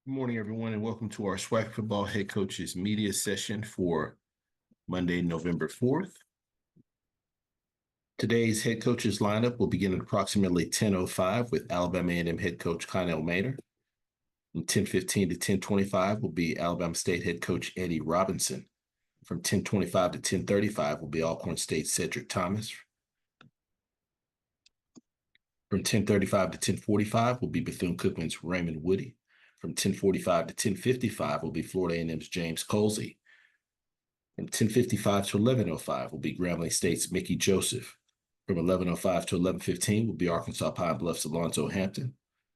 Good morning, everyone, and welcome to our SWAC football head coaches media session for Monday, November 4th. Today's head coaches lineup will begin at approximately 10:05 with Alabama A&M head coach Connell Maynor. From 10:15 to 10:25 will be Alabama State head coach Eddie Robinson. From 10:25 to 10:35 will be Alcorn State Cedric Thomas. From 10:35 to 10:45 will be Bethune-Cookman's Raymond Woodie. From 10:45 to 10:55 will be Florida A&M's James Colzie. From 10:55 to 11:05 will be Grambling State's Mickey Joseph. From 11:05 to 11:15 will be Arkansas Pine Bluff's Alonzo Hampton.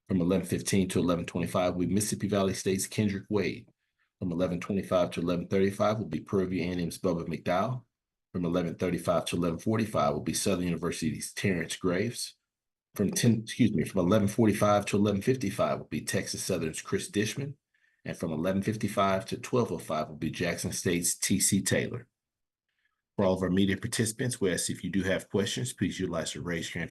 From 11:15 to 11:25 will be Mississippi Valley State's Kendrick Wade. From 11:25 to 11:35 will be Prairie View A&M's Bubba McDowell. From 11:35 to 11:45 will be Southern University's Terrence Graves. From 11:45 to 11:55 will be Texas Southern's Chris Dishman. And from 11:55 to 12:05 will be Jackson State's T.C. Taylor. For all of our media participants, we ask if you do have questions, please utilize the raise hand.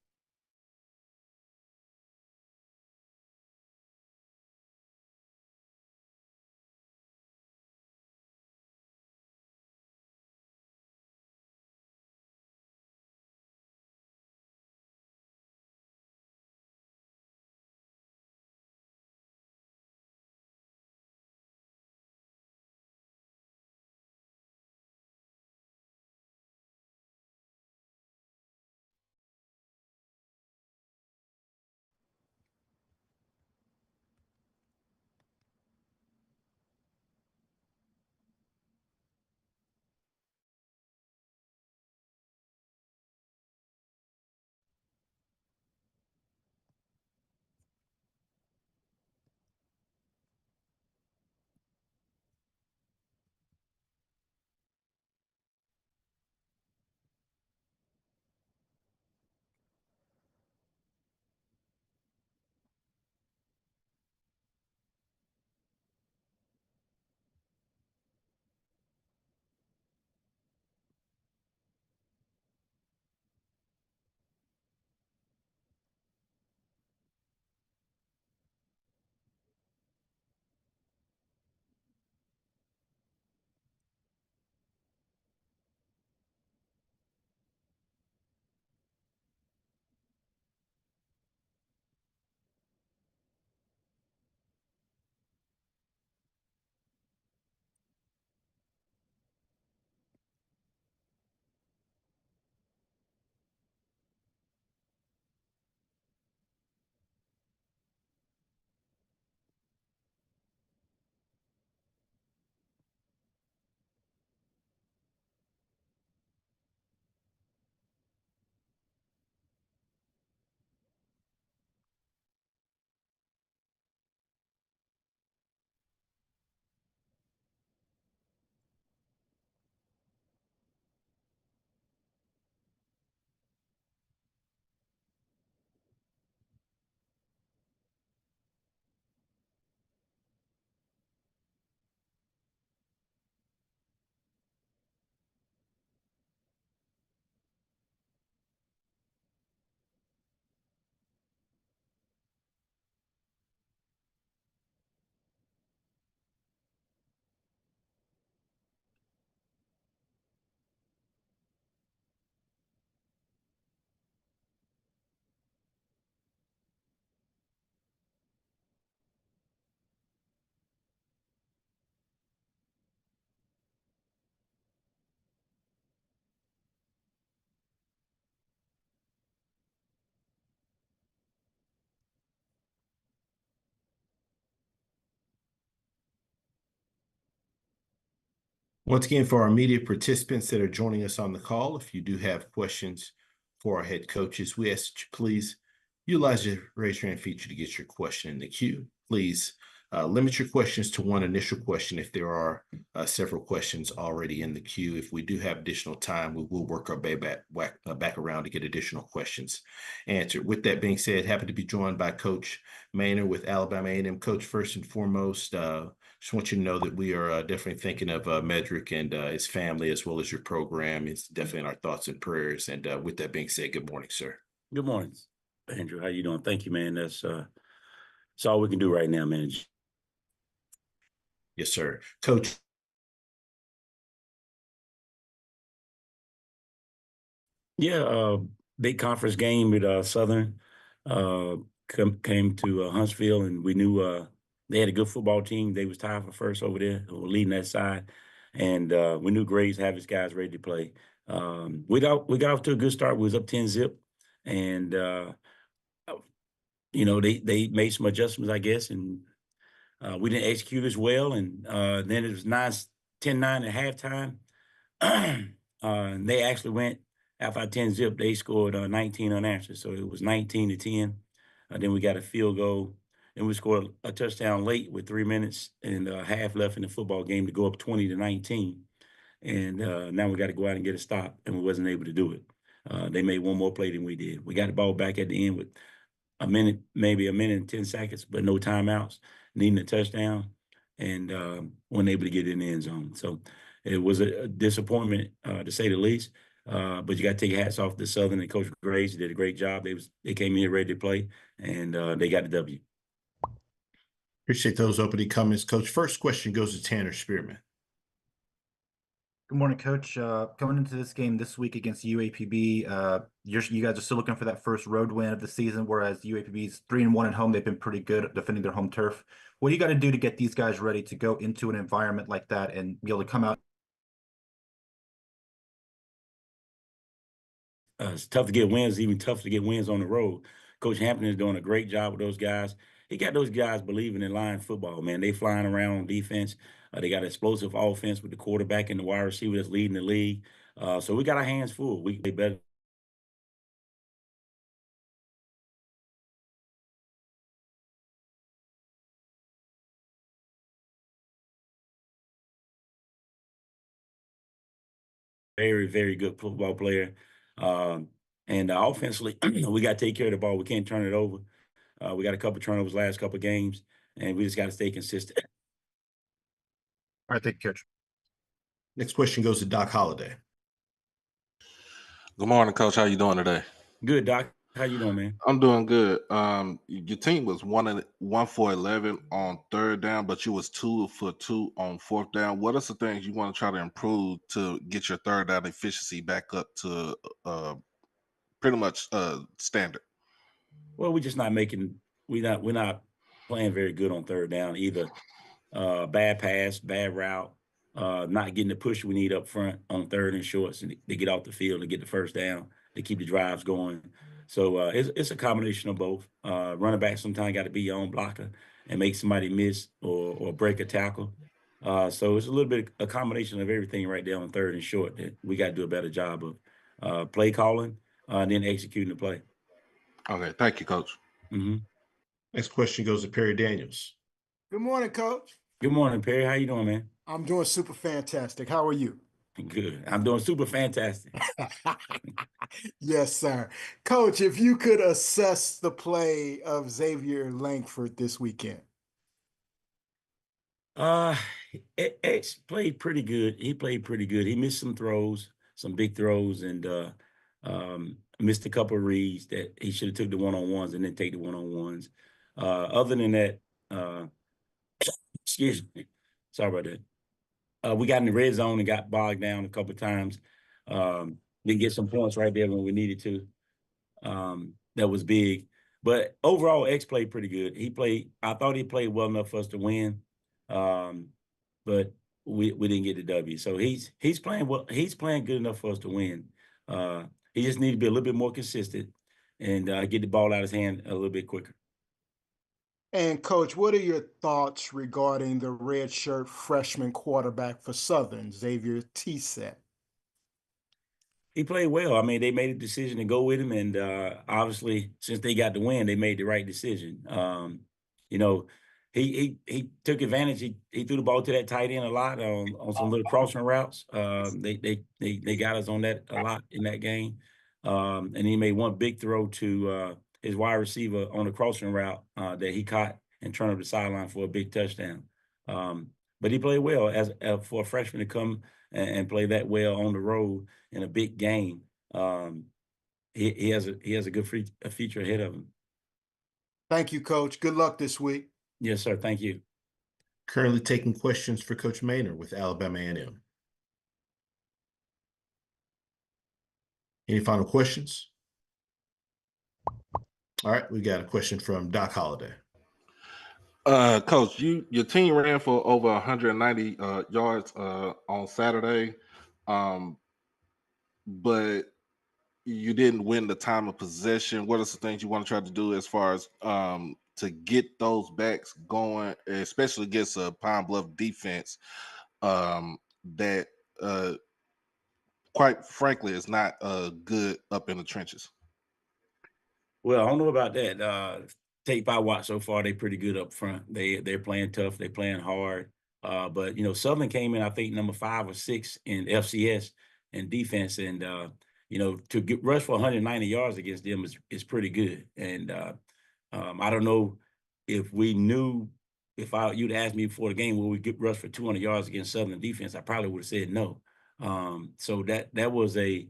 Once again, for our media participants that are joining us on the call, if you do have questions for our head coaches, we ask that you please utilize the raise your hand feature to get your question in the queue. Please limit your questions to one initial question if there are several questions already in the queue. If we do have additional time, we will work our way back around to get additional questions answered. With that being said, happy to be joined by Coach Maynor with Alabama A&M. Coach, first and foremost, just want you to know that we are definitely thinking of Cedric and his family as well as your program. It's definitely in our thoughts and prayers. And with that being said, good morning, sir. Good morning, Andrew. How you doing? Thank you, man. That's all we can do right now, man. Yes, sir. Coach. Yeah, big conference game with Southern. Came to Huntsville, and we knew they had a good football team. They was tied for first over there, who were leading that side, and we knew Graves had his guys ready to play. We got off to a good start. We was up 10-zip, and they made some adjustments, I guess, and we didn't execute as well. And then it was 10-9 at halftime. And they actually went after our 10-zip. They scored 19 unanswered, so it was 19-10. Then we got a field goal, and we scored a touchdown late with 3 minutes and a half left in the football game to go up 20-19. And now we got to go out and get a stop, and we wasn't able to do it. They made one more play than we did. We got the ball back at the end with maybe a minute and 10 seconds, but no timeouts, needing a touchdown, and weren't able to get in the end zone. So it was a disappointment, to say the least. But you got to take your hats off to Southern and Coach Graves. Did a great job. They came in ready to play, and they got the W. Appreciate those opening comments, Coach. First question goes to Tanner Spearman. Good morning, Coach. Coming into this game this week against UAPB, you guys are still looking for that first road win of the season, whereas UAPB's 3-1 at home. They've been pretty good at defending their home turf. What do you got to do to get these guys ready to go into an environment like that and be able to come out? It's tough to get wins, even tough to get wins on the road. Coach Hampton is doing a great job with those guys. He got those guys believing in line football, man. They flying around on defense. They got explosive offense with the quarterback and the wide receiver that's leading the league. So we got our hands full. We better. Very, very good football player. And offensively, we got to take care of the ball. We can't turn it over. We got a couple turnovers last couple games, and we just got to stay consistent. All right, thank you, Coach. Next question goes to Doc Holliday. Good morning, Coach. How you doing today? Good, Doc. How you doing, man? I'm doing good. Your team was 1 for 11 on third down, but you was 2 for 2 on fourth down. What are some things you want to try to improve to get your third down efficiency back up to pretty much standard? Well, we're just not making. We're not playing very good on third down either. Bad pass, bad route, not getting the push we need up front on third and shorts, and they get off the field and get the first down to keep the drives going. So it's a combination of both. Running back sometimes got to be your own blocker and make somebody miss or break a tackle. So it's a little bit a combination of everything right there on third and short that we got to do a better job of play calling and then executing the play. Okay, thank you, Coach. Mm-hmm. Next question goes to Perry Daniels. Good morning, Coach. Good morning, Perry. How you doing, man? I'm doing super fantastic. How are you? Good. I'm doing super fantastic. Yes, sir. Coach, if you could assess the play of Xavier Langford this weekend. X played pretty good. He played pretty good. He missed some throws, some big throws, and missed a couple of reads that he should have took the one-on-ones and then take the one-on-ones. Other than that, excuse me, sorry about that. We got in the red zone and got bogged down a couple of times. Didn't get some points right there when we needed to. That was big. But overall, X played pretty good. I thought he played well enough for us to win. But we didn't get the W. So he's playing well. He's playing good enough for us to win. He just needs to be a little bit more consistent and get the ball out of his hand a little bit quicker. And Coach, what are your thoughts regarding the redshirt freshman quarterback for Southern, Xavier Tset? He played well. I mean, they made a decision to go with him, and obviously, since they got the win, they made the right decision. He took advantage. He threw the ball to that tight end a lot on some little crossing routes. They got us on that a lot in that game, and he made one big throw to his wide receiver on the crossing route that he caught and turned up the sideline for a big touchdown. But he played well as for a freshman to come and play that well on the road in a big game. He has a good future ahead of him. Thank you, Coach. Good luck this week. Yes, sir. Thank you. Currently taking questions for Coach Maynor with Alabama A&M. Any final questions? All right, we got a question from Doc Holliday. Coach, your team ran for over 190 yards on Saturday, but you didn't win the time of possession. What are some things you want to try to do as far as to get those backs going, especially against a Pine Bluff defense that, quite frankly, is not good up in the trenches? Well, I don't know about that. Tape I watched so far, they pretty good up front. They're playing tough. They're playing hard. But you know, Southern came in, I think, number 5 or 6 in FCS in defense, and you know, to get rush for 190 yards against them is pretty good. And I don't know if we knew, if you'd asked me before the game, will we get rush for 200 yards against Southern defense, I probably would have said no. So that was a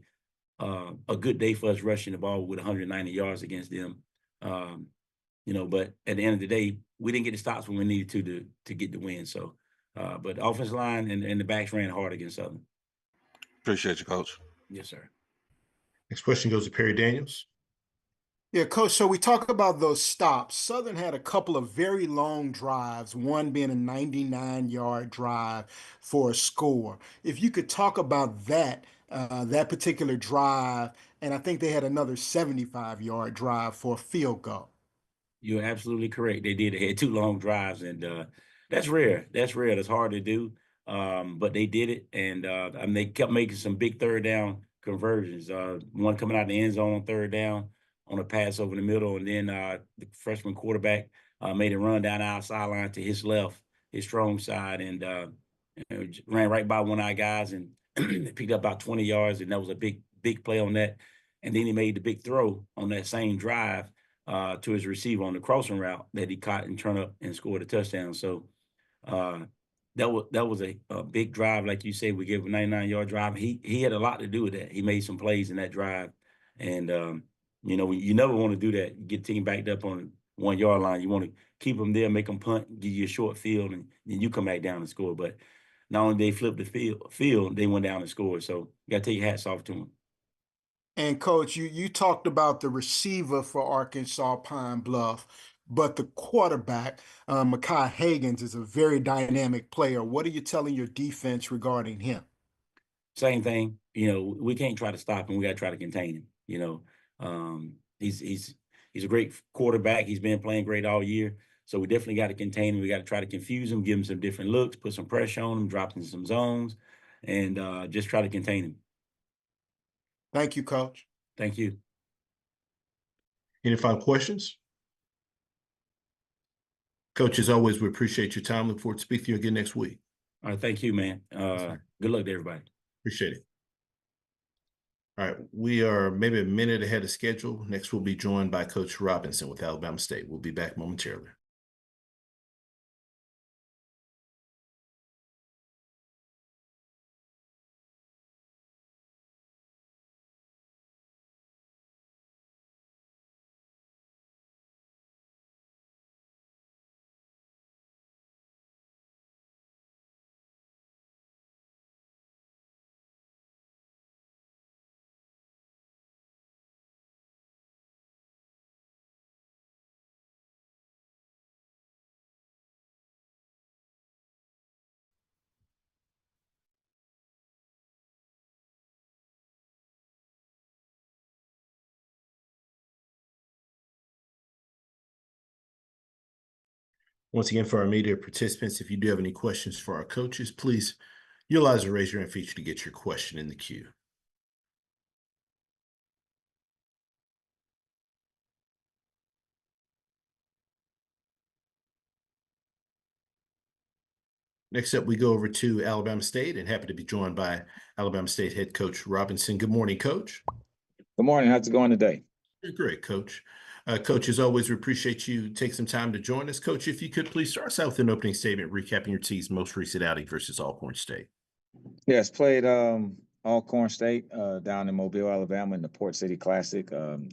good day for us rushing the ball with 190 yards against them. You know, but at the end of the day, we didn't get the stops when we needed to get the win. So, but the offensive line and the backs ran hard against Southern. Appreciate you, Coach. Yes, sir. Next question goes to Perry Daniels. Yeah, Coach, so we talk about those stops. Southern had a couple of very long drives, one being a 99-yard drive for a score. If you could talk about that, that particular drive, and I think they had another 75-yard drive for a field goal. You're absolutely correct. They did. They had 2 long drives, and that's rare. That's rare. That's hard to do. But they did it, and they kept making some big third down conversions. One coming out the end zone on third down on a pass over the middle, and then the freshman quarterback made a run down our sideline to his left, his strong side, and ran right by one of our guys and picked up about 20 yards, and that was a big play on that. And then he made the big throw on that same drive to his receiver on the crossing route that he caught and turned up and scored a touchdown. So that was a big drive, like you said. We gave him a 99-yard drive. He had a lot to do with that. He made some plays in that drive, and you know, you never want to do that. You get the team backed up on 1-yard line. You want to keep them there, make them punt, give you a short field, and then you come back down and score. But not only they flipped the field, they went down and scored. So you got to take your hats off to them. And Coach, you talked about the receiver for Arkansas Pine Bluff, but the quarterback, Mekhi Hagans, is a very dynamic player. What are you telling your defense regarding him? Same thing. You know, we can't try to stop him. We got to try to contain him. You know, he's a great quarterback. He's been playing great all year. So we definitely got to contain him. We got to try to confuse him, give him some different looks, put some pressure on him, drop in some zones, and just try to contain him. Thank you, Coach. Thank you. Any final questions? Coach, as always, we appreciate your time. Look forward to speaking to you again next week. All right. Thank you, man. Good luck to everybody. Appreciate it. All right. We are maybe a minute ahead of schedule. Next, we'll be joined by Coach Robinson with Alabama State. We'll be back momentarily. Once again, for our media participants, if you do have any questions for our coaches, please utilize the raise your hand feature to get your question in the queue. Next up, we go over to Alabama State, and happy to be joined by Alabama State head coach Robinson. Good morning, Coach. Good morning. How's it going today? Great, Coach. Coach, as always, we appreciate you take some time to join us. Coach, if you could please start us out with an opening statement recapping your team's most recent outing versus Alcorn State. Yes, played Alcorn State down in Mobile, Alabama in the Port City Classic,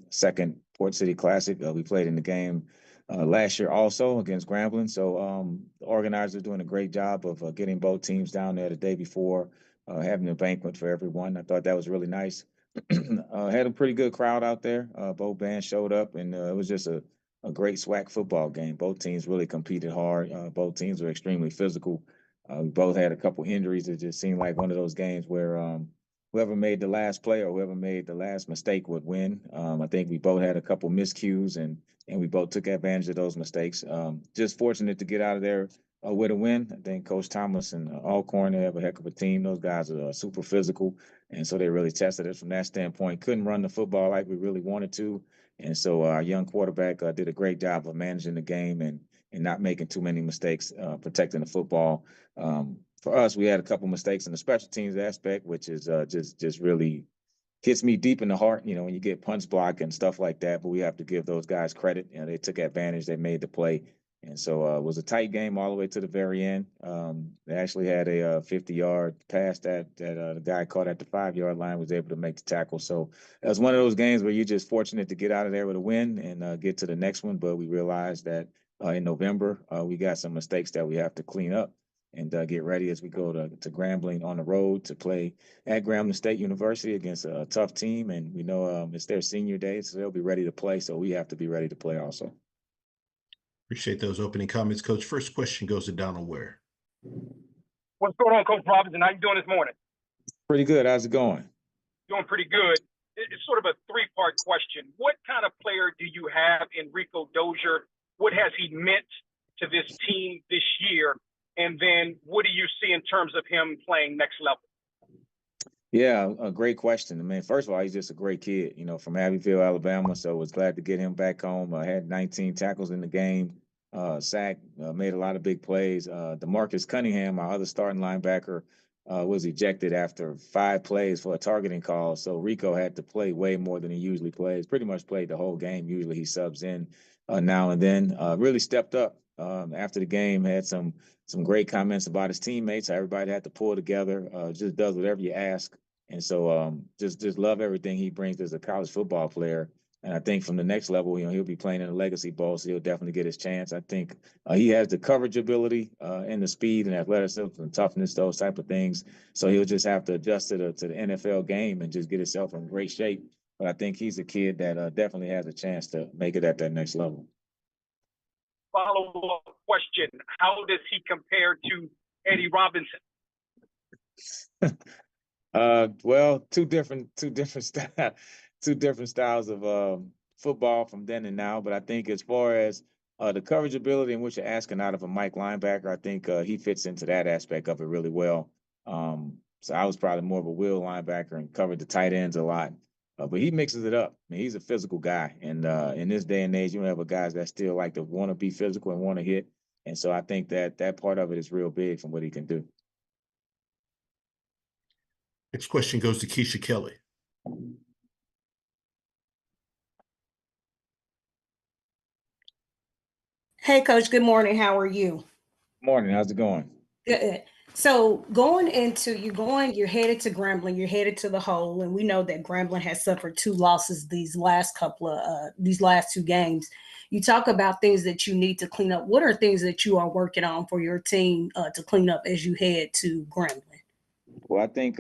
second Port City Classic. We played in the game last year also against Grambling. So the organizers are doing a great job of getting both teams down there the day before, having a banquet for everyone. I thought that was really nice. Had a pretty good crowd out there. Both bands showed up, and it was just a great SWAC football game. Both teams really competed hard. Both teams were extremely physical. We both had a couple injuries. It just seemed like one of those games where whoever made the last play or whoever made the last mistake would win. I think we both had a couple miscues, and we both took advantage of those mistakes. Just fortunate to get out of there with a win. I think Coach Thomas and Alcorn, they have a heck of a team. Those guys are super physical, and so they really tested us from that standpoint. Couldn't run the football like we really wanted to, and so our young quarterback did a great job of managing the game and not making too many mistakes, protecting the football. For us, we had a couple mistakes in the special teams aspect, which is just really hits me deep in the heart, you know, when you get punch block and stuff like that. But we have to give those guys credit. You know, they took advantage, they made the play. And so it was a tight game all the way to the very end. They actually had a 50-yard pass that the guy caught at the 5-yard line, was able to make the tackle. So it was one of those games where you're just fortunate to get out of there with a win and get to the next one. But we realized that in November, we got some mistakes that we have to clean up and get ready as we go to Grambling on the road to play at Grambling State University against a tough team. And we know it's their senior day, so they'll be ready to play. So we have to be ready to play also. Appreciate those opening comments, Coach. First question goes to Donald Ware. What's going on, Coach Robinson? How you doing this morning? Pretty good. How's it going? Doing pretty good. It's sort of a three-part question. What kind of player do you have in Rico Dozier? What has he meant to this team this year? And then what do you see in terms of him playing next level? Yeah, a great question. I mean, first of all, he's just a great kid, you know, from Abbeville, Alabama. So was glad to get him back home. Had 19 tackles in the game, sacked, made a lot of big plays. DeMarcus Cunningham, our other starting linebacker, was ejected after 5 plays for a targeting call. So Rico had to play way more than he usually plays. Pretty much played the whole game. Usually he subs in now and then. Really stepped up after the game. Had some great comments about his teammates. Everybody had to pull together. Just does whatever you ask. And so just love everything he brings as a college football player. And I think from the next level, you know, he'll be playing in the Legacy Bowl, so he'll definitely get his chance. I think he has the coverage ability and the speed and athleticism and toughness, those type of things. So he'll just have to adjust to the NFL game and just get himself in great shape. But I think he's a kid that definitely has a chance to make it at that next level. Follow-up question: how does he compare to Eddie Robinson? Well, two different styles of football from then and now. But I think as far as the coverage ability and what you're asking out of a Mike linebacker, I think he fits into that aspect of it really well. So I was probably more of a will linebacker and covered the tight ends a lot. But he mixes it up. I mean, he's a physical guy. And in this day and age, you have guys that still like to want to be physical and want to hit. And so I think that part of it is real big from what he can do. Next question goes to Keisha Kelly. Hey, Coach. Good morning. How are you? Morning. How's it going? Good. So you're headed to Grambling, you're headed to the hole, and we know that Grambling has suffered 2 losses these last 2 games. You talk about things that you need to clean up. What are things that you are working on for your team to clean up as you head to Grambling? Well, I think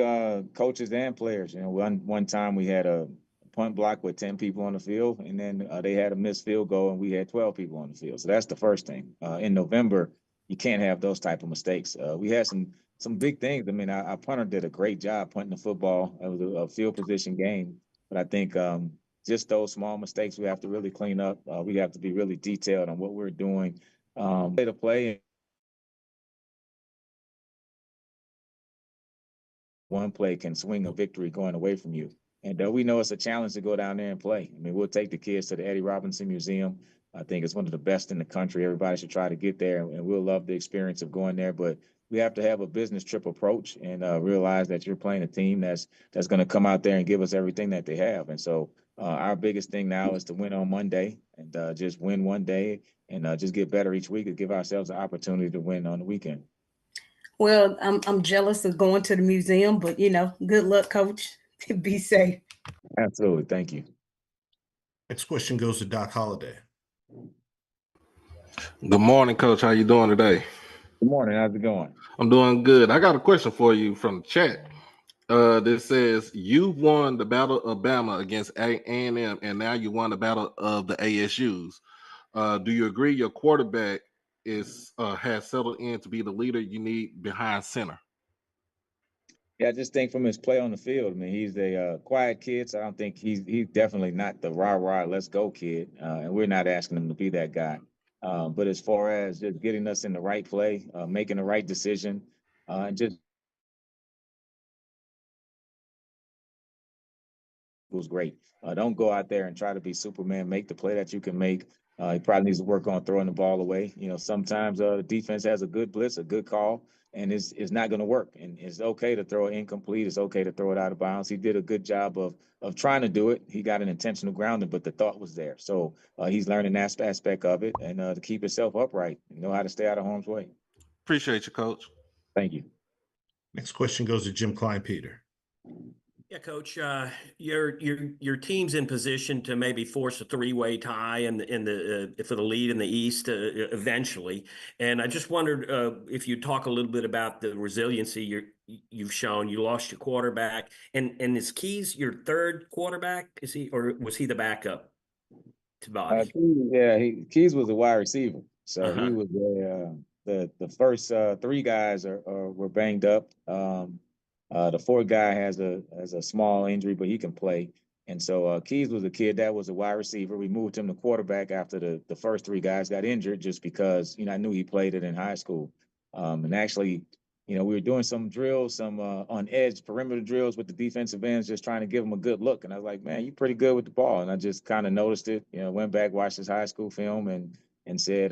coaches and players. You know, one time we had a punt block with 10 people on the field, and then they had a missed field goal, and we had 12 people on the field. So that's the first thing. In November, you can't have those type of mistakes. We had some big things. I mean, our punter did a great job punting the football. It was a field position game. But I think just those small mistakes we have to really clean up. We have to be really detailed on what we're doing. To play. One play can swing a victory going away from you. And we know it's a challenge to go down there and play. I mean, we'll take the kids to the Eddie Robinson Museum. I think it's one of the best in the country. Everybody should try to get there, and we'll love the experience of going there. But we have to have a business trip approach and realize that you're playing a team that's going to come out there and give us everything that they have. And so our biggest thing now is to win on Monday and just win one day and just get better each week and give ourselves an opportunity to win on the weekend. Well, I'm jealous of going to the museum, but, you know, good luck, Coach. Be safe. Absolutely. Thank you. Next question goes to Doc Holliday. Good morning, Coach. How you doing today? Good morning. How's it going? I'm doing good. I got a question for you from the chat. This says you won the Battle of Bama against A&M, and now you won the Battle of the ASUs. Do you agree your quarterback has settled in to be the leader you need behind center? Yeah, I just think from his play on the field, I mean, he's a quiet kid, so I don't think he's definitely not the rah-rah, let's go kid, and we're not asking him to be that guy. But as far as just getting us in the right play, making the right decision, and just was great. Don't go out there and try to be Superman. Make the play that you can make. He probably needs to work on throwing the ball away. You know, sometimes the defense has a good blitz, a good call, and it's not going to work. And it's okay to throw it incomplete. It's okay to throw it out of bounds. He did a good job of trying to do it. He got an intentional grounding, but the thought was there. So he's learning that aspect of it, and to keep himself upright, and know how to stay out of harm's way. Appreciate you, Coach. Thank you. Next question goes to Jim Klein-Peter. Yeah, Coach, your team's in position to maybe force a three-way tie for the lead in the East eventually. And I just wondered if you'd talk a little bit about the resiliency you've shown. You lost your quarterback, and is Keys your third quarterback? Is he, or was he the backup to Bobby? Keys was a wide receiver, so he was the first three guys were banged up. The fourth guy has a small injury, but he can play. And so Keys was a kid that was a wide receiver. We moved him to quarterback after the first three guys got injured, just because, I knew he played it in high school. And actually, we were doing some drills, some on edge perimeter drills with the defensive ends, just trying to give him a good look. And I was like, man, you're pretty good with the ball. And I just kind of noticed it, went back, watched his high school film and said,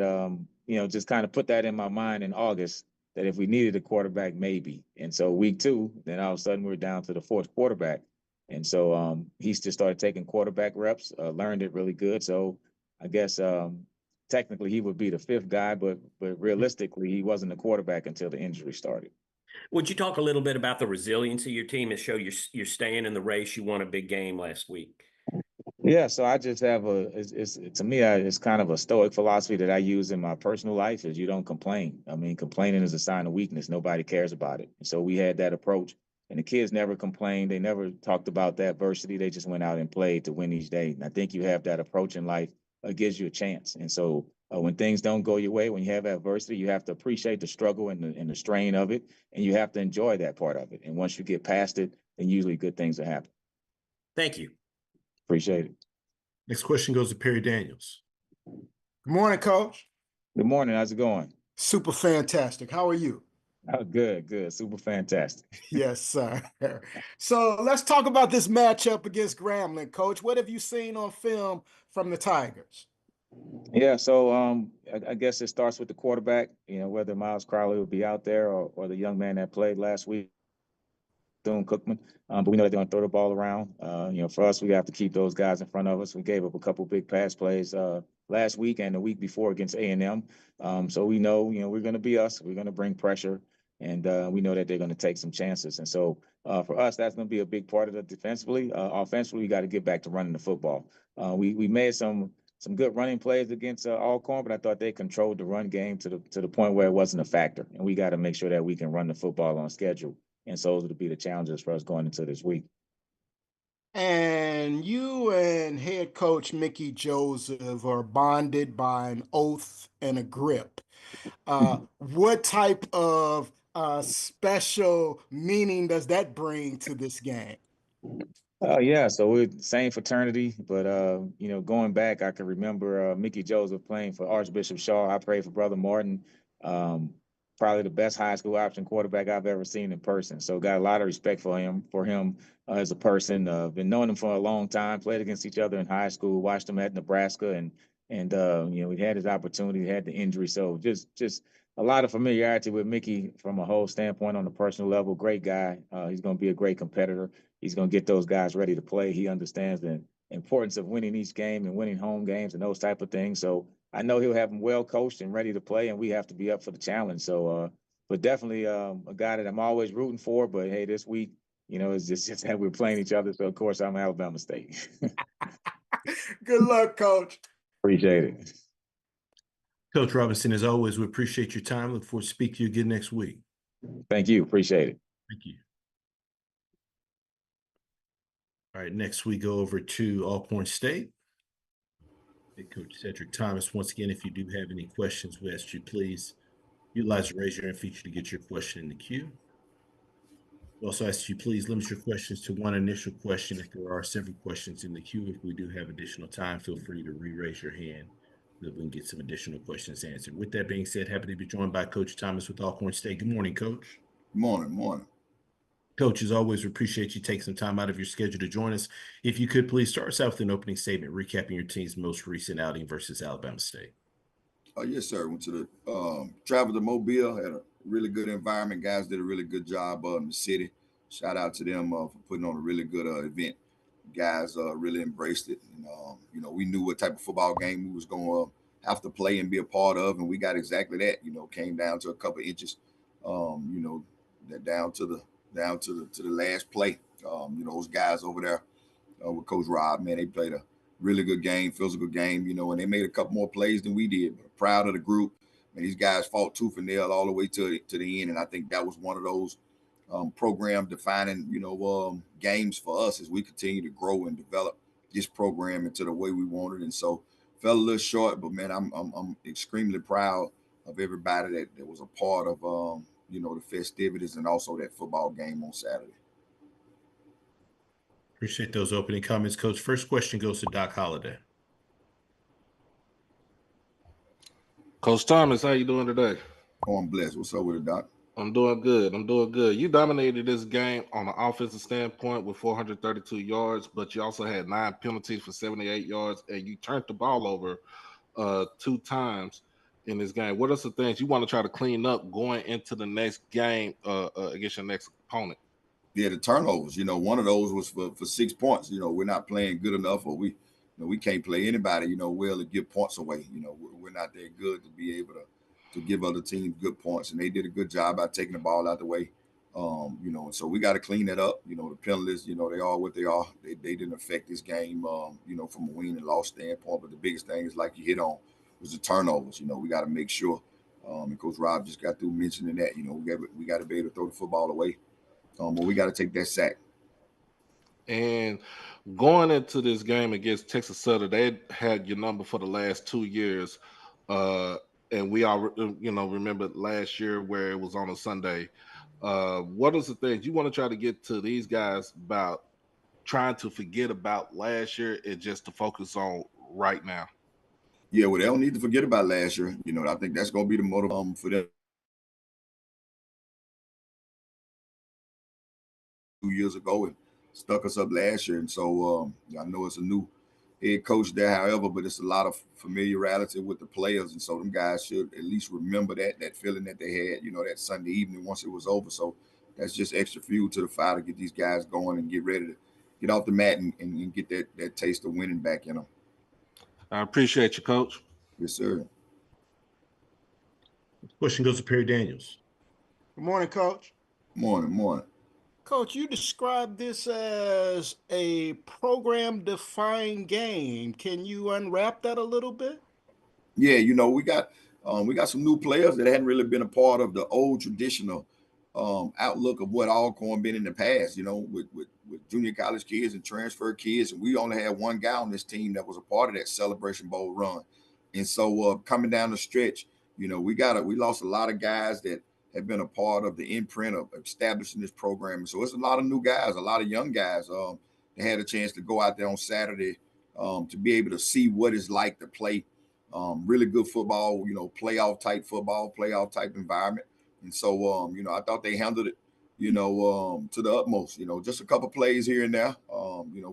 just kind of put that in my mind in August, that if we needed a quarterback, maybe. And so week 2, then all of a sudden we're down to the fourth quarterback. And so he just started taking quarterback reps, learned it really good. So I guess technically he would be the fifth guy, but realistically he wasn't a quarterback until the injury started. Would you talk a little bit about the resiliency of your team and show you're staying in the race? You won a big game last week. Yeah, so I just have to me, it's kind of a stoic philosophy that I use in my personal life, is you don't complain. I mean, complaining is a sign of weakness. Nobody cares about it. And so we had that approach, and the kids never complained. They never talked about the adversity. They just went out and played to win each day. And I think you have that approach in life, it gives you a chance. And so when things don't go your way, when you have adversity, you have to appreciate the struggle and the strain of it, and you have to enjoy that part of it. And once you get past it, then usually good things will happen. Thank you. Appreciate it. Next question goes to Perry Daniels. Good morning, Coach. Good morning. How's it going? Super fantastic. How are you? Oh, good. Super fantastic. Yes, sir. So let's talk about this matchup against Grambling, Coach. What have you seen on film from the Tigers? Yeah, so I guess it starts with the quarterback, whether Miles Crowley will be out there or the young man that played last week, Cookman, but we know they're going to throw the ball around. For us, we have to keep those guys in front of us. We gave up a couple big pass plays last week and the week before against A&M. So we know, we're going to be us. We're going to bring pressure, and we know that they're going to take some chances. And so for us, that's going to be a big part of it defensively. Offensively, we got to get back to running the football. We made some good running plays against Alcorn, but I thought they controlled the run game to the point where it wasn't a factor. And we got to make sure that we can run the football on schedule. And so those will be the challenges for us going into this week. And you and head coach Mickey Joseph are bonded by an oath and a grip. What type of special meaning does that bring to this game? Yeah, so we're the same fraternity, but going back, I can remember Mickey Joseph playing for Archbishop Shaw. I played for Brother Martin. Probably the best high school option quarterback I've ever seen in person. So got a lot of respect for him as a person. Been knowing him for a long time, played against each other in high school, watched him at Nebraska, and we had his opportunity, had the injury. So just a lot of familiarity with Mickey from a whole standpoint on a personal level. Great guy. He's going to be a great competitor. He's going to get those guys ready to play. He understands the importance of winning each game and winning home games and those type of things. So I know he'll have them well coached and ready to play, and we have to be up for the challenge. So, but definitely a guy that I'm always rooting for. But hey, this week, it's just that we're playing each other. So of course I'm Alabama State. Good luck, Coach. Appreciate it. Coach Robinson, as always, we appreciate your time. Look forward to speaking to you again next week. Thank you. Appreciate it. Thank you. All right, next we go over to Alcorn State. Head Coach Cedric Thomas. Once again, if you do have any questions, we ask you please utilize the raise your hand feature to get your question in the queue. We also ask you please limit your questions to one initial question. If there are several questions in the queue, if we do have additional time, feel free to re-raise your hand so that we can get some additional questions answered. With that being said, happy to be joined by Coach Thomas with Alcorn State. Good morning, Coach. Morning. Coach, as always, we appreciate you taking some time out of your schedule to join us. If you could please start us out with an opening statement recapping your team's most recent outing versus Alabama State. Yes, sir. Went to the traveled to Mobile, had a really good environment. Guys did a really good job in the city. Shout out to them for putting on a really good event. Guys really embraced it. And, we knew what type of football game we was going to have to play and be a part of, and we got exactly that. Came down to a couple inches. Down to the last play. Those guys over there with Coach Rob, man, they played a really good game, physical game, and they made a couple more plays than we did. But proud of the group. And these guys fought tooth and nail all the way to the end. And I think that was one of those program defining, games for us as we continue to grow and develop this program into the way we wanted. And so fell a little short, but man, I'm extremely proud of everybody that was a part of, the festivities and also that football game on Saturday. Appreciate those opening comments, Coach. First question goes to Doc Holliday. Coach Thomas, how you doing today? Oh, I'm blessed. What's up with it, Doc? I'm doing good. You dominated this game on an offensive standpoint with 432 yards, but you also had 9 penalties for 78 yards, and you turned the ball over 2 times in this game. What are some things you want to try to clean up going into the next game against your next opponent? Yeah, the turnovers. One of those was for 6 points. We're not playing good enough, or we can't play anybody, well, to give points away. We're not that good to be able to give other teams good points, and they did a good job by taking the ball out the way. And so we got to clean that up. The penalties, they are what they are. They didn't affect this game, from a win and loss standpoint. But the biggest thing is, like you hit on, was the turnovers. We got to make sure. And Coach Rob just got through mentioning that. We got to be able to throw the football away. But we got to take that sack. And going into this game against Texas Southern, they had your number for the last 2 years. And we all, remember last year where it was on a Sunday. What are the things you want to try to get to these guys about trying to forget about last year and just to focus on right now? Yeah, well, they don't need to forget about last year. I think that's going to be the motive for them. 2 years ago and stuck us up last year. And so I know it's a new head coach there, however, but it's a lot of familiarity with the players. And so them guys should at least remember that feeling that they had, that Sunday evening once it was over. So that's just extra fuel to the fire to get these guys going and get ready to get off the mat and get that taste of winning back in them. I appreciate you, Coach. Yes, sir. Question goes to Perry Daniels. Good morning, Coach. Morning. Coach, you described this as a program-defining game. Can you unwrap that a little bit? Yeah, we got some new players that hadn't really been a part of the old traditional outlook of what Alcorn been in the past. With junior college kids and transfer kids, and we only had one guy on this team that was a part of that Celebration Bowl run. And so coming down the stretch, we lost a lot of guys that have been a part of the imprint of establishing this program. And so it's a lot of new guys, a lot of young guys that had a chance to go out there on Saturday to be able to see what it's like to play really good football, playoff type football, playoff type environment. And so, I thought they handled it, to the utmost, just a couple plays here and there,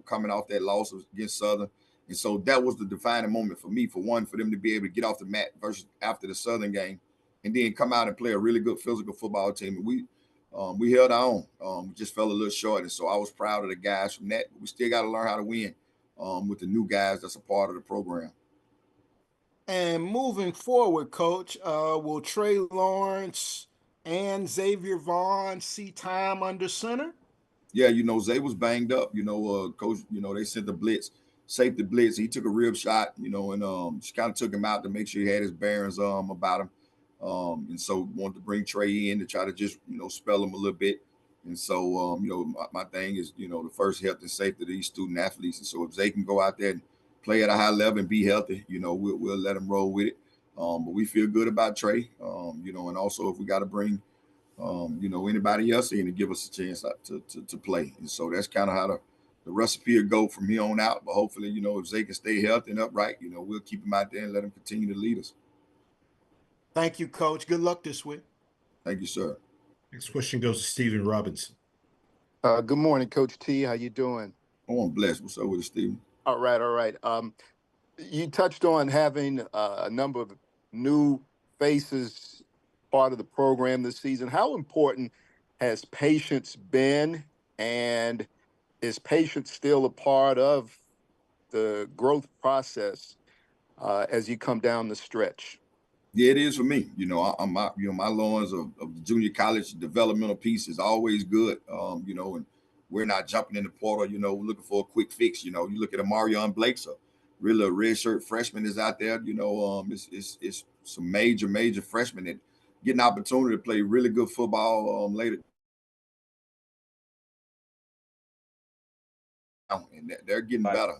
coming off that loss against Southern. And so that was the defining moment for me, for them to be able to get off the mat versus after the Southern game and then come out and play a really good physical football team. And we held our own. We just fell a little short. And so I was proud of the guys from that. But we still got to learn how to win with the new guys that's a part of the program. And moving forward, Coach, will Trey Lawrence and Xavier Vaughn see time under center? Yeah, Zay was banged up. Coach, they sent the blitz safety blitz. He took a rib shot, you know, and just kind of took him out to make sure he had his bearings about him. And so wanted to bring Trey in to try to just, you know, spell him a little bit. And so, you know, my thing is, you know, the first health and safety of these student athletes. And so if they can go out there and play at a high level and be healthy, you know, we'll let them roll with it. But we feel good about Trey, you know, and also if we got to bring, you know, anybody else in to give us a chance to play. And so that's kind of how the recipe will go from here on out. But hopefully, you know, if they can stay healthy and upright, you know, we'll keep them out there and let them continue to lead us. Thank you, Coach. Good luck this week. Thank you, sir. Next question goes to Stephen Robinson. Good morning, Coach T. How you doing? Oh, I'm blessed. What's up with you, Stephen? All right, all right. You touched on having a number of new faces part of the program this season. How important has patience been, and is patience still a part of the growth process as you come down the stretch? Yeah, it is for me. You know, my lawns of the junior college developmental piece is always good. You know, and we're not jumping in the portal, you know, looking for a quick fix. You know, you look at Amarion Blake's really a redshirt freshman is out there. You know, it's some major freshmen that get an opportunity to play really good football later. And they're getting better.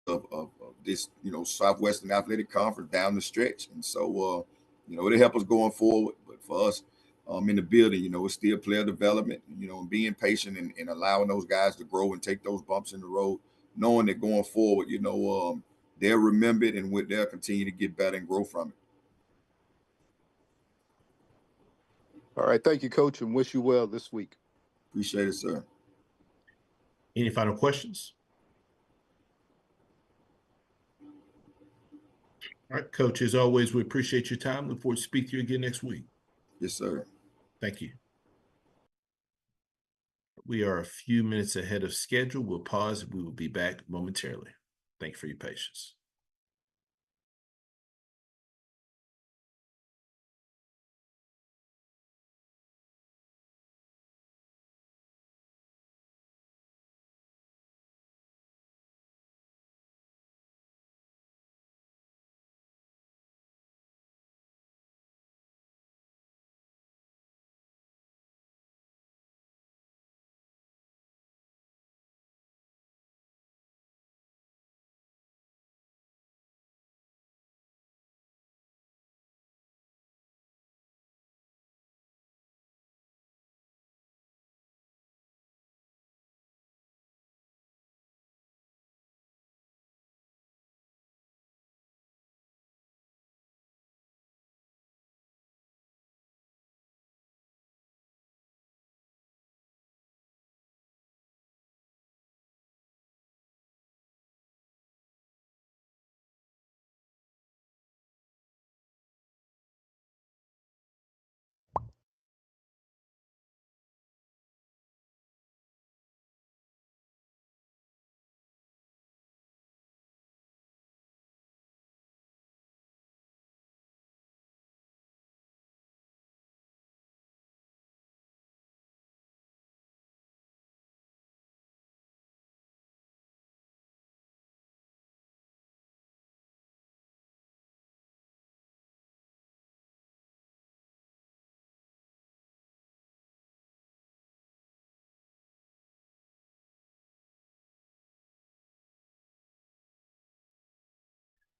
Of this, you know, Southwestern Athletic Conference down the stretch. And so, you know, it'll help us going forward. But for us in the building, you know, it's still player development, you know, and being patient and allowing those guys to grow and take those bumps in the road, knowing that going forward, you know, they'll remember it and they'll continue to get better and grow from it. All right. Thank you, Coach, and wish you well this week. Appreciate it, sir. Any final questions? All right, Coach, as always, we appreciate your time. Look forward to speaking to you again next week. Yes, sir. Thank you. We are a few minutes ahead of schedule. We'll pause. We will be back momentarily. Thank you for your patience.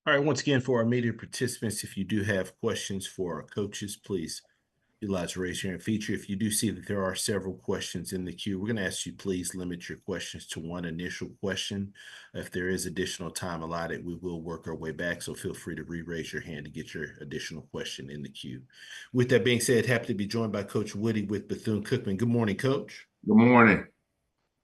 All right, once again, for our media participants, if you do have questions for our coaches, please utilize the raise your hand feature. If you do see that there are several questions in the queue, we're going to ask you please limit your questions to one initial question. If there is additional time allotted, we will work our way back, so feel free to re-raise your hand to get your additional question in the queue. With that being said, happy to be joined by Coach Woodie with Bethune-Cookman. Good morning, Coach. Good morning.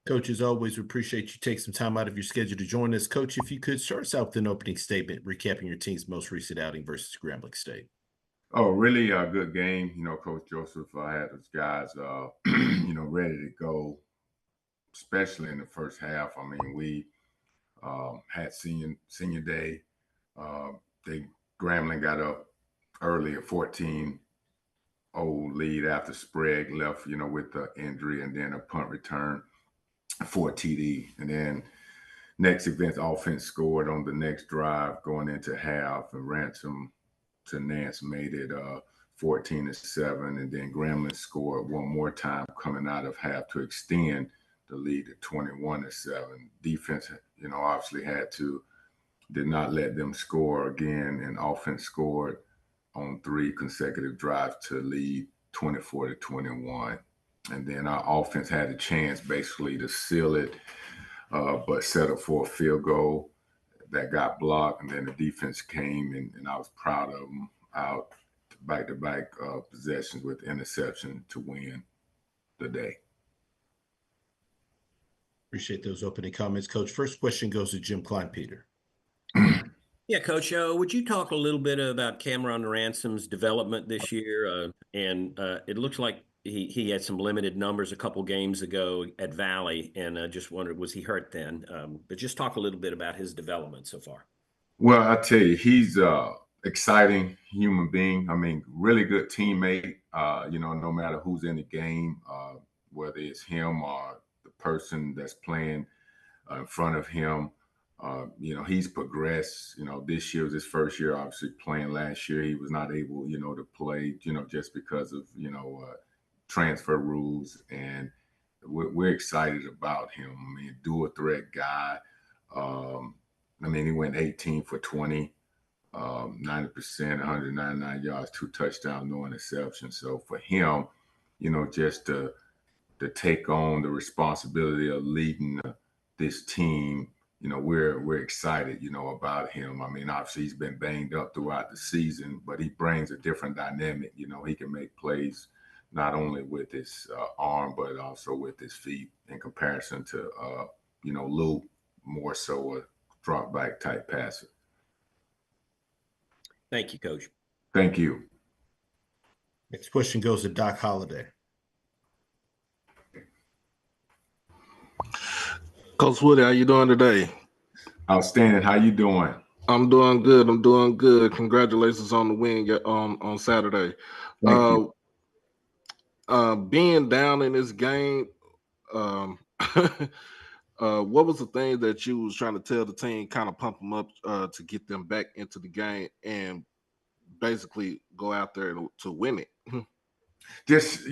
Coach, as always, we appreciate you taking some time out of your schedule to join us. Coach, if you could start us out with an opening statement, recapping your team's most recent outing versus Grambling State. Oh, really a good game. You know, Coach Joseph had those guys, you know, ready to go, especially in the first half. I mean, we had senior day. Grambling got up early, a 14-0 lead after Sprague left, you know, with the injury and then a punt return. for a TD. And then next event, offense scored on the next drive going into half, and Ransom to Nance made it 14-7. And then Gremlin scored one more time coming out of half to extend the lead to 21-7. Defense, obviously did not let them score again, and offense scored on 3 consecutive drives to lead 24-21. And then our offense had a chance basically to seal it, but set up for a field goal that got blocked. And then the defense came, and I was proud of them out back-to-back possessions with interception to win the day. Appreciate those opening comments, Coach. First question goes to Jim Kleinpeter. Yeah, Coach, would you talk a little bit about Cameron Ransom's development this year? It looks like he had some limited numbers a couple games ago at Valley, and just wondered, was he hurt then? But just talk a little bit about his development so far. Well, I tell you, he's exciting human being. I mean, really good teammate. No matter who's in the game, whether it's him or the person that's playing in front of him, he's progressed. This year was his first year, obviously playing. Last year he was not able, to play, just because of, transfer rules. And we're excited about him. I mean, dual threat guy. He went 18 for 20, 90%, 199 yards, 2 touchdowns, no interception. So for him, just to take on the responsibility of leading this team, we're excited, about him. I mean, obviously he's been banged up throughout the season, but he brings a different dynamic. He can make plays not only with his arm, but also with his feet, in comparison to, Lou, more so a drop back type passer. Thank you, Coach. Thank you. Next question goes to Doc Holliday. Coach Woodie, how you doing today? Outstanding. How you doing? I'm doing good. Congratulations on the win on Saturday. Thank you. Being down in this game, what was the thing that you was trying to tell the team, kind of pump them up to get them back into the game and basically go out there to win it? Just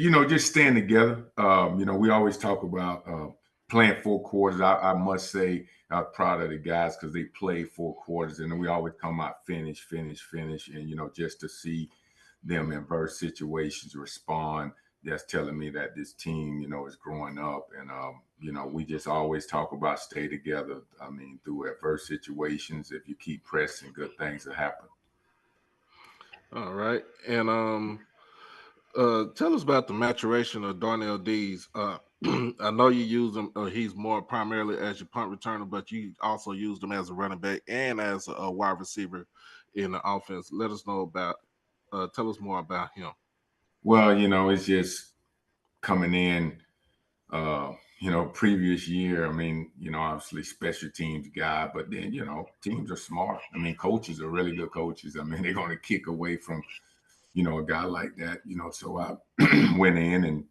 staying together. We always talk about playing 4 quarters. I must say I'm proud of the guys because they played 4 quarters, and then we always come out finish, and just to see them in adverse situations respond, that's telling me that this team, is growing up. And we just always talk about stay together. I mean, through adverse situations, if you keep pressing, good things will happen. All right. And tell us about the maturation of Darnell Dees. I know you use him. He's more primarily as your punt returner, but you also used him as a running back and as a wide receiver in the offense. Let us know about. Tell us more about him. Well, it's just coming in. Previous year, I mean, obviously special teams guy, but then, teams are smart. I mean, coaches are really good coaches. I mean, they're going to kick away from, a guy like that, so I went in and,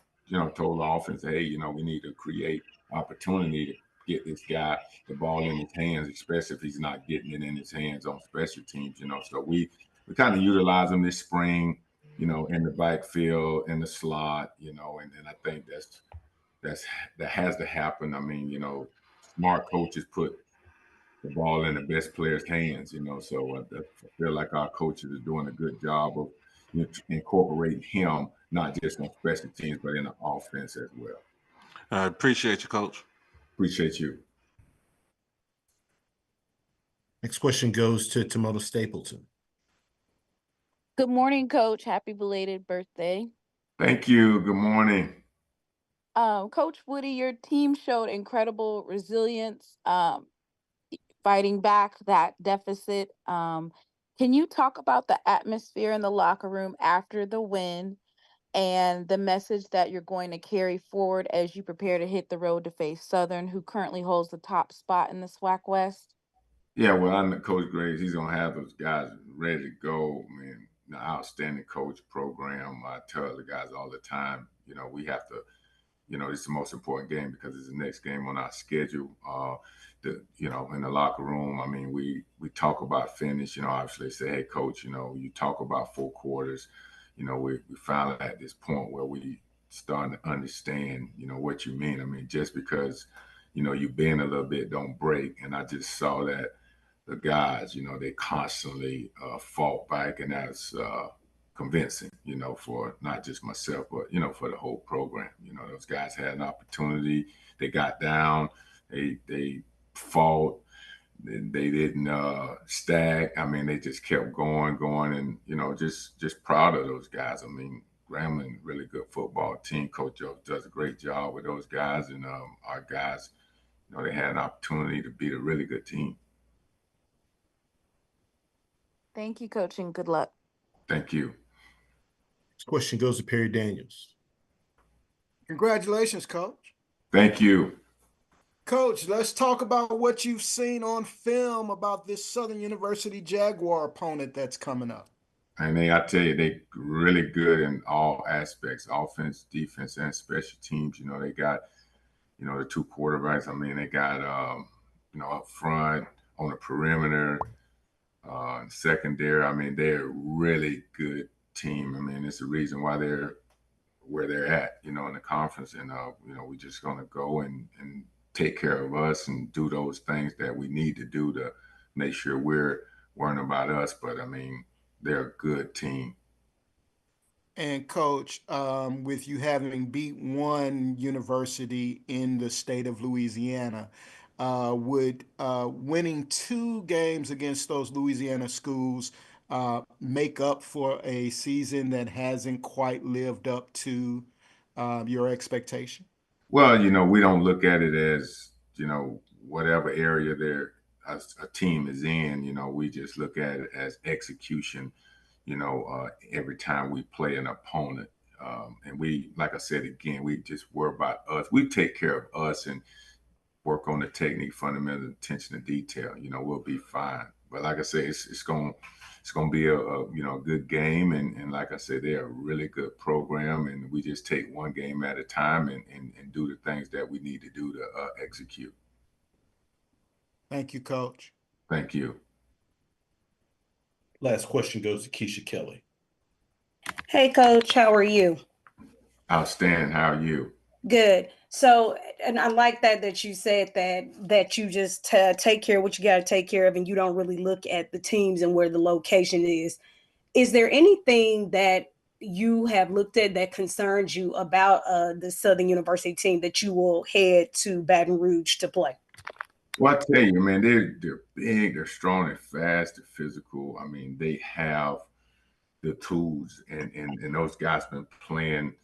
told the offense, hey, we need to create opportunity to get this guy the ball in his hands, especially if he's not getting it in his hands on special teams, so we kind of utilize him this spring, in the backfield, in the slot, and I think that has to happen. I mean, smart coaches put the ball in the best players' hands, so I feel like our coaches are doing a good job of incorporating him, not just on special teams, but in the offense as well. I appreciate you, Coach. Appreciate you. Next question goes to Timona Stapleton. Good morning, Coach. Happy belated birthday. Thank you. Good morning. Coach Woodie, your team showed incredible resilience, fighting back that deficit. Can you talk about the atmosphere in the locker room after the win and the message that you're going to carry forward as you prepare to hit the road to face Southern, who currently holds the top spot in the SWAC West? Yeah, well, I know Coach Graves, he's going to have those guys ready to go, man. The outstanding coach program. I tell the guys all the time, we have to, you know, it's the most important game because it's the next game on our schedule. You know, in the locker room, I mean, we talk about finish, you know, obviously say, hey, coach, you know, you talk about 4 quarters. You know, we finally at this point where we starting to understand, you know, what you mean. I mean, just because, you know, you bend a little bit, don't break. And I just saw that the guys, you know, they constantly fought back, and that's convincing, you know, for not just myself, but, you know, for the whole program. You know, those guys had an opportunity. They got down. They fought. They didn't stag. I mean, they just kept going, and you know, just proud of those guys. I mean, Grambling, really good football team. Coach Joe does a great job with those guys, and our guys, you know, they had an opportunity to beat a really good team. Thank you, Coach, and good luck. Thank you. This question goes to Perry Daniels. Congratulations, Coach. Thank you. Coach, let's talk about what you've seen on film about this Southern University Jaguar opponent that's coming up. And I tell you, they really good in all aspects, offense, defense, and special teams. You know, they got, you know, the 2 quarterbacks. I mean, they got, you know, up front, on the perimeter, secondary. I mean, they're a really good team. I mean, it's the reason why they're where they're at, you know, in the conference. And, you know, we're just going to go and take care of us and do those things that we need to do to make sure we're worrying about us. But, I mean, they're a good team. And Coach, with you having beat one university in the state of Louisiana, would winning 2 games against those Louisiana schools make up for a season that hasn't quite lived up to your expectation? Well, you know, we don't look at it as, you know, whatever area a team is in, you know, we just look at it as execution, you know, every time we play an opponent. And we, like I said, again, we just worry about us. We take care of us and work on the technique, fundamental attention to detail. You know, we'll be fine. But like I said, it's going to be a you know, good game. And like I said, they're a really good program. And we just take one game at a time and do the things that we need to do to execute. Thank you, Coach. Thank you. Last question goes to Keisha Kelly. Hey, Coach, how are you? Outstanding. How are you? Good. So, and I like that you said that you just take care of what you got to take care of, and you don't really look at the teams and where the location is. Is there anything that you have looked at that concerns you about the Southern University team that you will head to Baton Rouge to play? Well, I tell you, man, they're big, they're strong, they're fast, they're physical. I mean, they have the tools, and those guys been playing,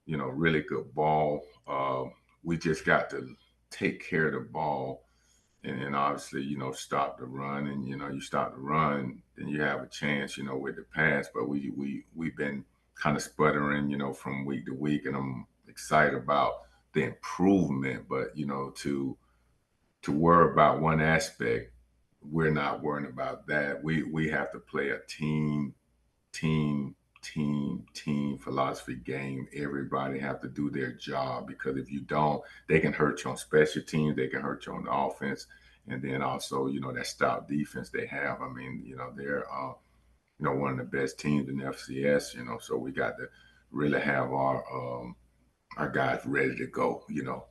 you know, really good ball. We just got to take care of the ball, and obviously, you know, stop the run. And you know, you stop the run, then you have a chance, you know, with the pass. But we've been kind of sputtering, you know, from week to week, and I'm excited about the improvement. But you know, to worry about one aspect, we're not worrying about that. We have to play a team philosophy game. Everybody have to do their job, because if you don't, they can hurt you on special teams, they can hurt you on the offense, and then also, you know, that stout defense they have. I mean, you know, they're you know, one of the best teams in the FCS, you know, so we got to really have our guys ready to go, you know.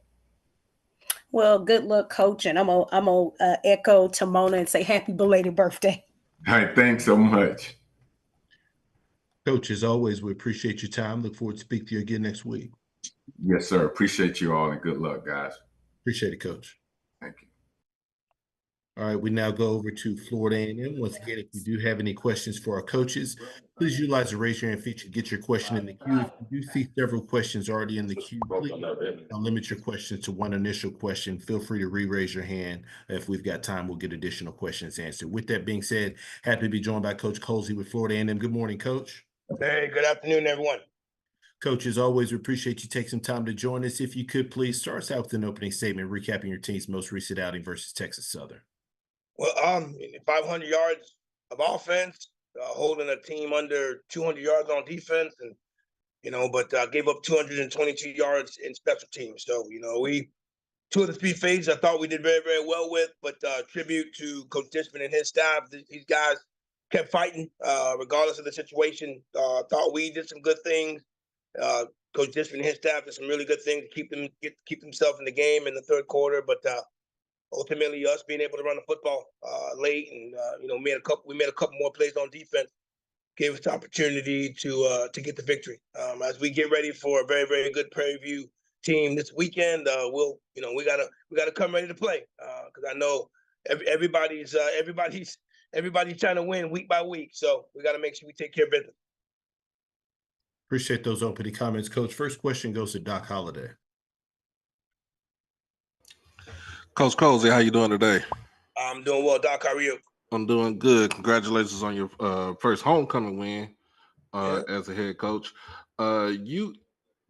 Well, good luck, Coach, and I'm gonna echo Timona and say happy belated birthday. All right, thanks so much. Coach, as always, we appreciate your time. Look forward to speaking to you again next week. Yes, sir. Appreciate you all, and good luck, guys. Appreciate it, Coach. Thank you. All right, we now go over to Florida A&M. Once again, if you do have any questions for our coaches, please utilize the raise your hand feature to get your question in the queue. If you do see several questions already in the queue, please limit your questions to one initial question. Feel free to re-raise your hand. If we've got time, we'll get additional questions answered. With that being said, happy to be joined by Coach Colzie with Florida A&M. Good morning, Coach. Hey, good afternoon, everyone. Coach, as always, we appreciate you taking some time to join us. If you could, please start us out with an opening statement recapping your team's most recent outing versus Texas Southern. Well, 500 yards of offense, holding a team under 200 yards on defense, and but gave up 222 yards in special teams. So, two of the three phases I thought we did very, very well with, but tribute to Coach Dishman and his staff. These guys kept fighting regardless of the situation. Thought we did some good things. Coach Dishman and his staff did some really good things to keep themselves in the game in the third quarter. But ultimately, us being able to run the football late and we made a couple more plays on defense, gave us the opportunity to get the victory. As we get ready for a very, very good Prairie View team this weekend, we gotta come ready to play because I know everybody's trying to win week by week. So we got to make sure we take care of business. Appreciate those opening comments, Coach. First question goes to Doc Holliday. Coach Colzie, how you doing today? I'm doing well, Doc. How are you? I'm doing good. Congratulations on your first homecoming win as a head coach. You,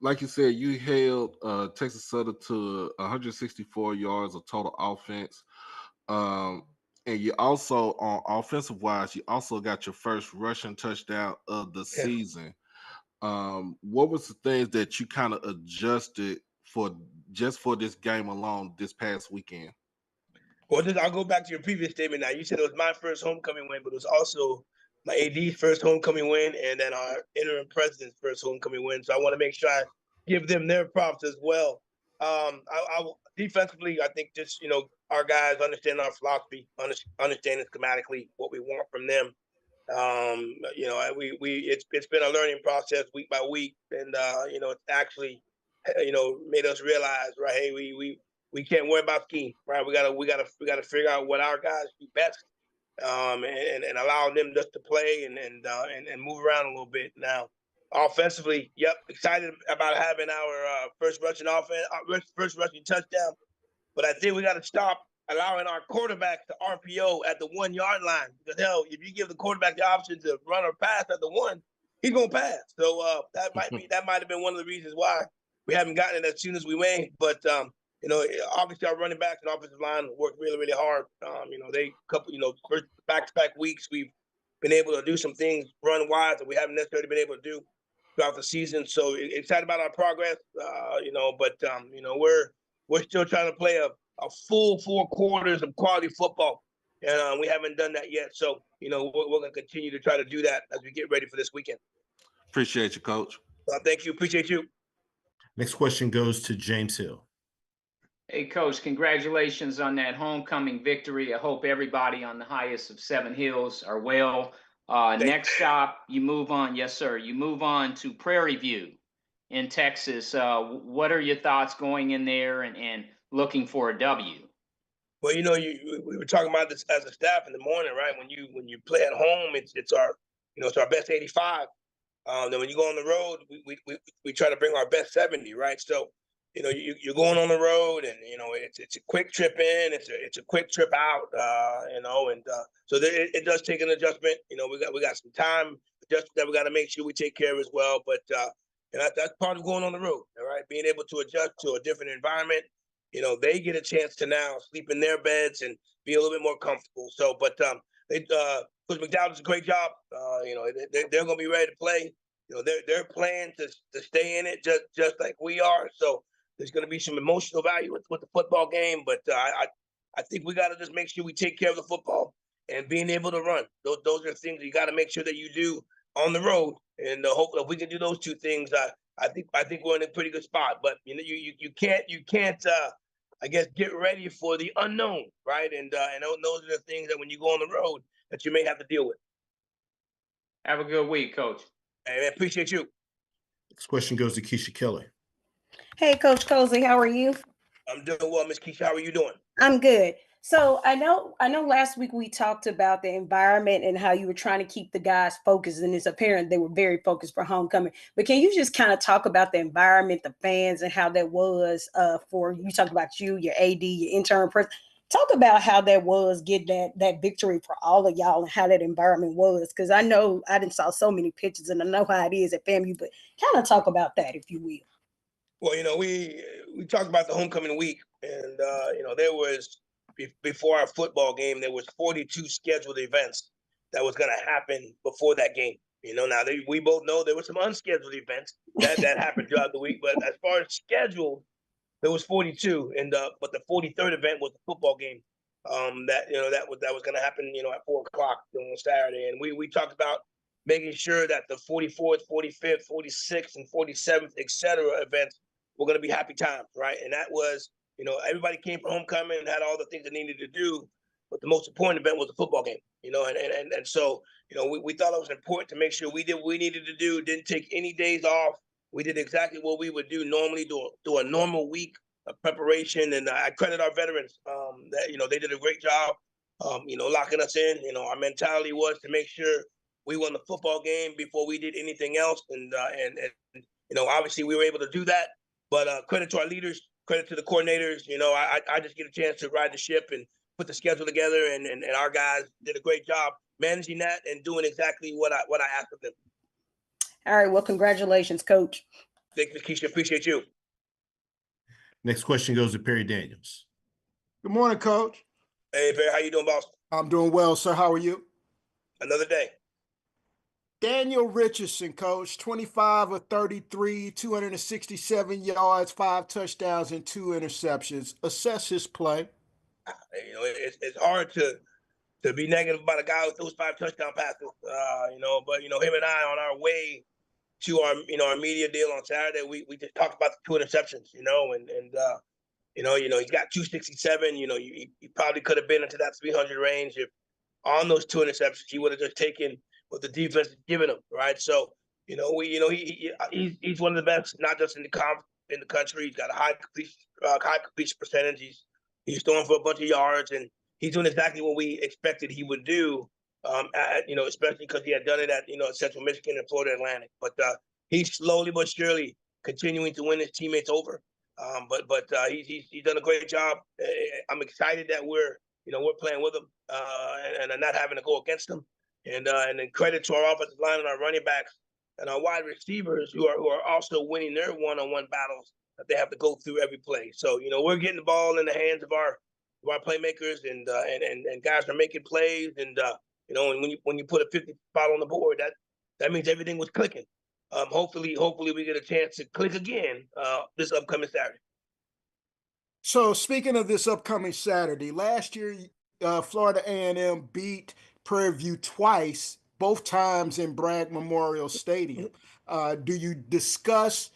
like you said, you held Texas Southern to 164 yards of total offense. And you also, on offensive wise, you also got your first rushing touchdown of the season. What was the things that you kind of adjusted for this game alone this past weekend? Well, I'll go back to your previous statement. Now, you said it was my first homecoming win, but it was also my AD's first homecoming win, and then our interim president's first homecoming win. So I want to make sure I give them their props as well. Defensively, I think just our guys understand our philosophy, understanding schematically what we want from them. It's been a learning process week by week, and it's actually made us realize, right? Hey, we can't worry about scheme, right? We gotta figure out what our guys do best, and allow them just to play and move around a little bit. Now, offensively, yep, excited about having our first rushing touchdown, but I think we got to stop allowing our quarterback to RPO at the 1 yard line. Because hell, if you give the quarterback the option to run or pass at the 1, he's gonna pass. So that might have been one of the reasons why we haven't gotten it as soon as we may. But obviously our running backs and offensive line worked really, really hard. First back-to-back weeks we've been able to do some things run-wise that we haven't necessarily been able to do throughout the season. So excited about our progress. We're still trying to play a full 4 quarters of quality football, and we haven't done that yet. So we're going to continue to try to do that as we get ready for this weekend. Appreciate you, Coach. Thank you. Appreciate you. Next question goes to James Hill. Hey, Coach, congratulations on that homecoming victory. I hope everybody on the highest of 7 hills are well. Next stop, you move on. Yes, sir. You move on to Prairie View in Texas. What are your thoughts going in there and looking for a W? Well, we were talking about this as a staff in the morning, right? When you play at home, it's our best 85. Then when you go on the road, we try to bring our best 70, right? So you're going on the road, and it's a quick trip in, it's a quick trip out, so it does take an adjustment. We got some time adjustment that we got to make sure we take care of as well. But that's part of going on the road, all right? Being able to adjust to a different environment. They get a chance to now sleep in their beds and be a little bit more comfortable. So, but Coach McDowell does a great job. They're going to be ready to play. They're playing to stay in it just like we are. So there's going to be some emotional value with the football game. But I think we got to just make sure we take care of the football and being able to run. Those are things you got to make sure that you do on the road. And hopefully, if we can do those two things, I think we're in a pretty good spot. But you can't I guess get ready for the unknown, right? And those are the things that when you go on the road that you may have to deal with. Have a good week, Coach. Hey, man, appreciate you. Next question goes to Keisha Kelly. Hey, Coach Colzie, how are you? I'm doing well, Miss Keisha. How are you doing? I'm good. So I know last week we talked about the environment and how you were trying to keep the guys focused, and it's apparent they were very focused for homecoming. But can you just kind of talk about the environment, the fans, and how that was for you? Talked about you, your AD, your intern president. Talk about how that was getting that victory for all of y'all and how that environment was, because I know I didn't saw so many pictures and I know how it is at FAMU, but kind of talk about that if you will. Well, we talked about the homecoming week, and there was before our football game, there was 42 scheduled events that was going to happen before that game. Now we both know there were some unscheduled events that happened throughout the week, but as far as scheduled, there was 42, and but the 43rd event was the football game. That was going to happen, at 4 o'clock on Saturday, and we talked about making sure that the 44th, 45th, 46th, and 47th, etc. events were going to be happy times, right? And that was, everybody came for homecoming and had all the things they needed to do, but the most important event was the football game, and so we thought it was important to make sure we did what we needed to do, didn't take any days off. We did exactly what we would do normally, do a normal week of preparation, and I credit our veterans that they did a great job, locking us in. Our mentality was to make sure we won the football game before we did anything else, and obviously we were able to do that. But credit to our leaders, credit to the coordinators. I just get a chance to ride the ship and put the schedule together, and our guys did a great job managing that and doing exactly what I asked of them. All right. Well, congratulations, Coach. Thank you, Keisha. Appreciate you. Next question goes to Perry Daniels. Good morning, Coach. Hey, Perry, how you doing, boss? I'm doing well, sir. How are you? Another day. Daniel Richardson, Coach, 25 of 33, 267 yards, 5 touchdowns, and 2 interceptions. Assess his play. It's hard to be negative about a guy who throws 5 touchdown passes, but him and I on our way to our media deal on Saturday, we just talked about the 2 interceptions, he's got 267. He probably could have been into that 300 range if on those 2 interceptions he would have just taken what the defense is giving him, right? So he's one of the best, not just in the country. He's got a high completion percentage. He's throwing for a bunch of yards, and he's doing exactly what we expected he would do. Especially because he had done it at Central Michigan and Florida Atlantic. But he's slowly but surely continuing to win his teammates over. But he's done a great job. I'm excited that we're playing with him and not having to go against him. And then credit to our offensive line and our running backs and our wide receivers who are also winning their one-on-one battles that they have to go through every play. So we're getting the ball in the hands of our playmakers, and guys are making plays, and and when you put a 50 spot on the board, that means everything was clicking. Hopefully we get a chance to click again this upcoming Saturday. So speaking of this upcoming Saturday, last year Florida A&M beat Prairie View twice, both times in Bragg Memorial Stadium. Do you discuss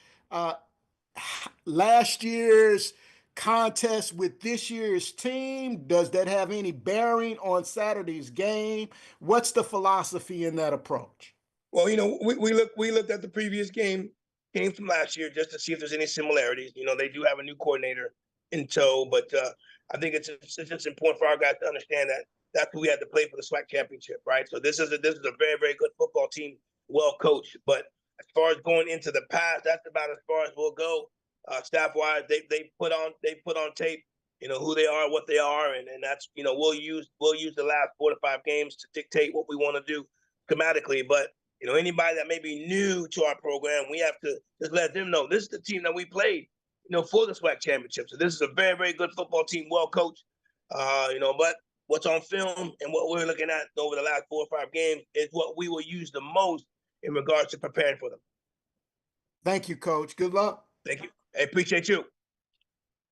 last year's contest with this year's team? Does that have any bearing on Saturday's game? What's the philosophy in that approach? Well, we looked at the previous game from last year just to see if there's any similarities. They do have a new coordinator in tow, but I think it's just important for our guys to understand that that's who we had to play for the SWAC championship, right? So this is a very, very good football team, well coached. But as far as going into the past, that's about as far as we'll go. Staff wise, they put on tape, who they are, what they are, and that's we'll use the last 4 to 5 games to dictate what we want to do schematically. But anybody that may be new to our program, we have to just let them know this is the team that we played, for the SWAC championship. So this is a very, very good football team, well coached. But what's on film and what we're looking at over the last 4 or 5 games is what we will use the most in regards to preparing for them. Thank you, Coach. Good luck. Thank you. I appreciate you.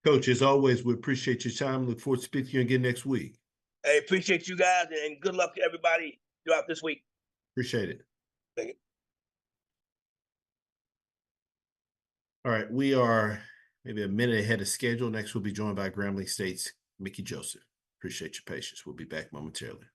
Coach, as always, we appreciate your time. Look forward to speaking to you again next week. I appreciate you guys, and good luck to everybody throughout this week. Appreciate it. Thank you. All right, we are maybe a minute ahead of schedule. Next, we'll be joined by Grambling State's Mickey Joseph. Appreciate your patience. We'll be back momentarily.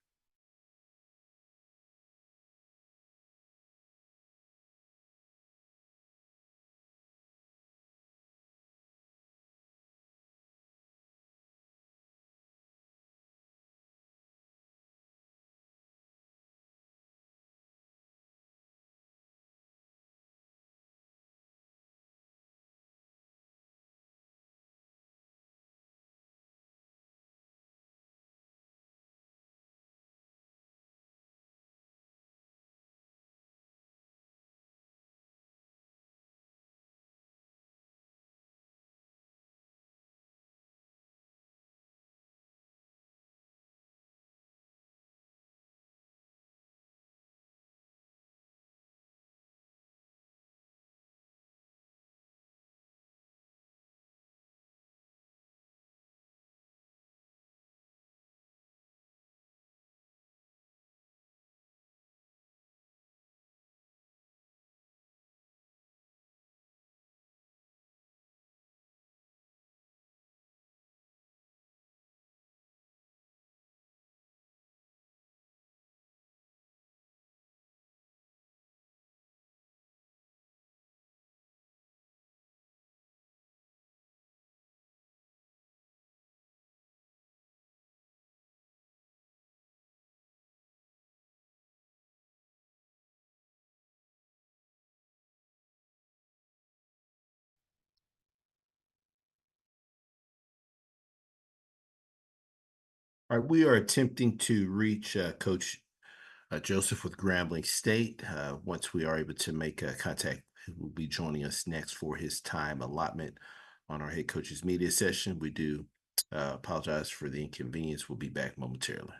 All right, we are attempting to reach Coach Joseph with Grambling State. Once we are able to make contact, he will be joining us next for his time allotment on our head coach's media session. We do apologize for the inconvenience. We'll be back momentarily.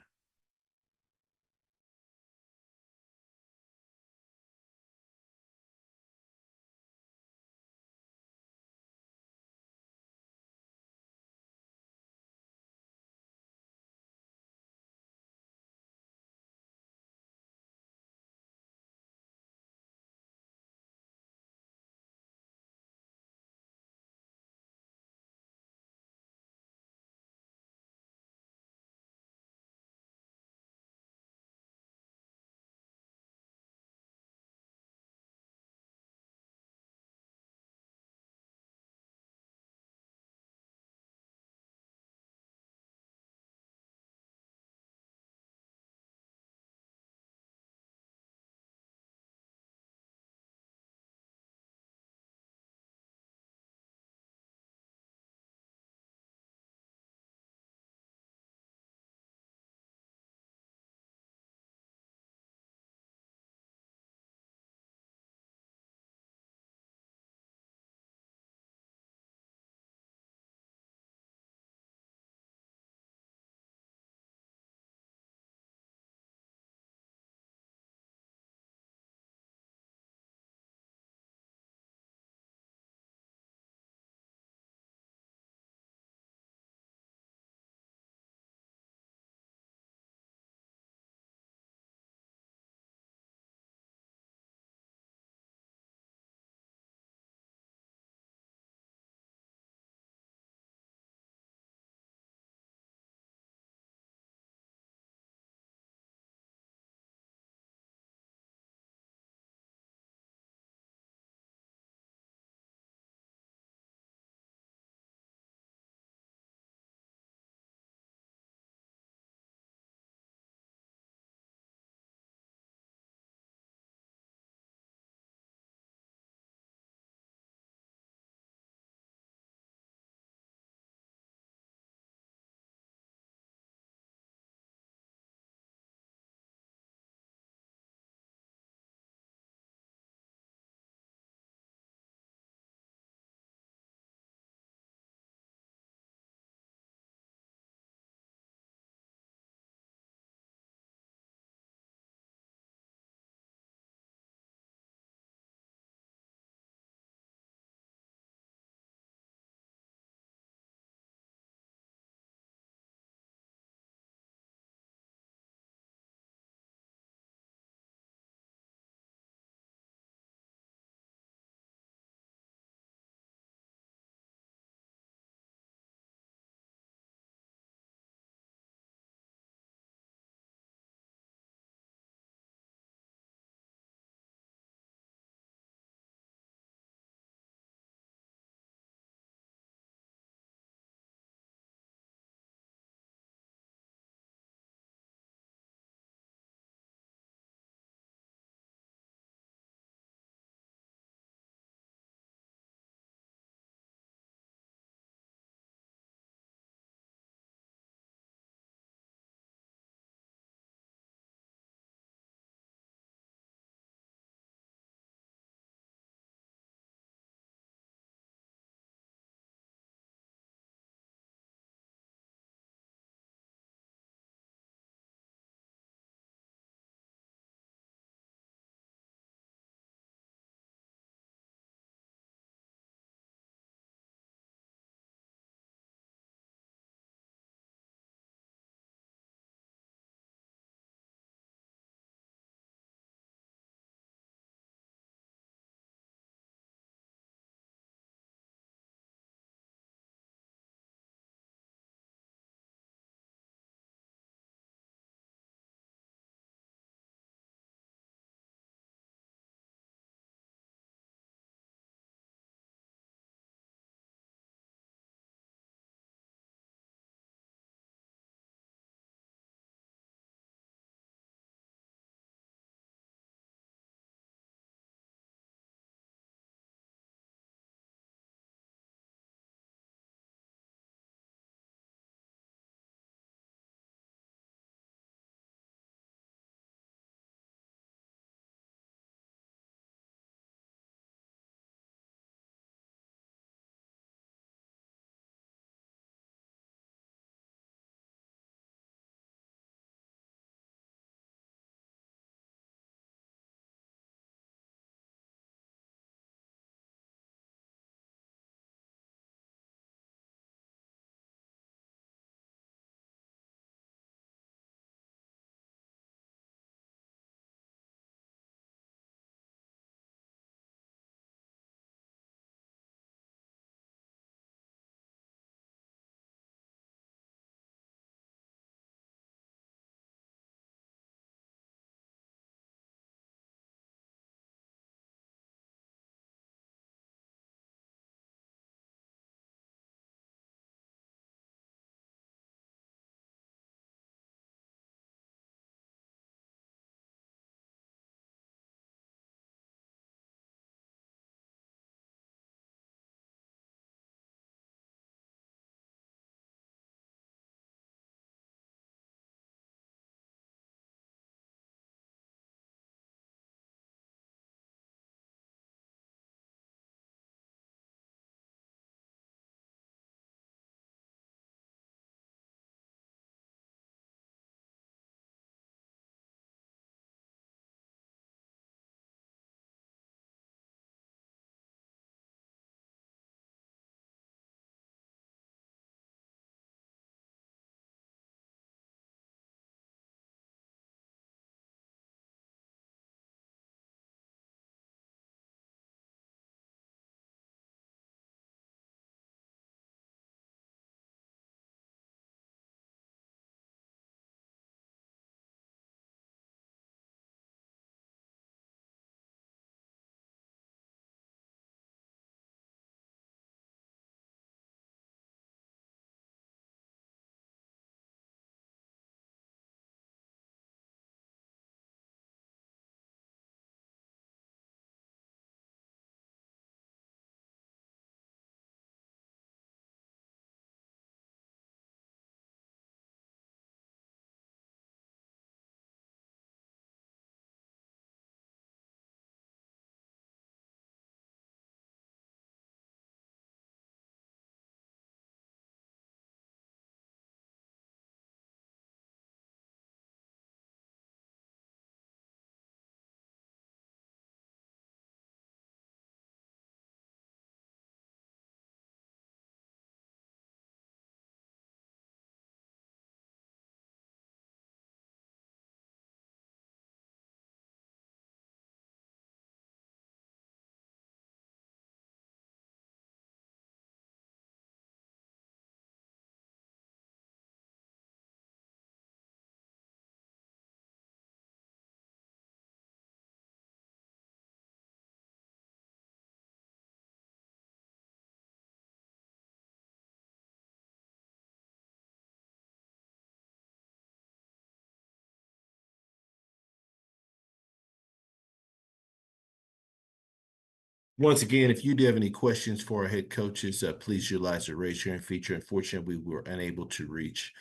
Once again, if you do have any questions for our head coaches, please utilize the raise hand feature. Unfortunately, we were unable to reach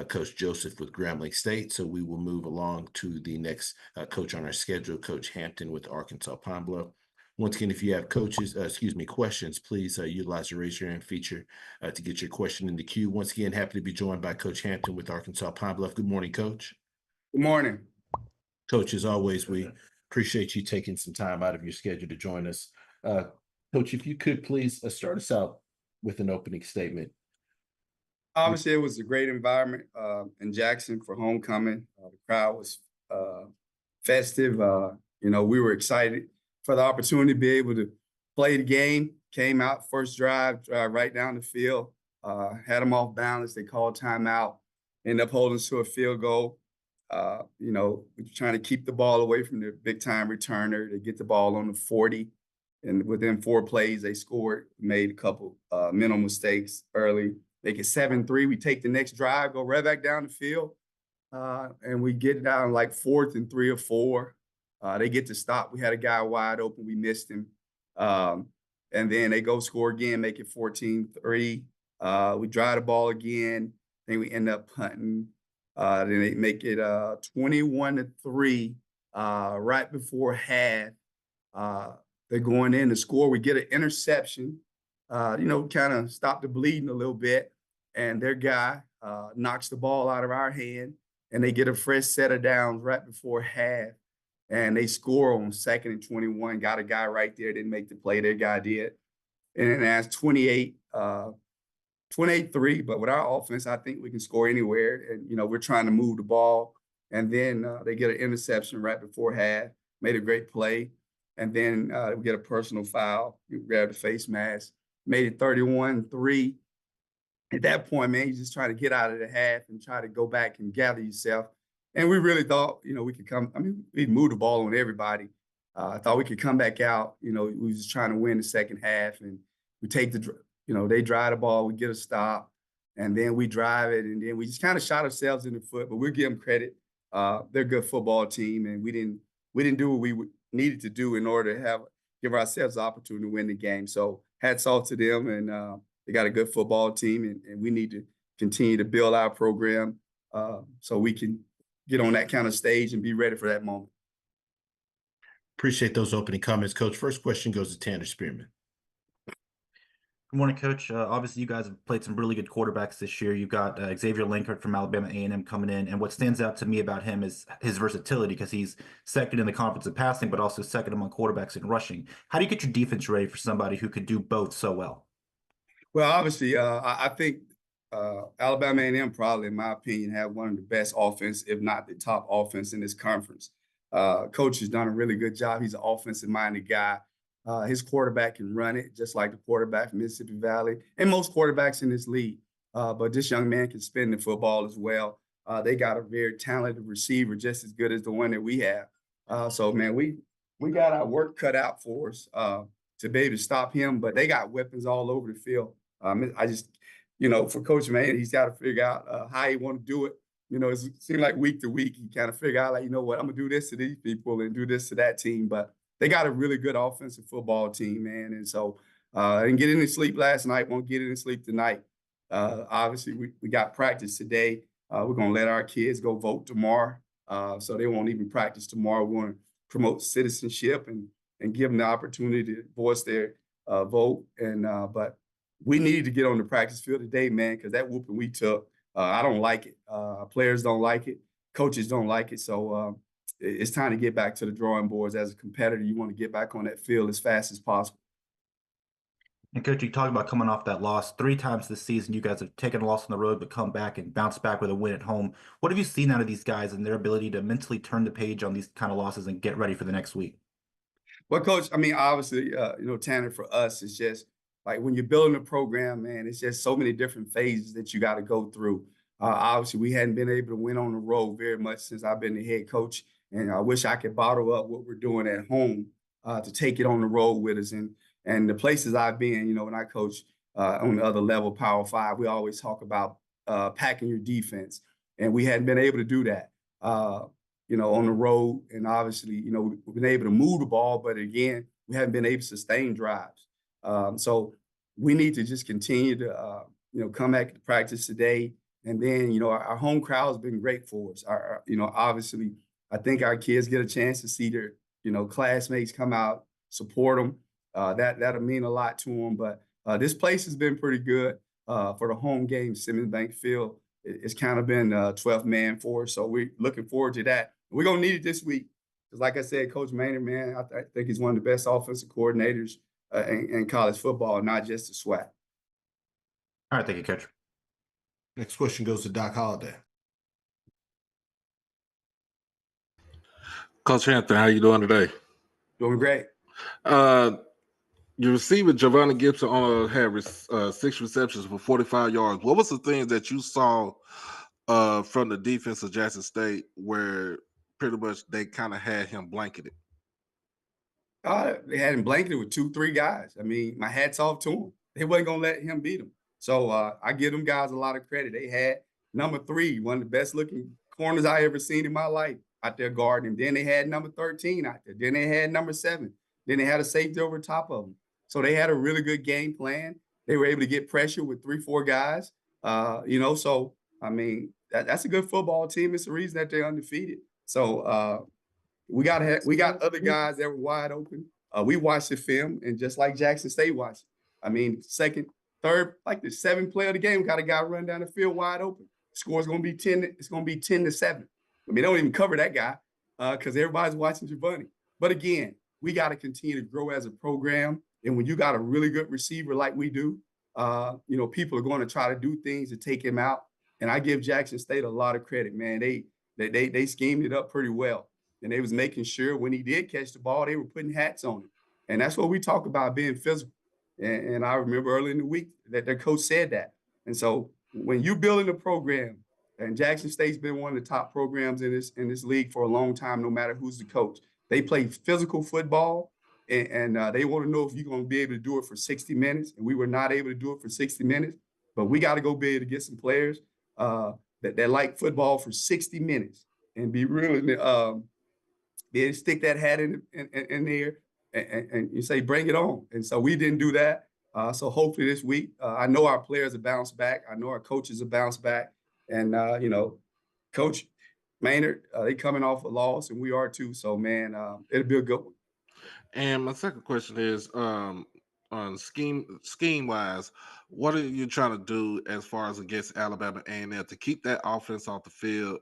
Coach Joseph with Grambling State, so we will move along to the next coach on our schedule, Coach Hampton with Arkansas Pine Bluff. Once again, if you have questions, please utilize the raise your hand feature to get your question in the queue. Once again, happy to be joined by Coach Hampton with Arkansas Pine Bluff. Good morning, Coach. Good morning. Coach, as always, we appreciate you taking some time out of your schedule to join us. Coach, if you could please start us out with an opening statement. Obviously, it was a great environment in Jackson for homecoming. The crowd was festive. We were excited for the opportunity to be able to play the game. Came out first drive right down the field. Had them off balance. They called timeout. Ended up holding us to a field goal. We're trying to keep the ball away from the big time returner. They get the ball on the 40. And within 4 plays, they scored, made a couple mental mistakes early. They get 7-3. We take the next drive, go right back down the field, and we get down like 4th and 3 or 4. They get to stop. We had a guy wide open. We missed him. And then they go score again, make it 14-3. We drive the ball again. Then we end up punting. Then they make it 21-3 right before half. They're going in to score. We get an interception, kind of stop the bleeding a little bit. And their guy knocks the ball out of our hand, and they get a fresh set of downs right before half. And they score on 2nd and 21. Got a guy right there, didn't make the play. Their guy did. And then that's 28-3. But with our offense, I think we can score anywhere. And, we're trying to move the ball. And then they get an interception right before half. Made a great play. And then we get a personal foul. We grab the face mask. Made it 31-3. At that point, man, you just try to get out of the half and try to go back and gather yourself. And we really thought, we could come. We moved the ball on everybody. I thought we could come back out. We were just trying to win the second half. And we take they drive the ball. We get a stop. And then we drive it. And then we just kind of shot ourselves in the foot. But we'll give them credit. They're a good football team. And we didn't do what we needed to do in order to give ourselves the opportunity to win the game. So hats off to them, and they got a good football team, and we need to continue to build our program so we can get on that kind of stage and be ready for that moment. Appreciate those opening comments, Coach. First question goes to Tanner Spearman. Good morning, Coach. Obviously, you guys have played some really good quarterbacks this year. You've got Xavier Linkard from Alabama A&M coming in, and what stands out to me about him is his versatility, because he's second in the conference in passing, but also second among quarterbacks in rushing. How do you get your defense ready for somebody who could do both so well? Well, obviously, I think Alabama A&M probably, in my opinion, have one of the best offense, if not the top offense in this conference. Coach has done a really good job. He's an offensive-minded guy. His quarterback can run it just like the quarterback from Mississippi Valley and most quarterbacks in this league. But this young man can spin the football as well. They got a very talented receiver, just as good as the one that we have. So, man, we got our work cut out for us to be able to stop him. But they got weapons all over the field. I just, for Coach, man, he's got to figure out how he want to do it. It seems like week to week, he kind of figure out, like, what, I'm going to do this to these people and do this to that team. But they got a really good offensive football team, man. And so I didn't get any sleep last night, won't get any sleep tonight. Obviously, we got practice today. We're going to let our kids go vote tomorrow. So they won't even practice tomorrow. We want to promote citizenship and give them the opportunity to voice their vote. But we needed to get on the practice field today, man, because that whooping we took, I don't like it. Players don't like it. Coaches don't like it. So it's time to get back to the drawing boards. As a competitor, you want to get back on that field as fast as possible. And Coach, you talked about coming off that loss 3 times this season. You guys have taken a loss on the road, but come back and bounce back with a win at home. What have you seen out of these guys and their ability to mentally turn the page on these kind of losses and get ready for the next week? Well, Coach, obviously, Tanner, for us, it's just like when you're building a program, man, it's just so many different phases that you got to go through. Obviously, we hadn't been able to win on the road very much since I've been the head coach. And I wish I could bottle up what we're doing at home to take it on the road with us. And the places I've been, when I coach on the other level, Power 5, we always talk about packing your defense. And we hadn't been able to do that, on the road. And obviously, we've been able to move the ball. But again, we haven't been able to sustain drives. So we need to just continue to, come back to practice today. And then, our home crowd has been great for us. Obviously, I think our kids get a chance to see their, classmates come out, support them. That'll mean a lot to them. But this place has been pretty good for the home game. Simmons Bank Field, it's kind of been 12th man for us. So we're looking forward to that. We're going to need it this week. Because like I said, Coach Maynor, man, I think he's one of the best offensive coordinators in college football, not just the SWAC. All right, thank you, Coach. Next question goes to Doc Holliday. Coach Hampton, how you doing today? Doing great. Your receiver, Giovanni Gibson, had 6 receptions for 45 yards. What was the things that you saw from the defense of Jackson State where pretty much they kind of had him blanketed? They had him blanketed with 2-3 guys. I mean, my hat's off to them. They wasn't going to let him beat them. So I give them guys a lot of credit. They had number 3, one of the best looking corners I ever seen in my life out there guarding him. Then they had number 13 out there. Then they had number 7. Then they had a safety over top of them. So they had a really good game plan. They were able to get pressure with 3-4 guys. So I mean, that's a good football team. It's the reason that they're undefeated. So we got other guys that were wide open. We watched the film, and just like Jackson State watched. I mean, second, third, like the 7th play of the game, got a guy run down the field wide open. Score's going to be 10. It's going to be 10-7. I mean, they don't even cover that guy because everybody's watching Giovanni. But again, we got to continue to grow as a program. And when you got a really good receiver like we do, people are going to try to do things to take him out. And I give Jackson State a lot of credit, man. They schemed it up pretty well. And they was making sure when he did catch the ball, they were putting hats on him. And that's what we talk about, being physical. And I remember early in the week that their coach said that. And so when you're building a program, and Jackson State's been one of the top programs in this league for a long time, no matter who's the coach. They play physical football, and they want to know if you're going to be able to do it for 60 minutes. And we were not able to do it for 60 minutes. But we got to go be able to get some players that like football for 60 minutes and be really be able to stick that hat in there and you say, bring it on. And so we didn't do that. So hopefully this week, I know our players have bounced back. I know our coaches have bounced back. And, Coach Maynor, they coming off a loss, and we are too. So, man, it'll be a good one. And my second question is, on scheme wise, what are you trying to do as far as against Alabama A&M to keep that offense off the field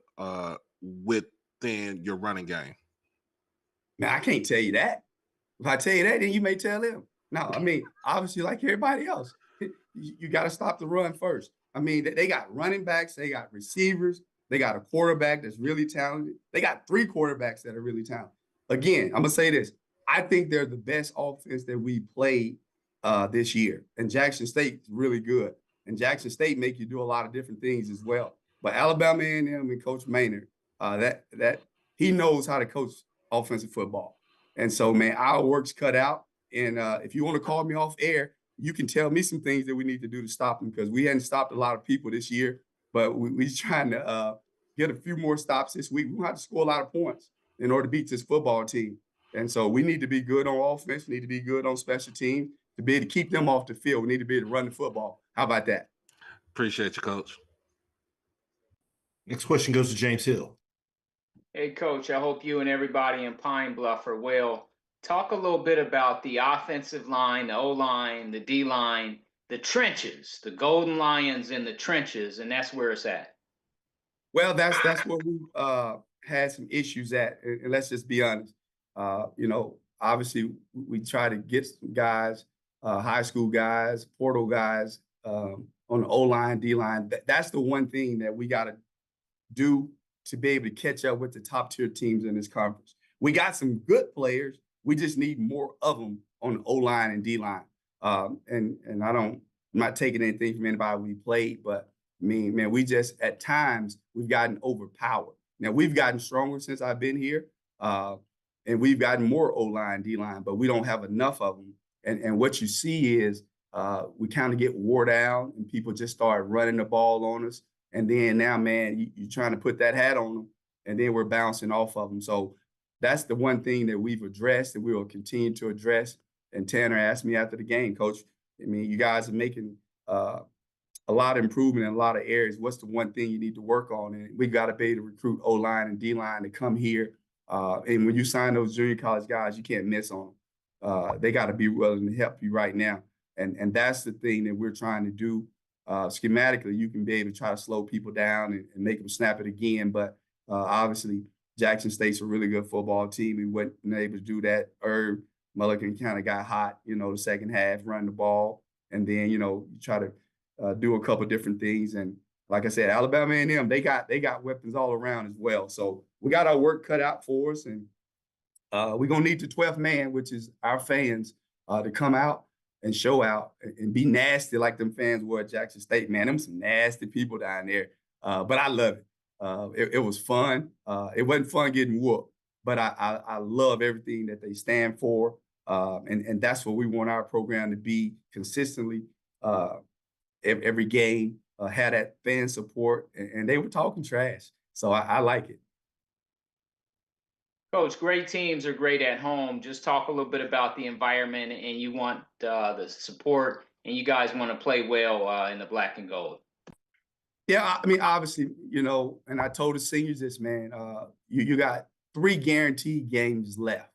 within your running game? Man, I can't tell you that. If I tell you that, then you may tell them. No, I mean, obviously, like everybody else, you got to stop the run first. I mean, they got running backs, they got receivers, they got a quarterback that's really talented. They got 3 quarterbacks that are really talented. Again, I'm going to say this. I think they're the best offense that we played this year. And Jackson State's really good. And Jackson State make you do a lot of different things as well. But Alabama A&M and Coach Maynor, that he knows how to coach offensive football. And so, man, our work's cut out. And if you want to call me off air, you can tell me some things that we need to do to stop them, because we hadn't stopped a lot of people this year, but we're trying to get a few more stops this week. We don't have to score a lot of points in order to beat this football team. And so we need to be good on offense, need to be good on special teams to be able to keep them off the field. We need to be able to run the football. How about that? Appreciate you, Coach. Next question goes to James Hill. Hey, Coach, I hope you and everybody in Pine Bluff are well. Talk a little bit about the offensive line, the O-line, the D-line, the trenches, the Golden Lions in the trenches, and that's where it's at. Well, that's where we had some issues at, and let's just be honest. Obviously, we try to get some guys, high school guys, portal guys on the O-line, D-line. That's the one thing that we got to do to be able to catch up with the top-tier teams in this conference. We got some good players. We just need more of them on the O-line and D-line. And I'm not taking anything from anybody we played, but I mean, man, we just, at times, we've gotten overpowered. Now, we've gotten stronger since I've been here, and we've gotten more O-line, D-line, but we don't have enough of them. And what you see is we kind of get wore down, and people just start running the ball on us. And then now, man, you're trying to put that hat on them, and then we're bouncing off of them. So that's the one thing that we've addressed and we will continue to address. And Tanner asked me after the game, Coach, I mean, you guys are making a lot of improvement in a lot of areas. What's the one thing you need to work on? And we got to be able to recruit O-line and D-line to come here. And when you sign those junior college guys, you can't miss on them. They got to be willing to help you right now. And that's the thing that we're trying to do. Schematically, you can be able to try to slow people down and make them snap it again. But obviously, Jackson State's a really good football team. We weren't able to do that. Herb Mulligan kind of got hot, the second half, run the ball. And then, you try to do a couple different things. And like I said, Alabama A&M, they got weapons all around as well. So we got our work cut out for us. And we're going to need the 12th man, which is our fans, to come out and show out and be nasty like them fans were at Jackson State. Man, them some nasty people down there. But I love it. It was fun. It wasn't fun getting whooped, but I love everything that they stand for. And that's what we want our program to be consistently. Every game had that fan support, and they were talking trash. So I like it. Coach, great teams are great at home. Just talk a little bit about the environment, and you want the support, and you guys want to play well in the black and gold. Yeah, I mean, obviously, and I told the seniors this, man, you got 3 guaranteed games left.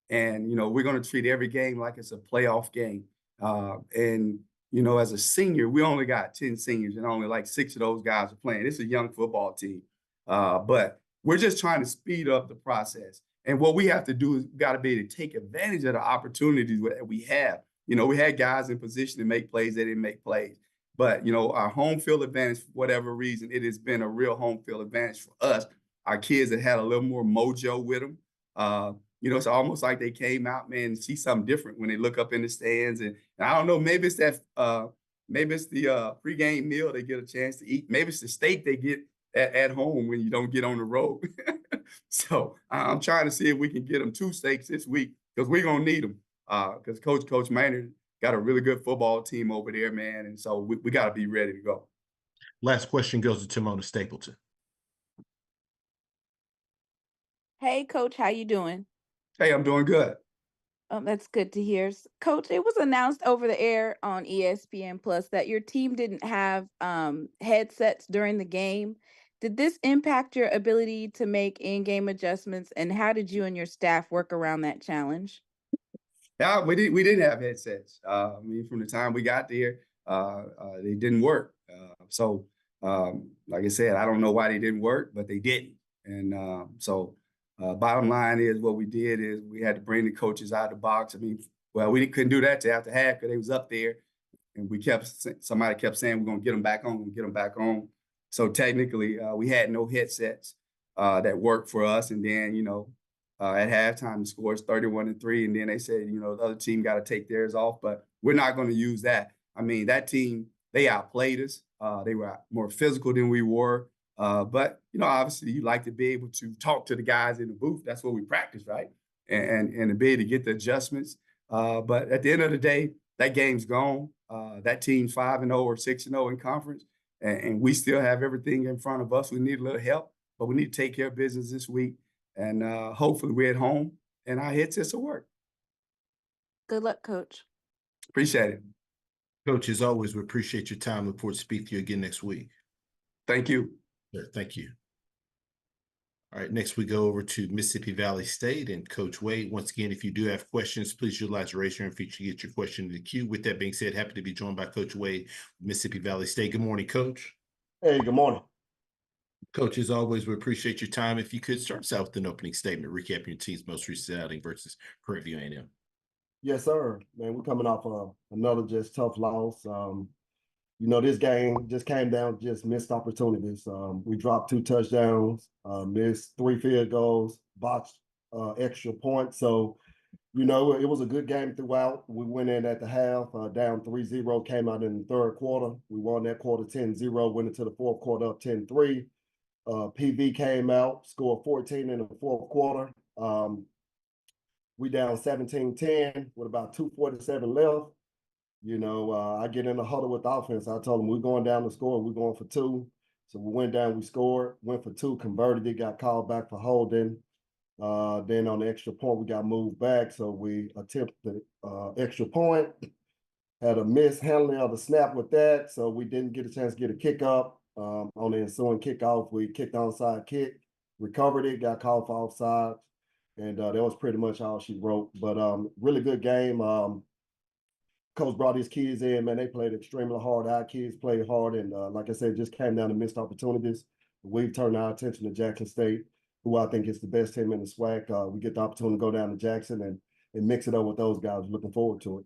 And, we're going to treat every game like it's a playoff game. And, as a senior, we only got 10 seniors and only like 6 of those guys are playing. It's a young football team. But we're just trying to speed up the process. And what we have to do is got to be able to take advantage of the opportunities that we have. We had guys in position to make plays. They didn't make plays. But, our home field advantage, for whatever reason, it has been a real home field advantage for us. Our kids have had a little more mojo with them. It's almost like they came out, man, and see something different when they look up in the stands. And I don't know, maybe it's the pregame meal they get a chance to eat. Maybe it's the steak they get at home when you don't get on the road. So I'm trying to see if we can get them 2 steaks this week because we're going to need them. Because Coach Maynor got a really good football team over there, man. And so we got to be ready to go. Last question goes to Timona Stapleton. Hey, Coach, how you doing? Hey, I'm doing good. That's good to hear. Coach, it was announced over the air on ESPN Plus that your team didn't have headsets during the game. Did this impact your ability to make in-game adjustments, and how did you and your staff work around that challenge? Yeah, we didn't have headsets. From the time we got there, they didn't work. Like I said, I don't know why they didn't work, but they didn't. And bottom line is what we did is we had to bring the coaches out of the box. We couldn't do that till after half because they was up there, and somebody kept saying we're gonna get them back on. So technically, we had no headsets that worked for us. And then at halftime, the score is 31-3, and then they said the other team got to take theirs off, but we're not going to use that. That team, they outplayed us. They were more physical than we were. But obviously, you like to be able to talk to the guys in the booth. That's what we practice, right? And to be able to get the adjustments. But at the end of the day, that game's gone. That team's 5-0 or 6-0 in conference, and we still have everything in front of us. We need a little help, but we need to take care of business this week. And hopefully we're at home and our headsets will work. Good luck, Coach. Appreciate it. Coach, as always, we appreciate your time. Look forward to speaking to you again next week. Thank you. Sure, thank you. All right, next we go over to Mississippi Valley State and Coach Wade. Once again, if you do have questions, please utilize the raise your hand feature to get your question in the queue. With that being said, happy to be joined by Coach Wade, Mississippi Valley State. Good morning, Coach. Hey, good morning. Coach, as always, we appreciate your time. If you could start us out with an opening statement, recapping your team's most recent outing versus Prairie View A&M. Yes, sir. Man, we're coming off another just tough loss. This game just came down to just missed opportunities. We dropped 2 touchdowns, missed 3 field goals, botched extra points. So, it was a good game throughout. We went in at the half, down 3-0, came out in the third quarter. We won that quarter 10-0, went into the fourth quarter up 10-3. PV came out, scored 14 in the fourth quarter. We down 17-10 with about 2:47 left. I get in the huddle with the offense. I told them we're going down to score. We're going for 2. So we went down, we scored, went for 2, converted it, got called back for holding. Then on the extra point, we got moved back. So we attempted the extra point, had a mishandling of the snap with that. So we didn't get a chance to get a kick up. On the ensuing kickoff, we kicked onside kick, recovered it, got called for offside. And that was pretty much all she wrote. But really good game. Coach brought his kids in, man. They played extremely hard. Our kids played hard. And like I said, just came down to missed opportunities. We've turned our attention to Jackson State, who I think is the best team in the SWAC. We get the opportunity to go down to Jackson and mix it up with those guys. Looking forward to it.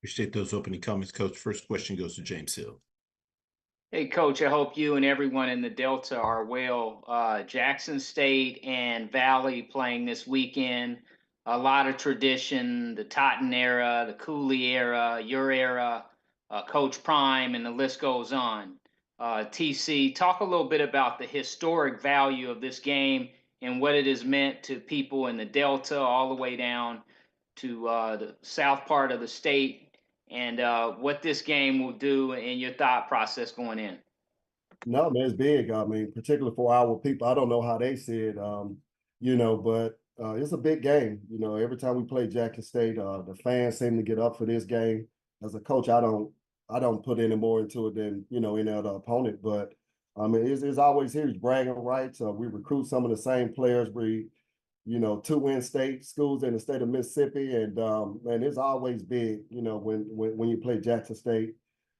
Appreciate those opening comments, Coach. First question goes to James Hill. Hey, Coach, I hope you and everyone in the Delta are well. Jackson State and Valley playing this weekend. A lot of tradition, the Totten era, the Cooley era, your era, Coach Prime, and the list goes on. TC, talk a little bit about the historic value of this game and what it has meant to people in the Delta all the way down to the south part of the state, and what this game will do in your thought process going in. No, man, it's big. I mean, particularly for our people. I don't know how they see it, but it's a big game. Every time we play Jackson State, the fans seem to get up for this game. As a coach, I don't put any more into it than any other opponent. But I mean, it's always huge bragging rights. We recruit some of the same players. We, two in-state schools in the state of Mississippi, and it's always big. When you play Jackson State.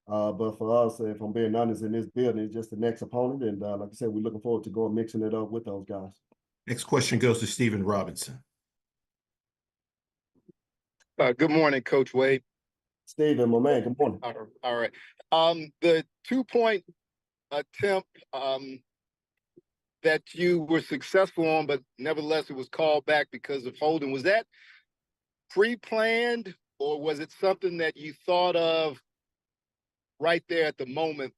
But for us, if I'm being honest, in this building, it's just the next opponent. And like I said, we're looking forward to going mixing it up with those guys. Next question goes to Stephen Robinson. Good morning, Coach Wade. Stephen, my man, good morning. All right. The 2-point attempt that you were successful on, but nevertheless it was called back because of holding. Was that pre-planned, or was it something that you thought of right there at the moment?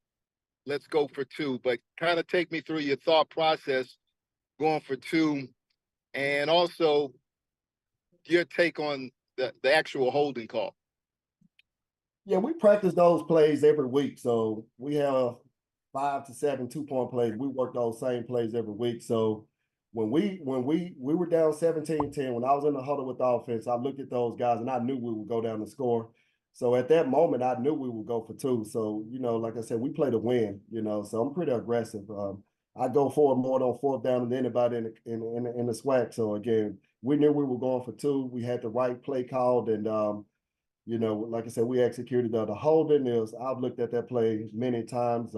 Let's go for 2, but kind of take me through your thought process going for 2, and also your take on the actual holding call. Yeah, we practice those plays every week. So we have 5 to 7 2-point plays. We work those same plays every week. So when we were down 17-10, when I was in the huddle with the offense, I looked at those guys and I knew we would go down and score. So at that moment, I knew we would go for 2. So, like I said, we play to win, so I'm pretty aggressive. I go forward more on 4th down than anybody in the SWAC. So again, we knew we were going for 2. We had the right play called, and like I said, we executed the holding. I've looked at that play many times.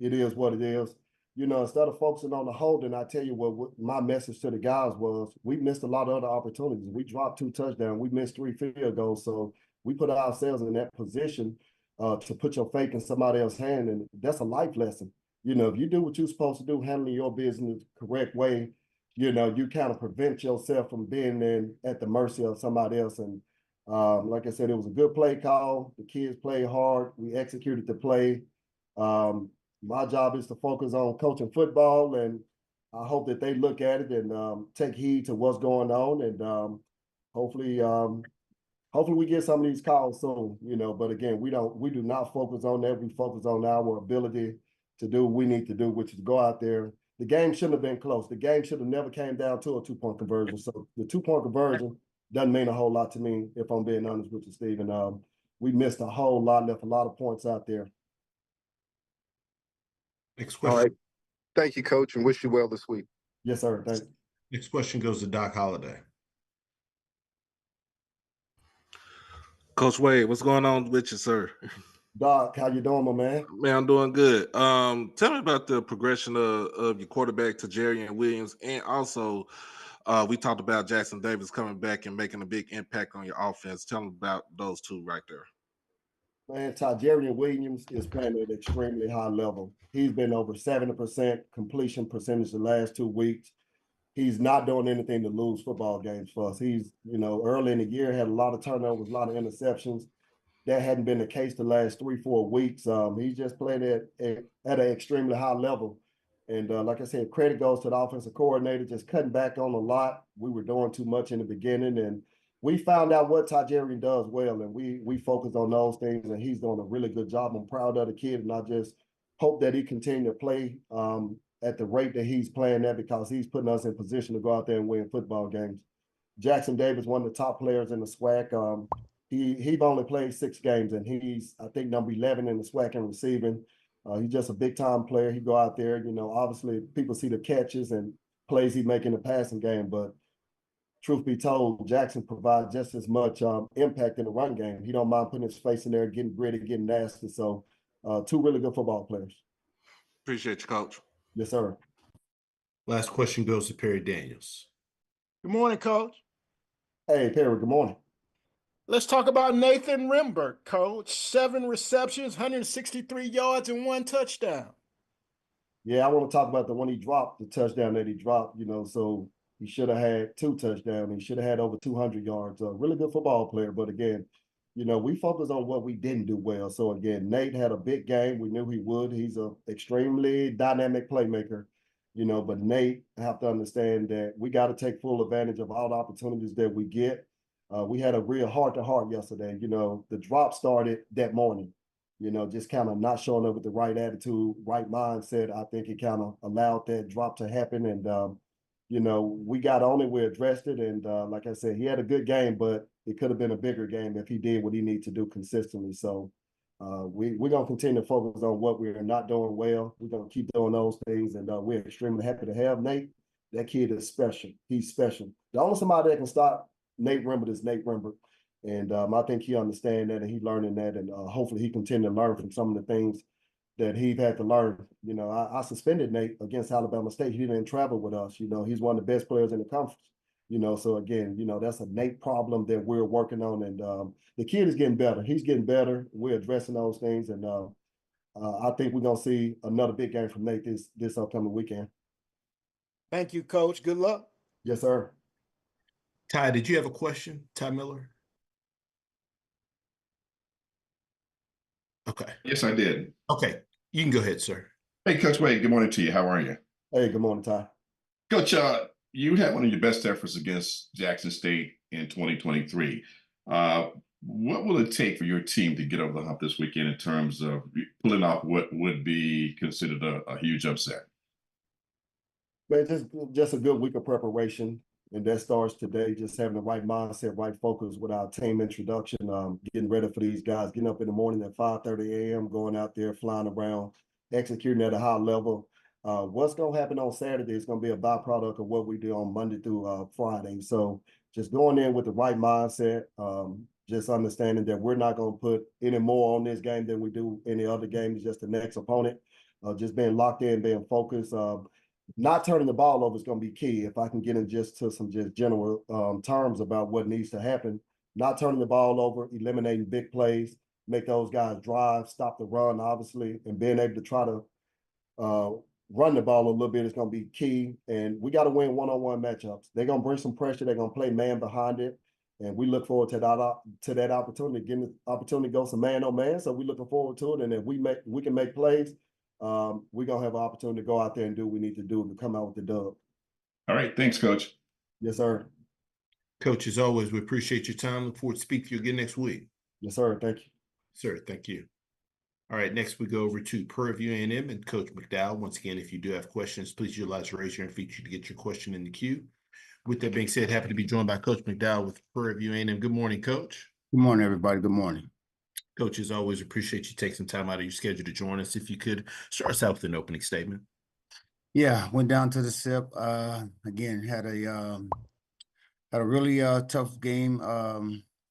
It is what it is. Instead of focusing on the holding, I tell you what my message to the guys was: we missed a lot of other opportunities. We dropped 2 touchdowns. We missed 3 field goals. So we put ourselves in that position to put your faith in somebody else's hand, and that's a life lesson. If you do what you're supposed to do, handling your business the correct way, you kind of prevent yourself from being at the mercy of somebody else. And like I said, it was a good play call. The kids played hard. We executed the play. My job is to focus on coaching football, and I hope that they look at it and take heed to what's going on, and hopefully we get some of these calls soon, but again, we do not focus on that. We focus on our ability to do what we need to do, which is go out there. The game shouldn't have been close. The game should have never came down to a 2-point conversion. So the 2-point conversion doesn't mean a whole lot to me, if I'm being honest with you, Stephen. We missed a whole lot, left a lot of points out there. Next question. All right. Thank you, Coach, and wish you well this week. Yes, sir. Thank you. Next question goes to Doc Holliday. Coach Wade, what's going on with you, sir? Doc, how you doing, my man? Man, I'm doing good. Tell me about the progression of your quarterback to Jerry Williams, and also we talked about Jackson Davis coming back and making a big impact on your offense. Tell me about those 2 right there. Man, Jerry Williams is playing at an extremely high level. He's been over 70% completion percentage the last 2 weeks. He's not doing anything to lose football games for us. He's, early in the year had a lot of turnovers, a lot of interceptions. That hadn't been the case the last 3-4 weeks. He's just playing at an extremely high level. And like I said, credit goes to the offensive coordinator, just cutting back on a lot. We were doing too much in the beginning, and we found out what Tajarian does well, and we focus on those things, and he's doing a really good job. I'm proud of the kid, and I just hope that he continue to play at the rate that he's playing at, because he's putting us in position to go out there and win football games. Jackson Davis, one of the top players in the SWAC. He's only played 6 games, and he's, I think, number 11 in the SWAC in receiving. He's just a big-time player. He go out there, obviously people see the catches and plays he make in the passing game, but truth be told, Jackson provides just as much impact in the run game. He don't mind putting his face in there, getting gritty, getting nasty. So 2 really good football players. Appreciate you, Coach. Yes, sir. Last question goes to Perry Daniels. Good morning, Coach. Hey, Perry, good morning. Let's talk about Nathan Rimberg, Coach. 7 receptions, 163 yards, and 1 touchdown. Yeah, I want to talk about the one he dropped, the touchdown that he dropped, so he should have had 2 touchdowns. He should have had over 200 yards. A really good football player. But again, we focus on what we didn't do well. So again, Nate had a big game. We knew he would. He's an extremely dynamic playmaker, but Nate, I have to understand that we got to take full advantage of all the opportunities that we get. We had a real heart-to-heart yesterday. The drop started that morning, just kind of not showing up with the right attitude, right mindset. I think it kind of allowed that drop to happen. And, we got on it, we addressed it. And like I said, he had a good game, but it could have been a bigger game if he did what he needs to do consistently. So we're going to continue to focus on what we're not doing well. We're going to keep doing those things. And we're extremely happy to have Nate. That kid is special. He's special. The only somebody that can stop Nate Rimberg is Nate Rimberg. And I think he understands that, and he's learning that. And hopefully he continue to learn from some of the things that he's had to learn. I suspended Nate against Alabama State. He didn't travel with us. He's one of the best players in the conference. So again, that's a Nate problem that we're working on. And the kid is getting better. He's getting better. We're addressing those things. And I think we're going to see another big game from Nate this upcoming weekend. Thank you, Coach. Good luck. Yes, sir. Ty, did you have a question? Ty Miller? Okay. Yes, I did. Okay. You can go ahead, sir. Hey, Coach Wade, good morning to you. How are you? Hey, good morning, Ty. Coach, you had one of your best efforts against Jackson State in 2023. What will it take for your team to get over the hump this weekend in terms of pulling off what would be considered a huge upset? Man, just a good week of preparation. And that starts today, just having the right mindset, right focus with our team introduction, getting ready for these guys, getting up in the morning at 5:30 a.m., going out there, flying around, executing at a high level. What's going to happen on Saturday is going to be a byproduct of what we do on Monday through Friday. So just going in with the right mindset, just understanding that we're not going to put any more on this game than we do any other game. It's just the next opponent. Just being locked in, being focused. Not turning the ball over is going to be key. If I can get in just general terms about what needs to happen, not turning the ball over, eliminating big plays, make those guys drive, stop the run, obviously, and being able to try to run the ball a little bit is going to be key. And we got to win one-on-one matchups. They're going to bring some pressure. They're going to play man behind it. And we look forward to that opportunity, getting the opportunity to go some man on man. So we're looking forward to it. And if we can make plays, we're going to have an opportunity to go out there and do what we need to do to come out with the dub. All right. Thanks, Coach. Yes, sir. Coach, as always, we appreciate your time. Look forward to speaking to you again next week. Yes, sir. Thank you. Sir, thank you. All right, next we go over to Prairie View A&M and Coach McDowell. Once again, if you do have questions, please utilize your raise your hand feature to get your question in the queue. With that being said, happy to be joined by Coach McDowell with Prairie View A&M. Good morning, Coach. Good morning, everybody. Good morning. Coach, as always, appreciate you taking some time out of your schedule to join us. If you could start us out with an opening statement. Yeah, went down to the SIP. Again, had a really tough game.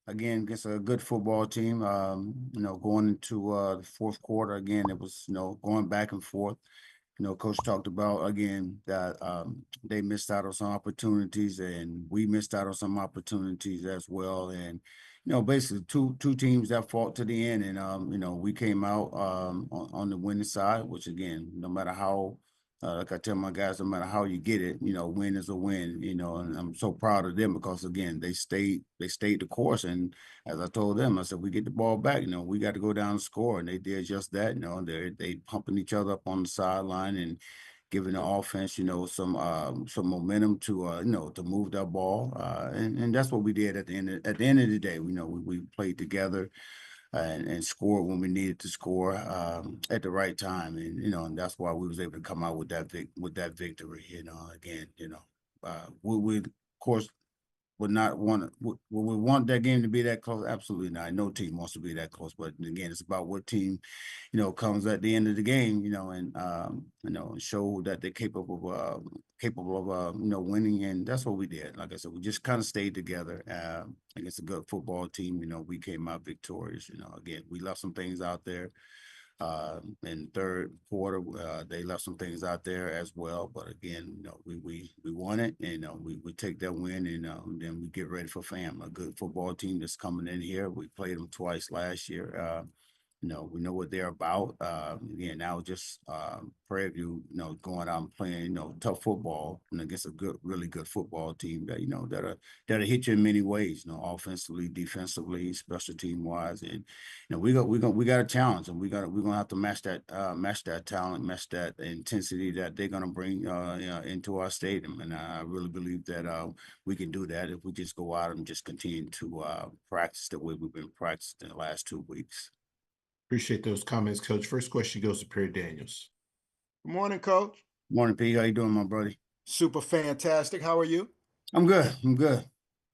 Again, against a good football team. Going into the fourth quarter, again, it was going back and forth. Coach talked about again that they missed out on some opportunities, and we missed out on some opportunities as well. And basically two teams that fought to the end, and we came out on the winning side. Which again, no matter how, like I tell my guys, no matter how you get it, win is a win. And I'm so proud of them because again, they stayed the course. And as I told them, I said, we get the ball back. We got to go down and score, and they did just that. They pumping each other up on the sideline and giving the offense, some momentum to to move that ball, and that's what we did at the end of the day. We played together. and score when we needed to score at the right time, and and that's why we was able to come out with that victory. Again, we of course would not want would we want that game to be that close? Absolutely not. No team wants to be that close. But again, it's about what team, comes at the end of the game, and show that they're capable of winning. And that's what we did. Like I said, we just kind of stayed together against a good football team. We came out victorious. Again, we left some things out there. In third quarter, they left some things out there as well. But again, we won it, and we take that win, and then we get ready for FAM, a good football team that's coming in here. We played them twice last year. We know what they're about. Again, now just Prairie View, going out and playing, tough football and against a really good football team that, that'll hit you in many ways, offensively, defensively, special team wise. And, we got a challenge, and we're going to have to match that talent, match that intensity that they're going to bring, into our stadium. And I really believe that we can do that if we just go out and just continue to practice the way we've been practicing the last 2 weeks. Appreciate those comments, Coach. First question goes to Perry Daniels. Good morning, Coach. Morning, P. How you doing, my buddy? Super fantastic. How are you? I'm good.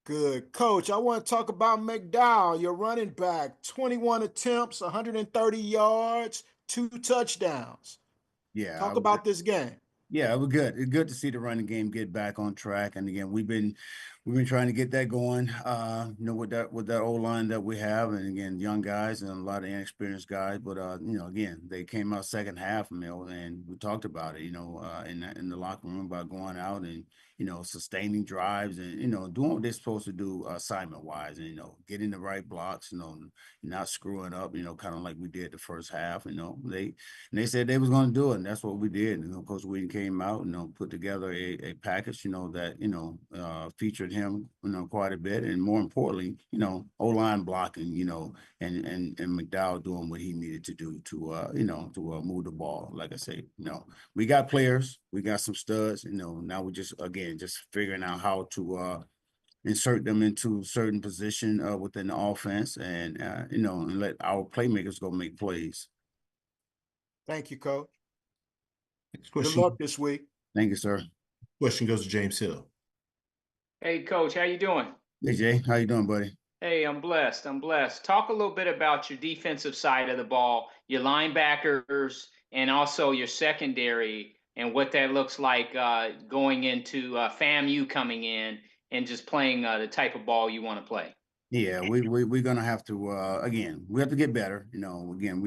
Good. Coach, I want to talk about McDowell, your running back. 21 attempts, 130 yards, 2 touchdowns. Yeah. Talk about this game. Yeah, it was good. It's good to see the running game get back on track. And again, we've been trying to get that going, with that old line that we have. And again, young guys and a lot of inexperienced guys. But again, they came out second half, and we talked about it, in the locker room about going out and sustaining drives and doing what they're supposed to do assignment wise, and getting the right blocks, not screwing up, kind of like we did the first half. They said they was going to do it, and that's what we did. And Coach Woodie came out and put together a package, that featured him, quite a bit, and more importantly, O-line blocking, and McDowell doing what he needed to do to move the ball. Like I say, we got players, we got some studs, now we just figuring out how to insert them into certain position within the offense, and and let our playmakers go make plays. Thank you, Coach. Next question. Good luck this week. Thank you, sir. Question goes to James Hill. Hey, Coach, how you doing? Hey, Jay, how you doing, buddy? Hey, I'm blessed. Talk a little bit about your defensive side of the ball, your linebackers, and also your secondary, and what that looks like going into FAMU coming in and just playing the type of ball you want to play. Yeah, we're gonna have to again, we have to get better. Again,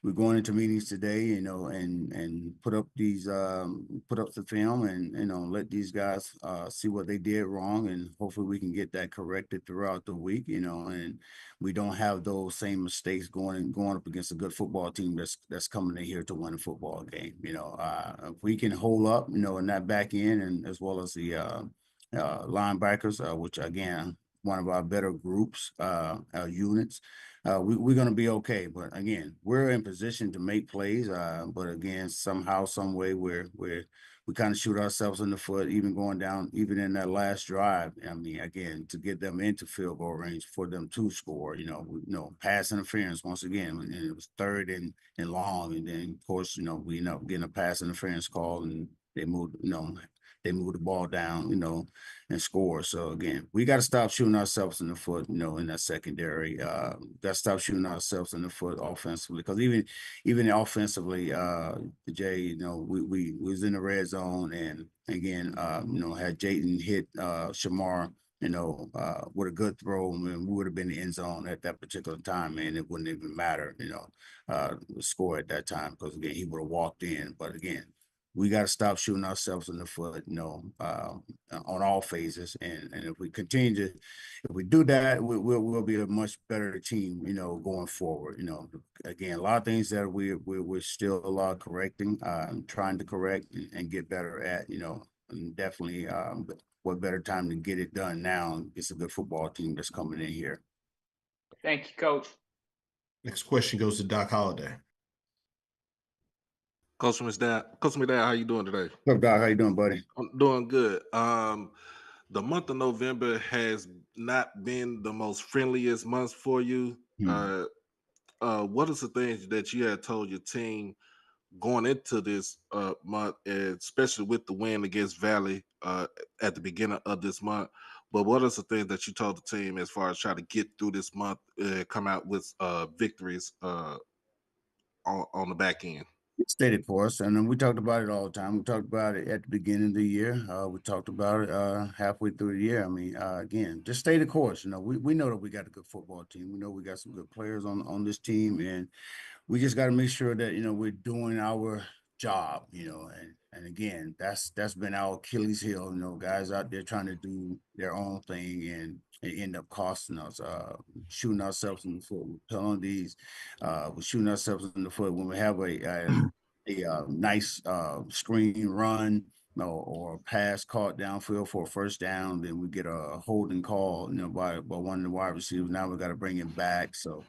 we're going into meetings today, and put up the film, and let these guys see what they did wrong, and hopefully we can get that corrected throughout the week, and we don't have those same mistakes going up against a good football team that's coming in here to win a football game. If we can hold up, in that back end, and as well as the linebackers, which again, one of our better groups, units, we're going to be okay. But again, we're in position to make plays. But again, somehow, some way, we kind of shoot ourselves in the foot, even going down, even in that last drive. I mean, again, to get them into field goal range for them to score. Pass interference once again, and it was third and long, and then of course, we end up getting a pass interference call, and they moved, they move the ball down, and score. So again, we got to stop shooting ourselves in the foot, in that secondary. Got to stop shooting ourselves in the foot offensively, because even offensively, Jay, we was in the red zone, and again, had Jayden hit Shamar, with a good throw, and we would have been in the end zone at that particular time, man. It wouldn't even matter, the score at that time, because again, he would have walked in. But again, we got to stop shooting ourselves in the foot, on all phases. And if we do that, we'll be a much better team, going forward. Again, a lot of things that we're still correcting, trying to correct and get better at, and definitely what better time to get it done now. It's a good football team that's coming in here. Thank you, Coach. Next question goes to Doc Holliday. Coach McDowell, how you doing today? Look, Doc, how you doing, buddy? I'm doing good. The month of November has not been the most friendliest month for you. what is the things that you had told your team going into this month, and especially with the win against Valley at the beginning of this month? But what are the things that you told the team as far as trying to get through this month, come out with victories on the back end? Stay the course, and then we talked about it all the time. We talked about it at the beginning of the year. We talked about it halfway through the year. I mean, again, just stay the course. You know, we know that we got a good football team. We know we got some good players on this team, and we just got to make sure that, you know, we're doing our job, you know, and again, that's been our Achilles heel, you know, guys out there trying to do their own thing and end up costing us, shooting ourselves in the foot with penalties, we're shooting ourselves in the foot when we have a nice screen run, or a pass caught downfield for a first down, then we get a holding call, you know, by one of the wide receivers. Now we got to bring him back. So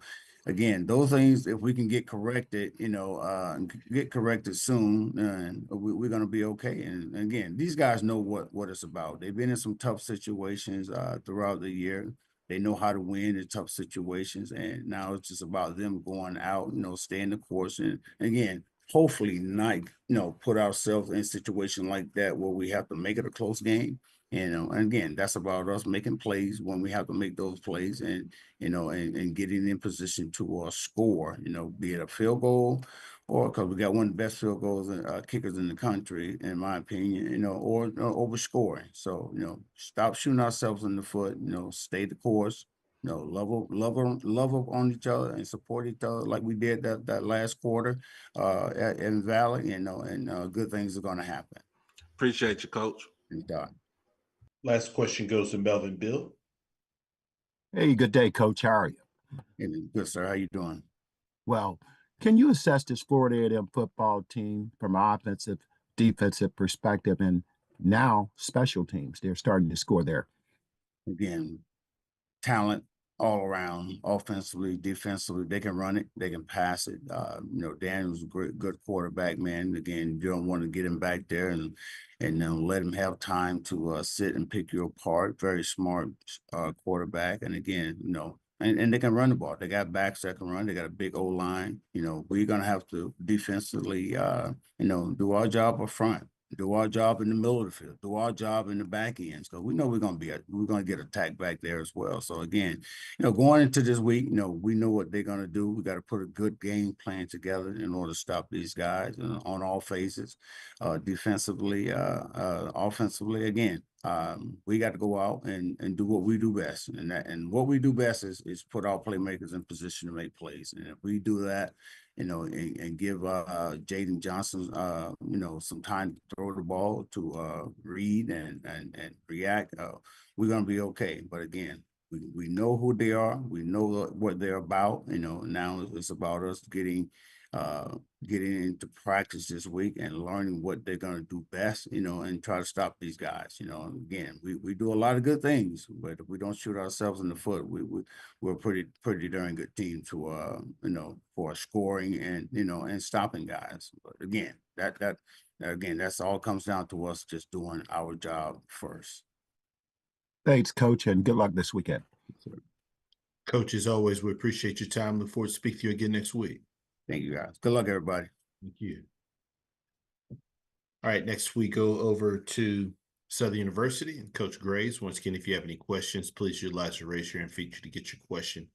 again, those things, if we can get corrected, you know, and get corrected soon, we're going to be okay. And again, these guys know what it's about. They've been in some tough situations throughout the year. They know how to win in tough situations. And now it's just about them going out, you know, staying the course. And again, hopefully not, you know, put ourselves in a situation like that where we have to make it a close game. You know, and again, that's about us making plays when we have to make those plays, and, you know, and getting in position to score, you know, be it a field goal, or because we got one of the best field goals and kickers in the country, in my opinion, you know, or over scoring. So, you know, stop shooting ourselves in the foot, you know, stay the course, you know, love up on each other and support each other like we did that last quarter in Valley, you know, and good things are going to happen. Appreciate you, Coach. Last question goes to Melvin Bill. Hey, good day, Coach. How are you? Hey, good, sir. How you doing? Well, can you assess this Florida A&M football team from an offensive, defensive perspective, and now special teams? They're starting to score there. Again, talent all around, offensively, defensively. They can run it, they can pass it. You know, Daniel's a good quarterback, man. Again, you don't want to get him back there and let him have time to sit and pick you apart. Very smart quarterback. And again, you know, and they can run the ball. They got backs that can run. They got a big O-line. You know, we're going to have to defensively, you know, do our job up front. Do our job in the middle of the field, do our job in the back ends, because we know we're going to get attacked back there as well. So again, you know, going into this week, you know, we know what they're going to do. We got to put a good game plan together in order to stop these guys on all phases, defensively, offensively. Again, we got to go out and do what we do best, and what we do best is put our playmakers in position to make plays. And if we do that, you know, and give Jaden Johnson, you know, some time to throw the ball, to read and react, we're going to be okay. But again, we know who they are. We know what they're about. You know, now it's about us getting into practice this week and learning what they're going to do best, you know, and try to stop these guys. You know, again, we do a lot of good things, but if we don't shoot ourselves in the foot, we're a pretty darn good team to you know, for scoring and, you know, and stopping guys. But again, that's all comes down to us just doing our job first. Thanks, Coach, and good luck this weekend. Coach, as always, we appreciate your time. Look forward to speaking to you again next week. Thank you, guys. Good luck, everybody. Thank you. All right, next we go over to Southern University and Coach Graves. Once again, if you have any questions, please utilize the raise your hand feature to get your question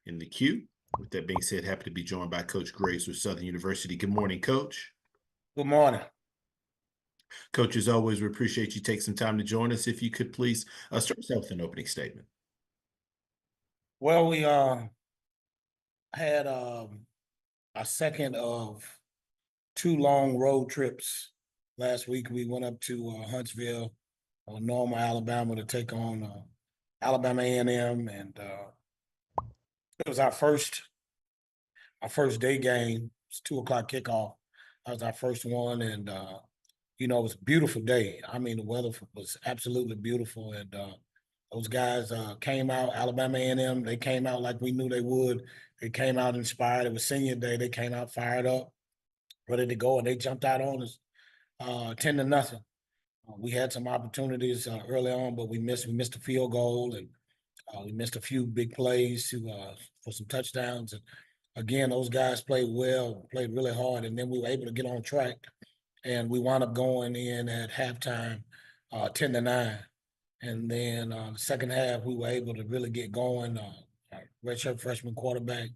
in the queue. With that being said, happy to be joined by Coach Graves with Southern University. Good morning, Coach. Good morning. Coach, as always, we appreciate you taking some time to join us. If you could please start us out with an opening statement. Well, we had a second of 2 long road trips. Last week we went up to Huntsville, Normal, Alabama, to take on Alabama A&M, and it was our first day game. It's 2:00 kickoff. That was our first one, and you know, it was a beautiful day. I mean, the weather was absolutely beautiful, and those guys came out. Alabama A&M, they came out like we knew they would. They came out inspired. It was senior day. They came out fired up, ready to go, and they jumped out on us 10-0. We had some opportunities early on, but we missed a field goal, and we missed a few big plays for some touchdowns. And again, those guys played well, played really hard, and then we were able to get on track, and we wound up going in at halftime, 10-9. And then the second half, we were able to really get going. Our redshirt freshman quarterback,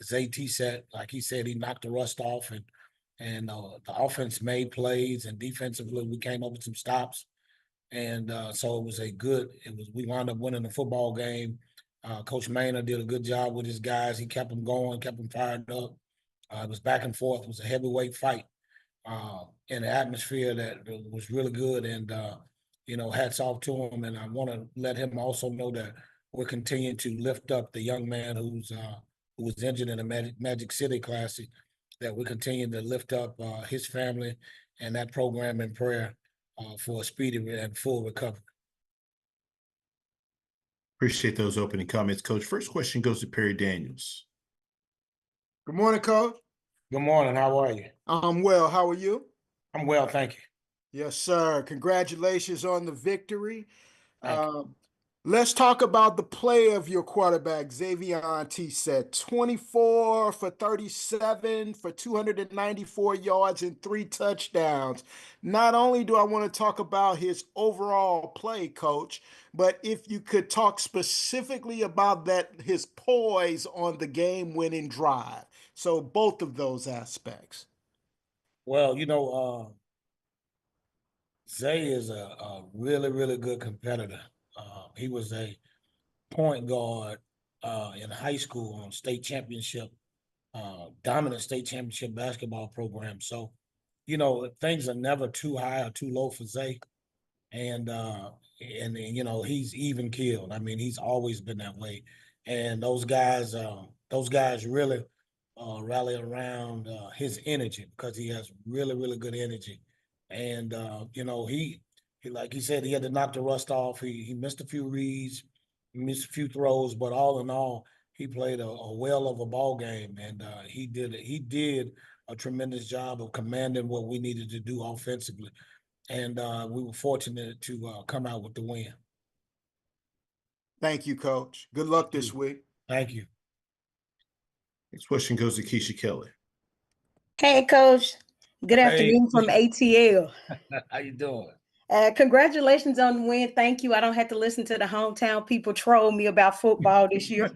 Zay T-Set, like he said, he knocked the rust off, and the offense made plays, and defensively, we came up with some stops. And so we wound up winning the football game. Coach Maynor did a good job with his guys. He kept them going, kept them fired up. It was back and forth. It was a heavyweight fight in an atmosphere that was really good. And, hats off to him. And I want to let him also know that we're continuing to lift up the young man who was injured in the Magic City Classic, that we continue to lift up his family and that program in prayer for a speedy and full recovery. Appreciate those opening comments, Coach. First question goes to Perry Daniels. Good morning, Coach. Good morning. How are you? I'm well. How are you? I'm well, thank you. Yes, sir. Congratulations on the victory. Thank you. Let's talk about the play of your quarterback, Xavier T-Set. 24 for 37 for 294 yards and 3 touchdowns. Not only do I want to talk about his overall play, Coach, but if you could talk specifically about his poise on the game-winning drive. So both of those aspects. Well, Zay is a really, really good competitor. He was a point guard in high school on state championship, dominant state championship basketball program. So, things are never too high or too low for Zay. And he's even keeled. I mean, he's always been that way. And those guys really rally around his energy, because he has really, really good energy. And he like he said, he had to knock the rust off. He missed a few reads, missed a few throws, but all in all, he played a well of a ball game, and he did a tremendous job of commanding what we needed to do offensively. And we were fortunate to come out with the win. Thank you, Coach. Good luck this week. Thank you. Next question goes to Keisha Kelly. Hey, Coach. Good afternoon from ATL. How you doing? Congratulations on the win. Thank you. I don't have to listen to the hometown people troll me about football this year,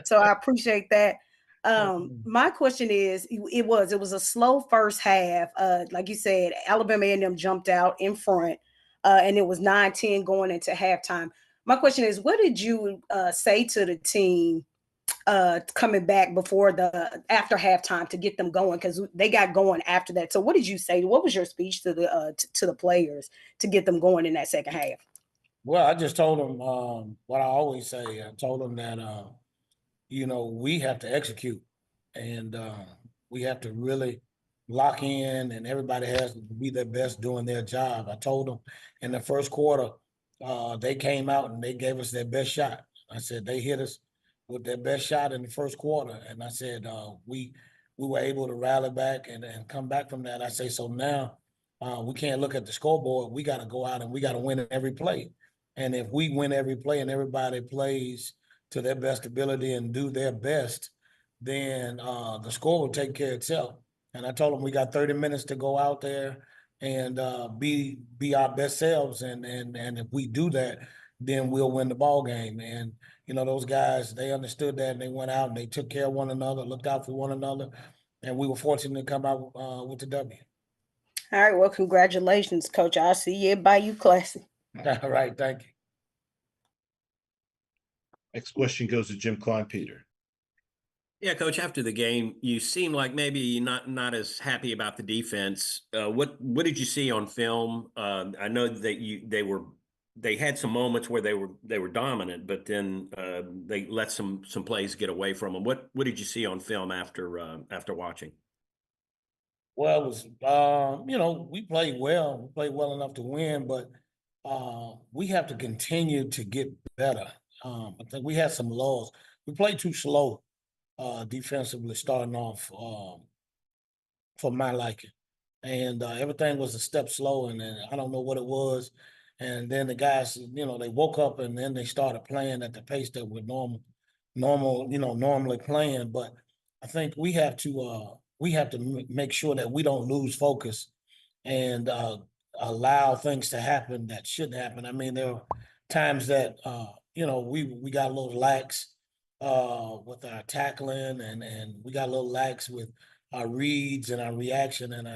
so I appreciate that. My question is, it was a slow first half. Like you said, Alabama A&M jumped out in front, and it was 9-10 going into halftime. My question is, what did you say to the team coming back after halftime to get them going, because they got going after that? So what did you say? What was your speech to the players to get them going in that second half? Well, I just told them what I always say. I told them that we have to execute, and we have to really lock in, and everybody has to be their best doing their job. I told them in the first quarter, they came out and they gave us their best shot. I said they hit us with their best shot in the first quarter. And I said, we were able to rally back and come back from that. I say, so now we can't look at the scoreboard. We got to go out and we got to win every play. And if we win every play and everybody plays to their best ability and do their best, then the score will take care of itself. And I told them we got 30 minutes to go out there and be our best selves. And if we do that, then we'll win the ball game. And those guys, they understood that, and they went out and they took care of one another, looked out for one another, and we were fortunate to come out with the W. All right, well, congratulations, Coach. I'll see you at Bayou Classic. All right, thank you. Next question goes to Jim Klein-Peter. Yeah, Coach, after the game, you seem like maybe not as happy about the defense. What did you see on film? I know that they had some moments where they were dominant, but then they let some plays get away from them. What did you see on film after watching? Well, it was we played well. We played well enough to win, but we have to continue to get better. I think we had some laws. We played too slow defensively starting off for my liking. And everything was a step slow, and then I don't know what it was. And then the guys, they woke up and then they started playing at the pace that we're normally playing. But I think we have to make sure that we don't lose focus and allow things to happen that shouldn't happen. I mean, there are times that we got a little lax with our tackling, and we got a little lax with our reads and our reaction, and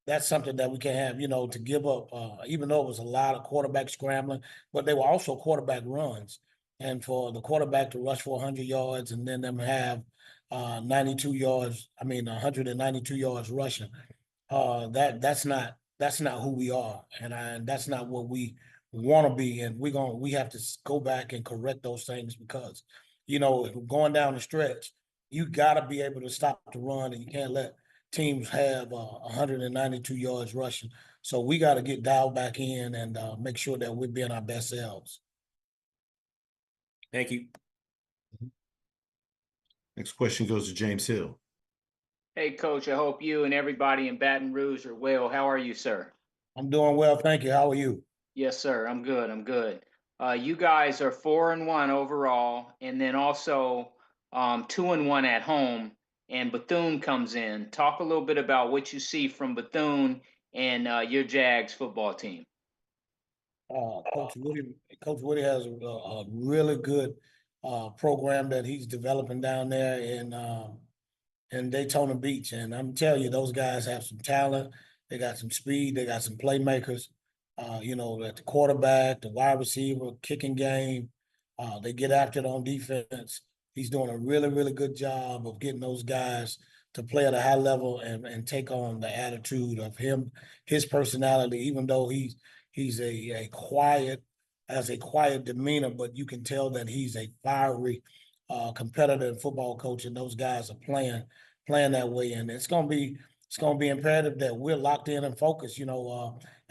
that's something that we can have, to give up, even though it was a lot of quarterback scrambling, but they were also quarterback runs. And for the quarterback to rush for 100 yards and then them have 92 yards, 192 yards rushing, that's not who we are. And that's not what we want to be. And we have to go back and correct those things because, going down the stretch, you got to be able to stop the run, and you can't let teams have 192 yards rushing. So we got to get dialed back in and make sure that we're being our best selves. Thank you. Next question goes to James Hill. Hey, Coach, I hope you and everybody in Baton Rouge are well. How are you, sir? I'm doing well, thank you. How are you? Yes, sir. I'm good. I'm good. You guys are 4-1 overall, and then also 2-1 at home, and Bethune comes in. Talk a little bit about what you see from Bethune and your Jags football team. Coach Woodie has a really good program that he's developing down there in Daytona Beach. And I'm telling you, those guys have some talent. They got some speed. They got some playmakers. At the quarterback, the wide receiver, kicking game. They get after it on defense. He's doing a really, really good job of getting those guys to play at a high level and take on the attitude of his personality, even though he's a quiet demeanor, but you can tell that he's a fiery competitive football coach, and those guys are playing that way. And it's gonna be imperative that we're locked in and focused.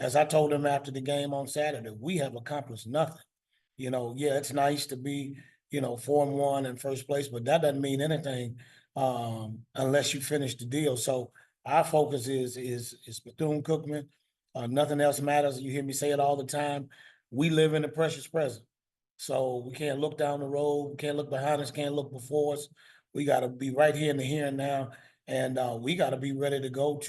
As I told him after the game on Saturday, we have accomplished nothing. It's nice to be 4-1 in first place, but that doesn't mean anything unless you finish the deal. So our focus is Bethune-Cookman. Nothing else matters. You hear me say it all the time. We live in the precious present. So we can't look down the road, we can't look behind us, can't look before us. We got to be right here in the here and now. And we got to be ready to go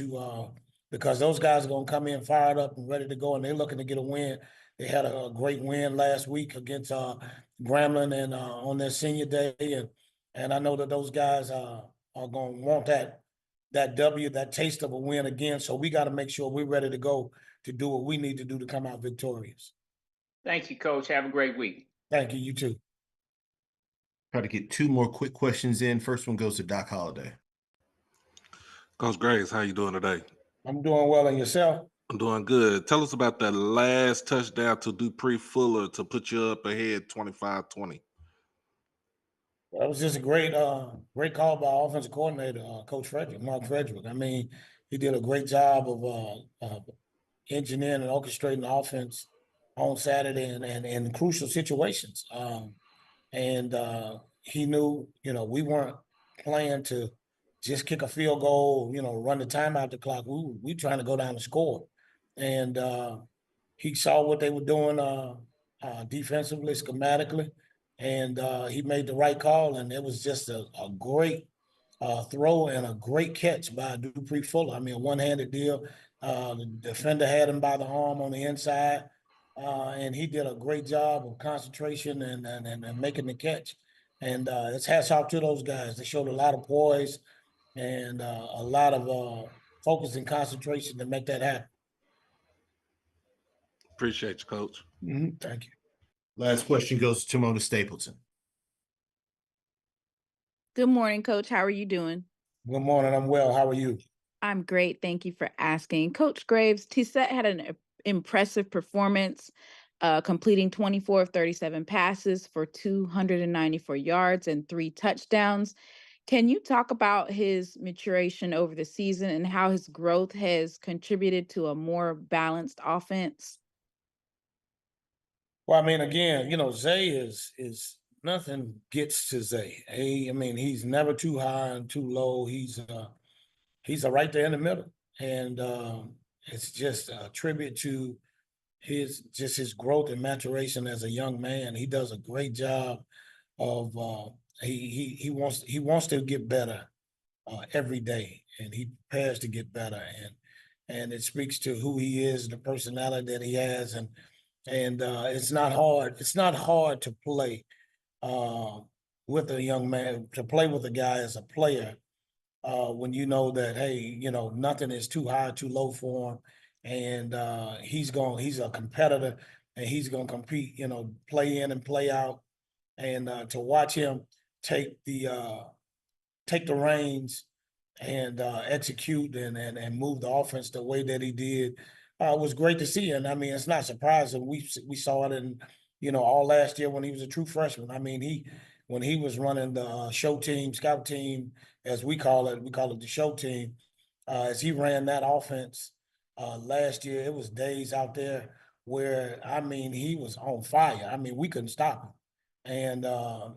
because those guys are going to come in fired up and ready to go, and they're looking to get a win. They had a great win last week against Grambling and on their senior day. And I know that those guys are going to want that W, that taste of a win again. So we got to make sure we're ready to go to do what we need to do to come out victorious. Thank you, Coach. Have a great week. Thank you. You too. Try to get two more quick questions in. First one goes to Doc Holliday. Coach Graves, how you doing today? I'm doing well, and yourself? I'm doing good. Tell us about that last touchdown to Dupree Fuller to put you up ahead 25-20. That was just a great call by our offensive coordinator, Coach Mark Frederick. He did a great job of engineering and orchestrating the offense on Saturday and in crucial situations. He knew, we weren't playing to just kick a field goal, run the time out the clock. We trying to go down and score. And he saw what they were doing defensively, schematically, and he made the right call. And it was just a great throw and a great catch by Dupree Fuller. A one-handed deal. The defender had him by the arm on the inside, and he did a great job of concentration and making the catch. And it's hats off to those guys. They showed a lot of poise and a lot of focus and concentration to make that happen. Appreciate you, Coach. Thank you. Last question goes to Mona Stapleton. Good morning, Coach. How are you doing? Good morning. I'm well. How are you? I'm great. Thank you for asking. Coach Graves, Tissette had an impressive performance, completing 24 of 37 passes for 294 yards and 3 touchdowns. Can you talk about his maturation over the season and how his growth has contributed to a more balanced offense? Well, again, Zay is nothing gets to Zay. He's never too high and too low. He's right there in the middle, and it's just a tribute to his growth and maturation as a young man. He does a great job of he wants to get better every day, and he prepares to get better, and it speaks to who he is, the personality that he has, and it's not hard. It's not hard to play with a young man, to play with a guy as a player when you know that, hey, nothing is too high, too low for him, and he's a competitor, and he's gonna compete, play in and play out, and to watch him take the reins and execute and move the offense the way that he did was great to see. And I mean, it's not surprising. We saw it in, all last year when he was a true freshman. I mean, when he was running the show team, scout team, as we call it the show team, as he ran that offense last year, it was days out there where, I mean, he was on fire. I mean, we couldn't stop him. And that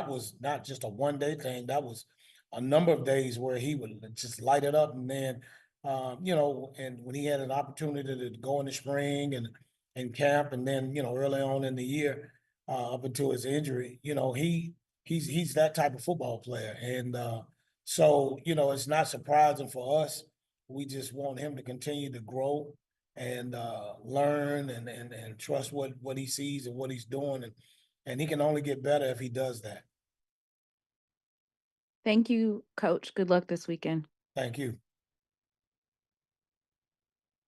was not just a one-day thing. That was a number of days where he would just light it up. And then, and when he had an opportunity to go in the spring and camp, and then, early on in the year, up until his injury, he's that type of football player. And so, it's not surprising for us. We just want him to continue to grow and learn and trust what he sees and what he's doing. And he can only get better if he does that. Thank you, Coach. Good luck this weekend. Thank you.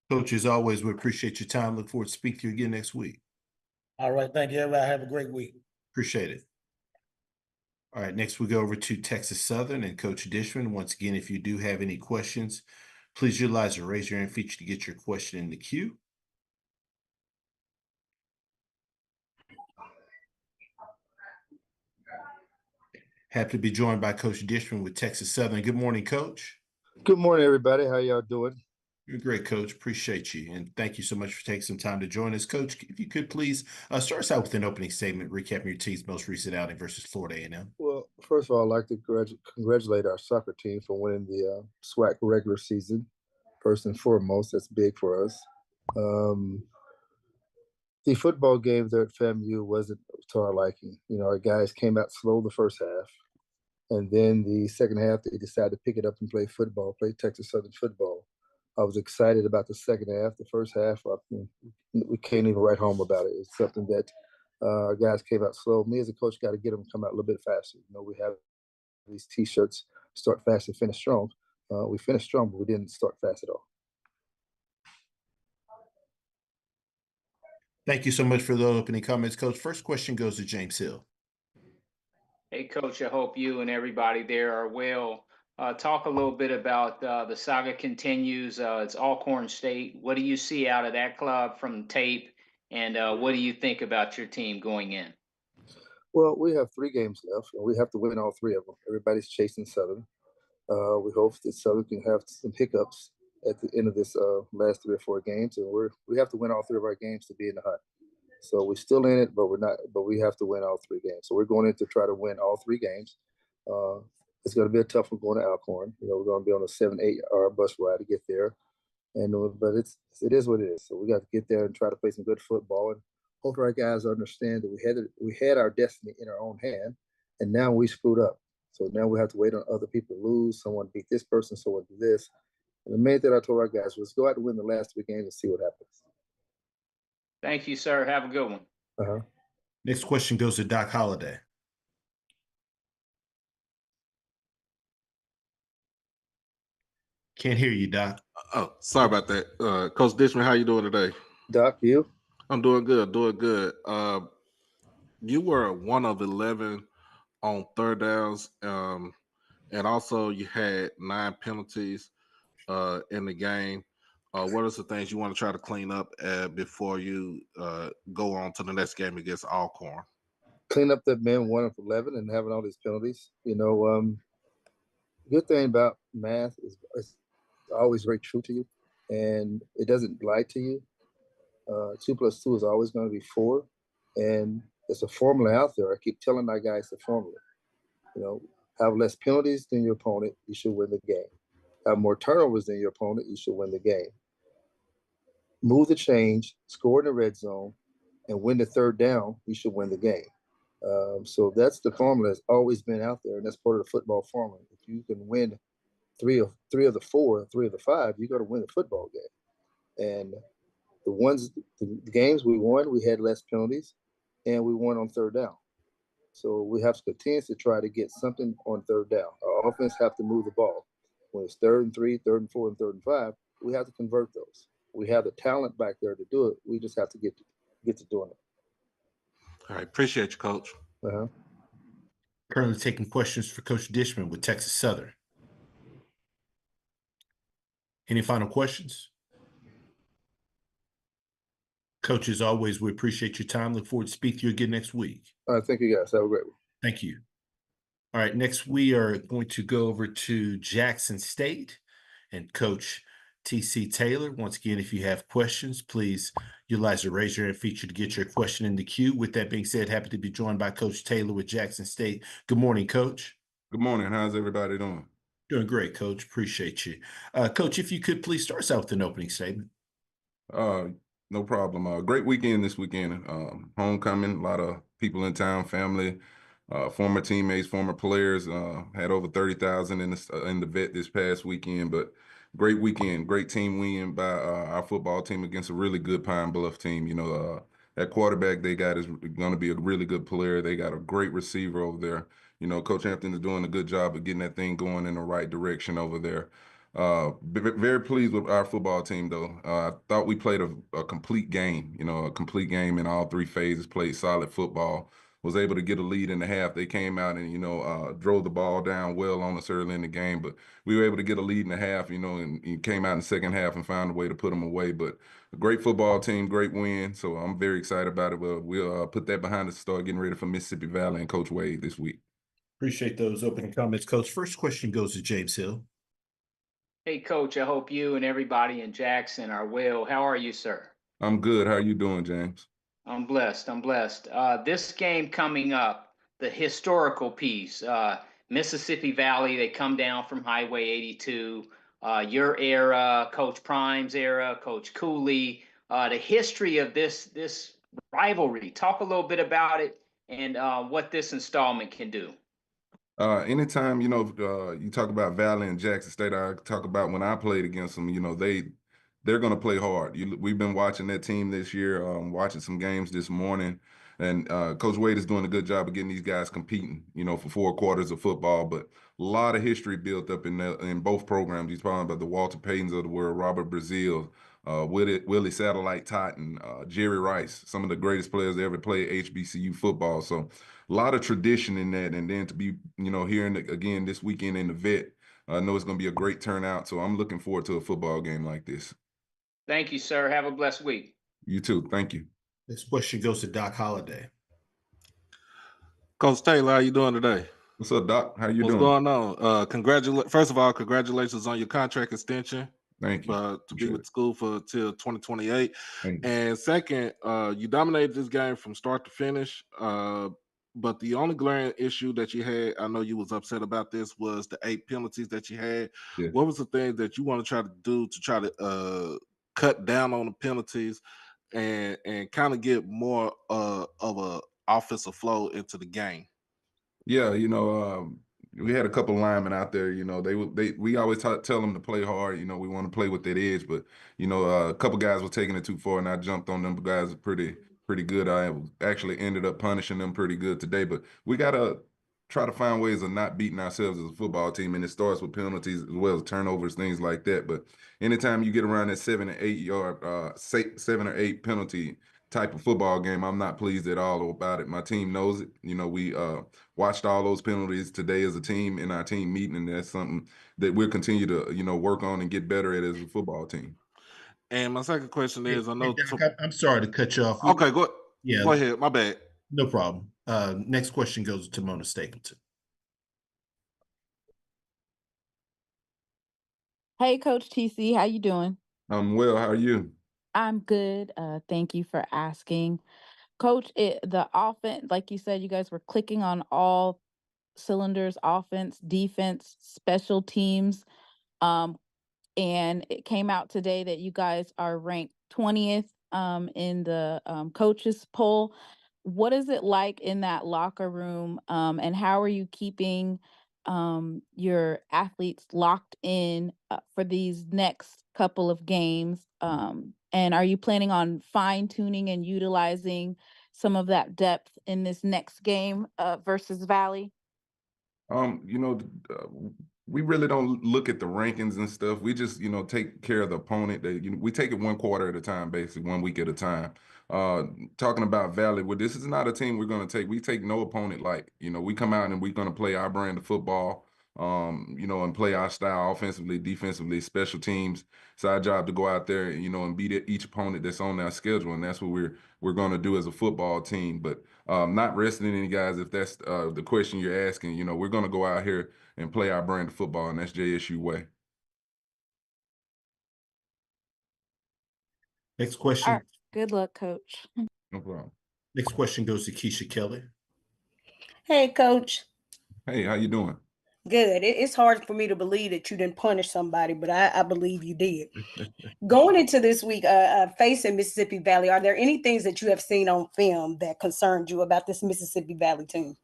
Coach, as always, we appreciate your time. Look forward to speaking to you again next week. All right. Thank you, everybody. Have a great week. Appreciate it. All right, next we go over to Texas Southern and Coach Dishman. Once again, if you do have any questions, please utilize the raise your hand feature to get your question in the queue. Happy to be joined by Coach Dishman with Texas Southern. Good morning, Coach. Good morning, everybody. How y'all doing? You're great, Coach. Appreciate you. And thank you so much for taking some time to join us. Coach, if you could please start us out with an opening statement, recapping your team's most recent outing versus Florida A&M. Well, first of all, I'd like to congratulate our soccer team for winning the SWAC regular season. First and foremost, that's big for us. The football game there at FAMU wasn't to our liking. Our guys came out slow the first half. And then the second half, they decided to pick it up and play football, play Texas Southern football. I was excited about the second half. The first half, we can't even write home about it. It's something that our guys came out slow. Me as a coach got to get them to come out a little bit faster. We have these T-shirts, start fast and finish strong. We finished strong, but we didn't start fast at all. Thank you so much for those opening comments, Coach. First question goes to James Hill. Hey, Coach, I hope you and everybody there are well. Talk a little bit about the saga continues. It's Alcorn State. What do you see out of that club from tape? And what do you think about your team going in? Well, we have 3 games left, and we have to win all 3 of them. Everybody's chasing Southern. We hope that Southern can have some hiccups at the end of this last 3 or 4 games, and we have to win all 3 of our games to be in the hunt. So we're still in it, but we're not. But we have to win all 3 games. So we're going in to try to win all 3 games. It's going to be a tough one going to Alcorn. We're going to be on a 7-8-hour bus ride to get there, but it is what it is. So we got to get there and try to play some good football, and hope our guys understand that we had our destiny in our own hand, and now we screwed up. So now we have to wait on other people to lose. Someone beat this person, someone do this. And the main thing I told our guys was go out and win the last 3 games and see what happens. Thank you, sir. Have a good one. Next question goes to Doc Holliday. Can't hear you, Doc. Oh, sorry about that. Coach Dishman, how you doing today? Doc, you? I'm doing good, You were 1 of 11 on third downs, and also you had 9 penalties in the game. What are some things you want to try to clean up before you go on to the next game against Alcorn? Clean up that man 1 of 11 and having all these penalties. Good thing about math is it's always very true to you, and it doesn't lie to you. 2 + 2 is always going to be 4, and there's a formula out there. I keep telling our guys the formula. Have less penalties than your opponent, you should win the game. Have more turnovers than your opponent, you should win the game. Move the change, score in the red zone, and win the third down, you should win the game. So that's the formula that's always been out there, and that's part of the football formula. If you can win three of the four, 3 of the 5, you got to win a football game. And the games we won, we had less penalties, and we won on third down. So we have to continue to try to get something on third down. Our offense have to move the ball. When it's 3rd and 3, 3rd and 4, and 3rd and 5, we have to convert those. We have the talent back there to do it. We just have to get to doing it. All right, appreciate you, Coach. Currently taking questions for Coach Dishman with Texas Southern. Any final questions? Coach, as always, we appreciate your time. Look forward to speaking to you again next week. All right, thank you guys. Have a great one. Thank you. All right, next we are going to go over to Jackson State and Coach T.C. Taylor. Once again, if you have questions, please utilize the raise your hand feature to get your question in the queue. With that being said, happy to be joined by Coach Taylor with Jackson State. Good morning, Coach. Good morning. How's everybody doing? Doing great, Coach. Appreciate you. Coach, if you could please start us out with an opening statement. No problem. Great weekend this weekend. Homecoming, a lot of people in town, family, former teammates, former players. Had over 30,000 in the vet this past weekend. But great weekend, great team win by our football team against a really good Pine Bluff team. You know, that quarterback they got is going to be a really good player. They got a great receiver over there. You know, Coach Hampton is doing a good job of getting that thing going in the right direction over there. Very pleased with our football team, though. I thought we played a complete game, you know, a complete game in all 3 phases, played solid football, was able to get a lead in the half. They came out and, you know, drove the ball down well on us early in the game, but we were able to get a lead in the half, you know, and came out in the second half and found a way to put them away. But a great football team, great win. So I'm very excited about it. We'll put that behind us and start getting ready for Mississippi Valley and Coach Wade this week. Appreciate those opening comments, Coach. First question goes to James Hill. Hey, Coach, I hope you and everybody in Jackson are well. How are you, sir? I'm good. How are you doing, James? I'm blessed. I'm blessed. This game coming up, the historical piece, Mississippi Valley, they come down from Highway 82. Your era, Coach Prime's era, Coach Cooley, the history of this rivalry. Talk a little bit about it and what this installment can do. Anytime, you know, you talk about Valley and Jackson State, I talk about when I played against them, you know, they're going to play hard. We've been watching that team this year, watching some games this morning, and Coach Wade is doing a good job of getting these guys competing, you know, for 4 quarters of football, but a lot of history built up in both programs. He's talking about the Walter Paytons of the world, Robert Brazile, Willie Satellite Totten, Jerry Rice, some of the greatest players that ever played HBCU football. So a lot of tradition in that. And then to be, you know, here again this weekend in the vet, I know it's going to be a great turnout. So I'm looking forward to a football game like this. Thank you, sir. Have a blessed week. You too. Thank you. This question goes to Doc Holliday. Coach Taylor, how you doing today? What's up, Doc? How you doing? What's going on? First of all, congratulations on your contract extension. Thank you. To be with the school till 2028. And second, you dominated this game from start to finish. But the only glaring issue that you had, I know you was upset about this, was the 8 penalties that you had. Yeah. What was the thing that you want to try to do to try to cut down on the penalties and kind of get more of a offensive flow into the game? Yeah, you know, we had a couple linemen out there. You know, we always tell them to play hard. You know, we want to play with that edge, but you know, a couple guys were taking it too far, and I jumped on them. Guys are pretty good. I actually ended up punishing them pretty good today. But we gotta try to find ways of not beating ourselves as a football team, and it starts with penalties as well as turnovers, things like that. But anytime you get around that 7 or 8 yard, 7 or 8 penalty type of football game, I'm not pleased at all about it. My team knows it. You know, we watched all those penalties today as a team in our team meeting, and that's something that we'll continue to, you know, work on and get better at as a football team. And my second question is, I know. I'm sorry to cut you off. Okay, go ahead. My bad. No problem. Next question goes to Mona Stapleton. Hey, Coach TC, how you doing? I'm well. How are you? I'm good. Thank you for asking. Coach, the offense, like you said, you guys were clicking on all cylinders, offense, defense, special teams. And it came out today that you guys are ranked 20th in the coaches poll. what is it like in that locker room? And how are you keeping your athletes locked in for these next couple of games? And are you planning on fine tuning and utilizing some of that depth in this next game versus Valley? You know, we really don't look at the rankings and stuff. We just, you know, take care of the opponent. We take it one quarter at a time, basically, 1 week at a time. Talking about Valley, well, this is not a team we're going to take. We take no opponent light. You know, we come out and we're going to play our brand of football, you know, and play our style offensively, defensively, special teams. It's our job to go out there, you know, and beat each opponent that's on our schedule, and that's what we're going to do as a football team. But not resting any guys, if that's the question you're asking. You know, we're going to go out here and play our brand of football, and that's JSU way. Next question. All right. Good luck, Coach. No problem. Next question goes to Keisha Kelly. Hey, Coach. Hey, how you doing? Good. It's hard for me to believe that you didn't punish somebody, but I believe you did. Going into this week, facing Mississippi Valley, are there any things that you have seen on film that concerned you about this Mississippi Valley team?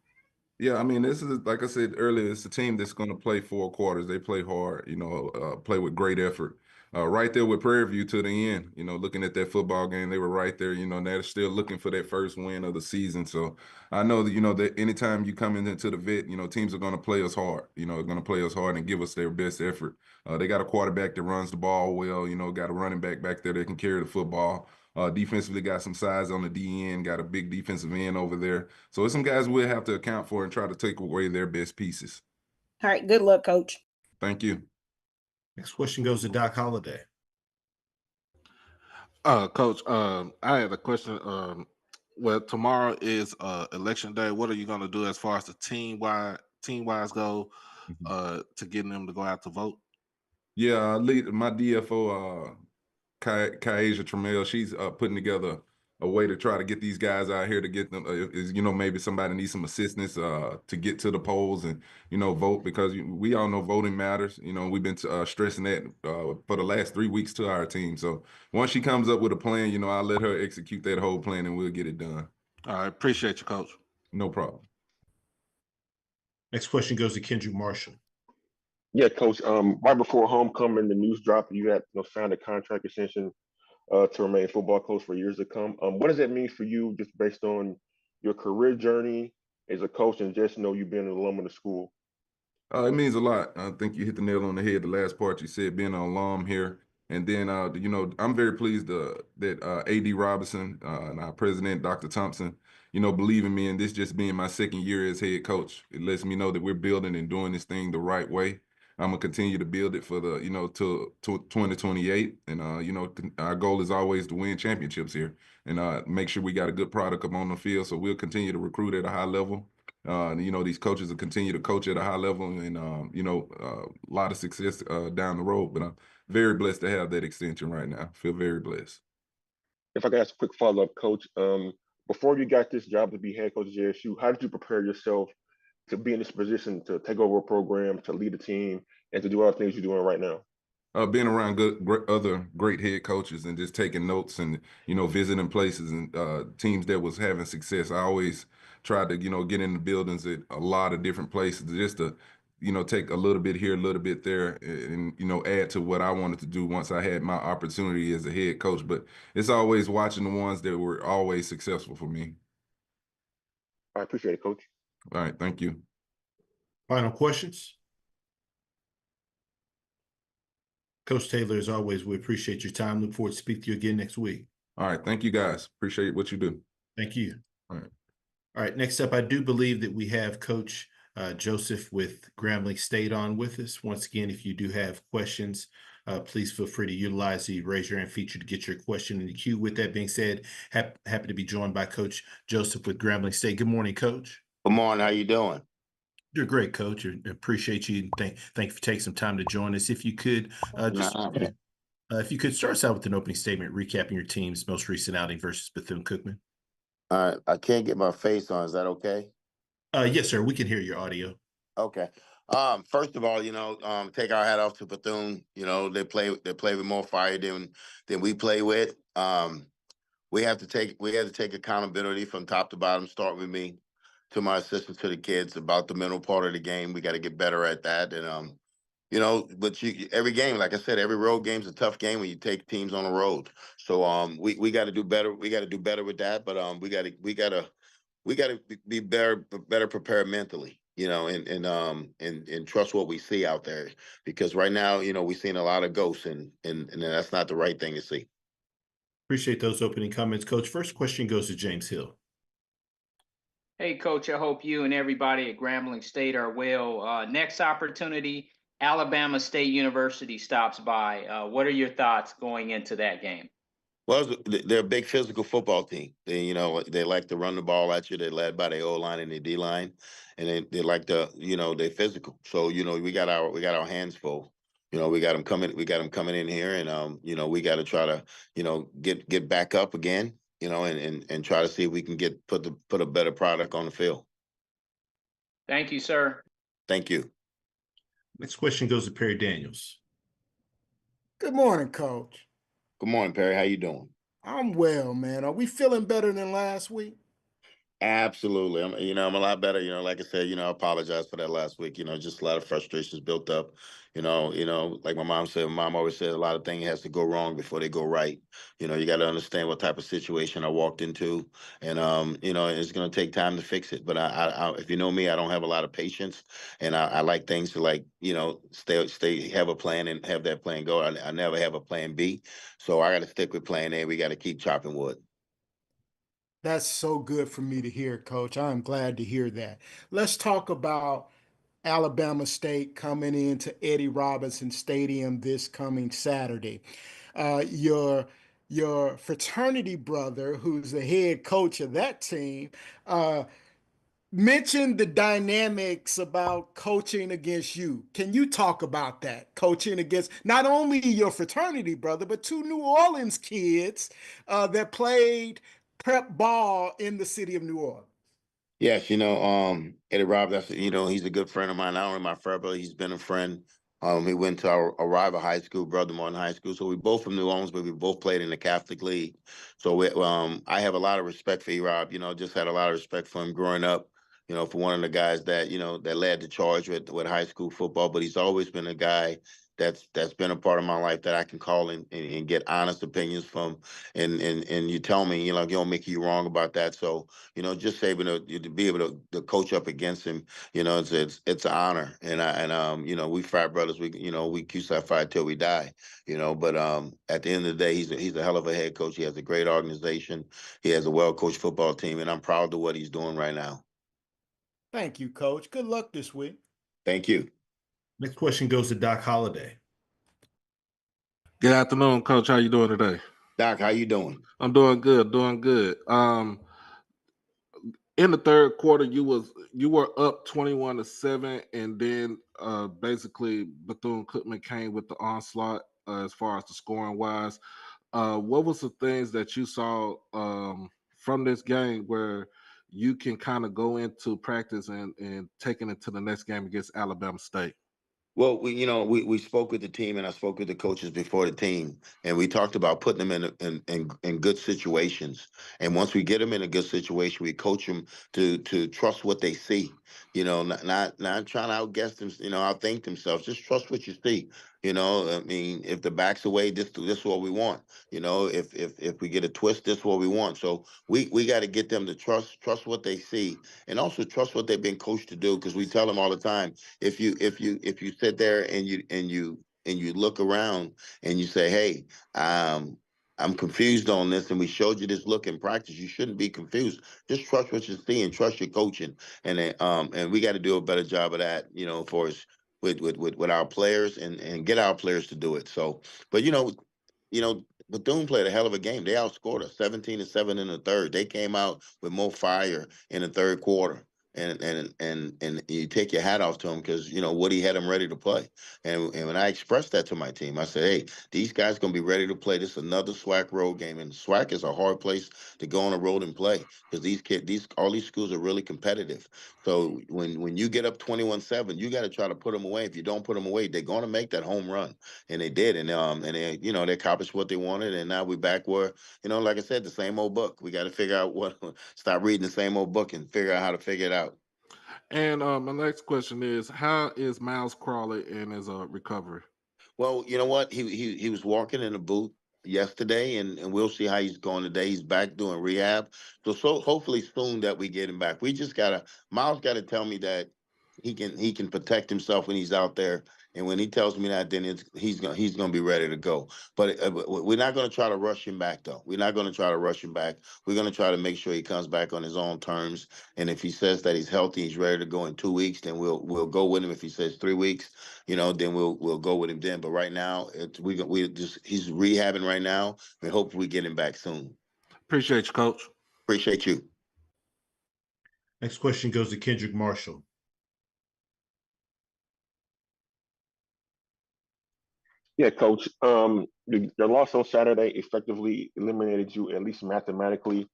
Yeah, I mean, this is, like I said earlier, it's a team that's going to play 4 quarters. They play hard, you know, play with great effort. Right there with Prairie View to the end, you know, looking at that football game, they were right there, you know, and they're still looking for that first win of the season. So I know that, you know, that anytime you come into the vet, you know, teams are going to play us hard, you know, they're going to play us hard and give us their best effort. They got a quarterback that runs the ball well, you know, got a running back there that can carry the football. Defensively got some size on the D end, got a big defensive end over there. So it's some guys we'll have to account for and try to take away their best pieces. All right. Good luck, Coach. Thank you. Next question goes to Doc Holliday. Coach, I had a question. Well, tomorrow is election day. What are you going to do as far as the team-wise go to getting them to go out to vote? Yeah, my DFO, Kaija Trammell, she's putting together a way to try to get these guys out here to get them, you know, maybe somebody needs some assistance to get to the polls and, you know, vote, because we all know voting matters. You know, we've been stressing that for the last 3 weeks to our team. So once she comes up with a plan, you know, I'll let her execute that whole plan and we'll get it done. All right, appreciate you, Coach. No problem. Next question goes to Kendrick Marshall. Yeah, Coach. Right before homecoming, the news dropped you had signed a contract extension to remain football coach for years to come. What does that mean for you, just based on your career journey as a coach and just you being an alum of the school? It means a lot. I think you hit the nail on the head. The last part you said, being an alum here. And then, you know, I'm very pleased that A.D. Robinson and our president, Dr. Thompson, you know, believe in me, and this just being my second year as head coach. It lets me know that we're building and doing this thing the right way. I'm going to continue to build it for the, you know, to 2028. And, you know, our goal is always to win championships here and make sure we got a good product up on the field. So we'll continue to recruit at a high level. You know, these coaches will continue to coach at a high level and, you know, a lot of success down the road. But I'm very blessed to have that extension right now. I feel very blessed. If I could ask a quick follow-up, Coach, before you got this job to be head coach at JSU, how did you prepare yourself to be in this position to take over a program, to lead a team, and to do all the things you're doing right now? Being around other great head coaches and just taking notes and, you know, visiting places and teams that was having success. I always tried to, you know, get in the buildings at a lot of different places just to, you know, take a little bit here, a little bit there, and, you know, add to what I wanted to do once I had my opportunity as a head coach. But it's always watching the ones that were always successful for me. I appreciate it, Coach. All right, thank you. Final questions? Coach Taylor, as always, we appreciate your time. Look forward to speak to you again next week. All right, thank you, guys. Appreciate what you do. Thank you. All right. All right, next up, I do believe that we have Coach Joseph with Grambling State on with us. Once again, if you do have questions, please feel free to utilize the raise your hand feature to get your question in the queue. With that being said, happy to be joined by Coach Joseph with Grambling State. Good morning, Coach. Good morning. How you doing? You're great, Coach. I appreciate you. Thank you for taking some time to join us. If you could if you could start us out with an opening statement, recapping your team's most recent outing versus Bethune-Cookman. All right. I can't get my face on. Is that okay? Yes, sir. We can hear your audio. Okay. First of all, take our hat off to Bethune. They play with more fire than we play with. we have to take accountability from top to bottom. Start with me, to my assistants, to the kids about the mental part of the game. We got to get better at that. And but every game, like I said, every road game's a tough game when you take teams on the road. So we got to do better. We got to do better with that. But we got to be better prepared mentally. And trust what we see out there, because right now, we're seeing a lot of ghosts, and that's not the right thing to see. Appreciate those opening comments, Coach. First question goes to James Hill. Hey, Coach, I hope you and everybody at Grambling State are well. Next opportunity, Alabama State University stops by. What are your thoughts going into that game? Well, they're a big physical football team. They like to run the ball at you. They're led by their O-line and their D-line, and they like to, they're physical. So, we got our hands full. We got them coming in here, and we got to try to, get back up again, and try to see if we can put a better product on the field. Thank you, sir. Thank you. Next question goes to Perry Daniels. Good morning, Coach. Good morning, Perry. How you doing? I'm well, man. Are we feeling better than last week? Absolutely. I'm a lot better. Like I said, I apologize for that last week. Just a lot of frustrations built up. Like my mom always said, a lot of things has to go wrong before they go right. You got to understand what type of situation I walked into, and it's going to take time to fix it. But I if you know me, I don't have a lot of patience, and I like things to stay, have a plan and have that plan go. I never have a plan B, so I got to stick with plan A. We got to keep chopping wood. That's so good for me to hear, Coach. I'm glad to hear that. Let's talk about Alabama State coming into Eddie Robinson Stadium this coming Saturday. Your fraternity brother, who's the head coach of that team, mentioned the dynamics about coaching against you. Can you talk about that? Coaching against not only your fraternity brother, but two New Orleans kids that played prep ball in the city of New Orleans. Yes, Eddie Robinson, he's a good friend of mine. Not only my friend, but he's been a friend. He went to our rival high school, Brother Martin High School. So we both from New Orleans, but we both played in the Catholic League. So I have a lot of respect for E-Rob. Just had a lot of respect for him growing up. For one of the guys that that led the charge with high school football. But he's always been a guy that's been a part of my life that I can call and get honest opinions from. And you tell me, he don't make you wrong about that. So just able to be able to coach up against him, it's an honor. And we frat brothers, we QSI fight till we die, But at the end of the day, he's a hell of a head coach. He has a great organization. He has a well-coached football team, and I'm proud of what he's doing right now. Thank you, Coach. Good luck this week. Thank you. Next question goes to Doc Holliday. Good afternoon, Coach. How you doing today? Doc, how you doing? I'm doing good, in the third quarter, you were up 21-7, and then basically Bethune-Cookman came with the onslaught as far as the scoring wise. What was the things that you saw from this game where you can kind of go into practice and taking it to the next game against Alabama State? Well, we spoke with the team, and I spoke with the coaches before the team, and we talked about putting them in good situations. And once we get them in a good situation, we coach them to trust what they see. Not trying to outguess them, outthink themselves. Just trust what you see. I mean, if the back's away, this is what we want. If we get a twist, this is what we want. So we got to get them to trust what they see, and also trust what they've been coached to do. Because we tell them all the time, if you sit there and you look around and you say, hey, I'm confused on this, and we showed you this look in practice, you shouldn't be confused. Just trust what you see and trust your coaching. And we got to do a better job of that, for us with our players and get our players to do it. So, but Bethune played a hell of a game. They outscored us 17-7 in the third. They came out with more fire in the third quarter. and you take your hat off to him because Woodie had him ready to play. And when I expressed that to my team, I said, hey, these guys gonna be ready to play. This is another SWAC road game, and SWAC is a hard place to go on the road and play because all these schools are really competitive. So when you get up 21-7, you got to try to put them away. If you don't put them away, they're gonna make that home run, and they did. And they they accomplished what they wanted, and now we're back where like I said, the same old book. We got to figure out stop reading the same old book and figure out how to figure it out. And my next question is, how is Miles Crawley in his recovery? Well, you know what? He was walking in a boot yesterday, and we'll see how he's going today. He's back doing rehab. So hopefully soon that we get him back. Miles gotta tell me that he can protect himself when he's out there. And when he tells me that, then he's gonna be ready to go. But we're not gonna try to rush him back, though. We're not gonna try to rush him back. We're gonna try to make sure he comes back on his own terms. And if he says that he's healthy, he's ready to go in 2 weeks, then we'll go with him. If he says 3 weeks, then we'll go with him then. But right now, he's rehabbing right now. We hope we get him back soon. Appreciate you, Coach. Appreciate you. Next question goes to Kendrick Marshall. Yeah, Coach. Your loss on Saturday effectively eliminated you, at least mathematically,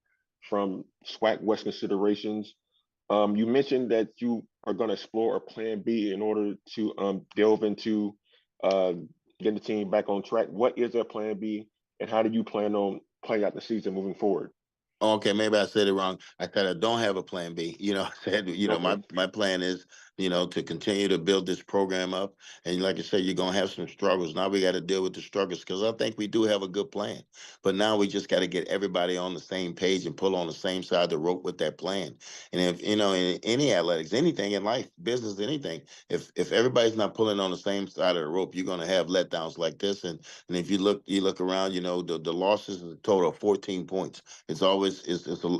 from SWAC West considerations. You mentioned that you are going to explore a plan B in order to delve into getting the team back on track. What is that plan B, and how do you plan on playing out the season moving forward? Okay, maybe I said it wrong. I said I don't have a plan B. I said, Okay. my plan is, to continue to build this program up. And like I said, you're going to have some struggles. Now we got to deal with the struggles because I think we do have a good plan. But now we just got to get everybody on the same page and pull on the same side of the rope with that plan. And if, in any athletics, anything in life, business, anything, if everybody's not pulling on the same side of the rope, you're going to have letdowns like this. And if you look around, the losses is a total of 14 points. It's always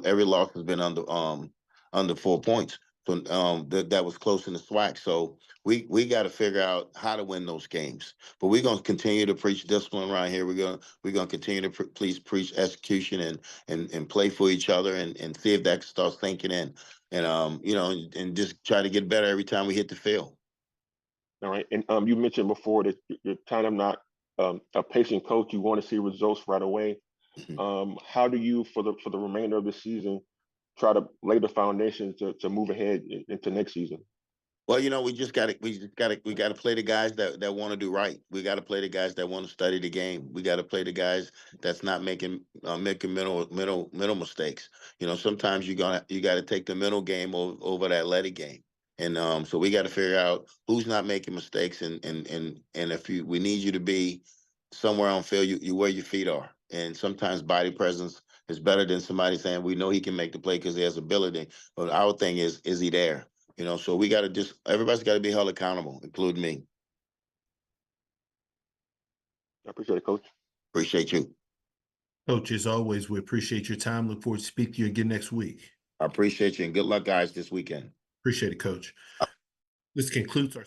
every loss has been under 4 points. So that was close in the SWAC. So we got to figure out how to win those games. But we're gonna continue to preach discipline around here. We're gonna continue to preach execution and play for each other and see if that starts sinking in. And and just try to get better every time we hit the field. All right. And you mentioned before that you're kind of not a patient coach. You want to see results right away. How do you, for the remainder of the season, try to lay the foundation to move ahead into next season? Well, we got to play the guys that want to do right. We got to play the guys that want to study the game. We got to play the guys that's not making mental mistakes. Sometimes you got to take the mental game over the athletic game. And so we got to figure out who's not making mistakes, and if we need you to be somewhere on field, you where your feet are. And sometimes body presence is better than somebody saying we know he can make the play because he has ability. But our thing is he there? So we got to everybody's got to be held accountable, including me. I appreciate it, Coach. Appreciate you. Coach, as always, we appreciate your time. Look forward to speaking to you again next week. I appreciate you, and good luck, guys, this weekend. Appreciate it, Coach. This concludes our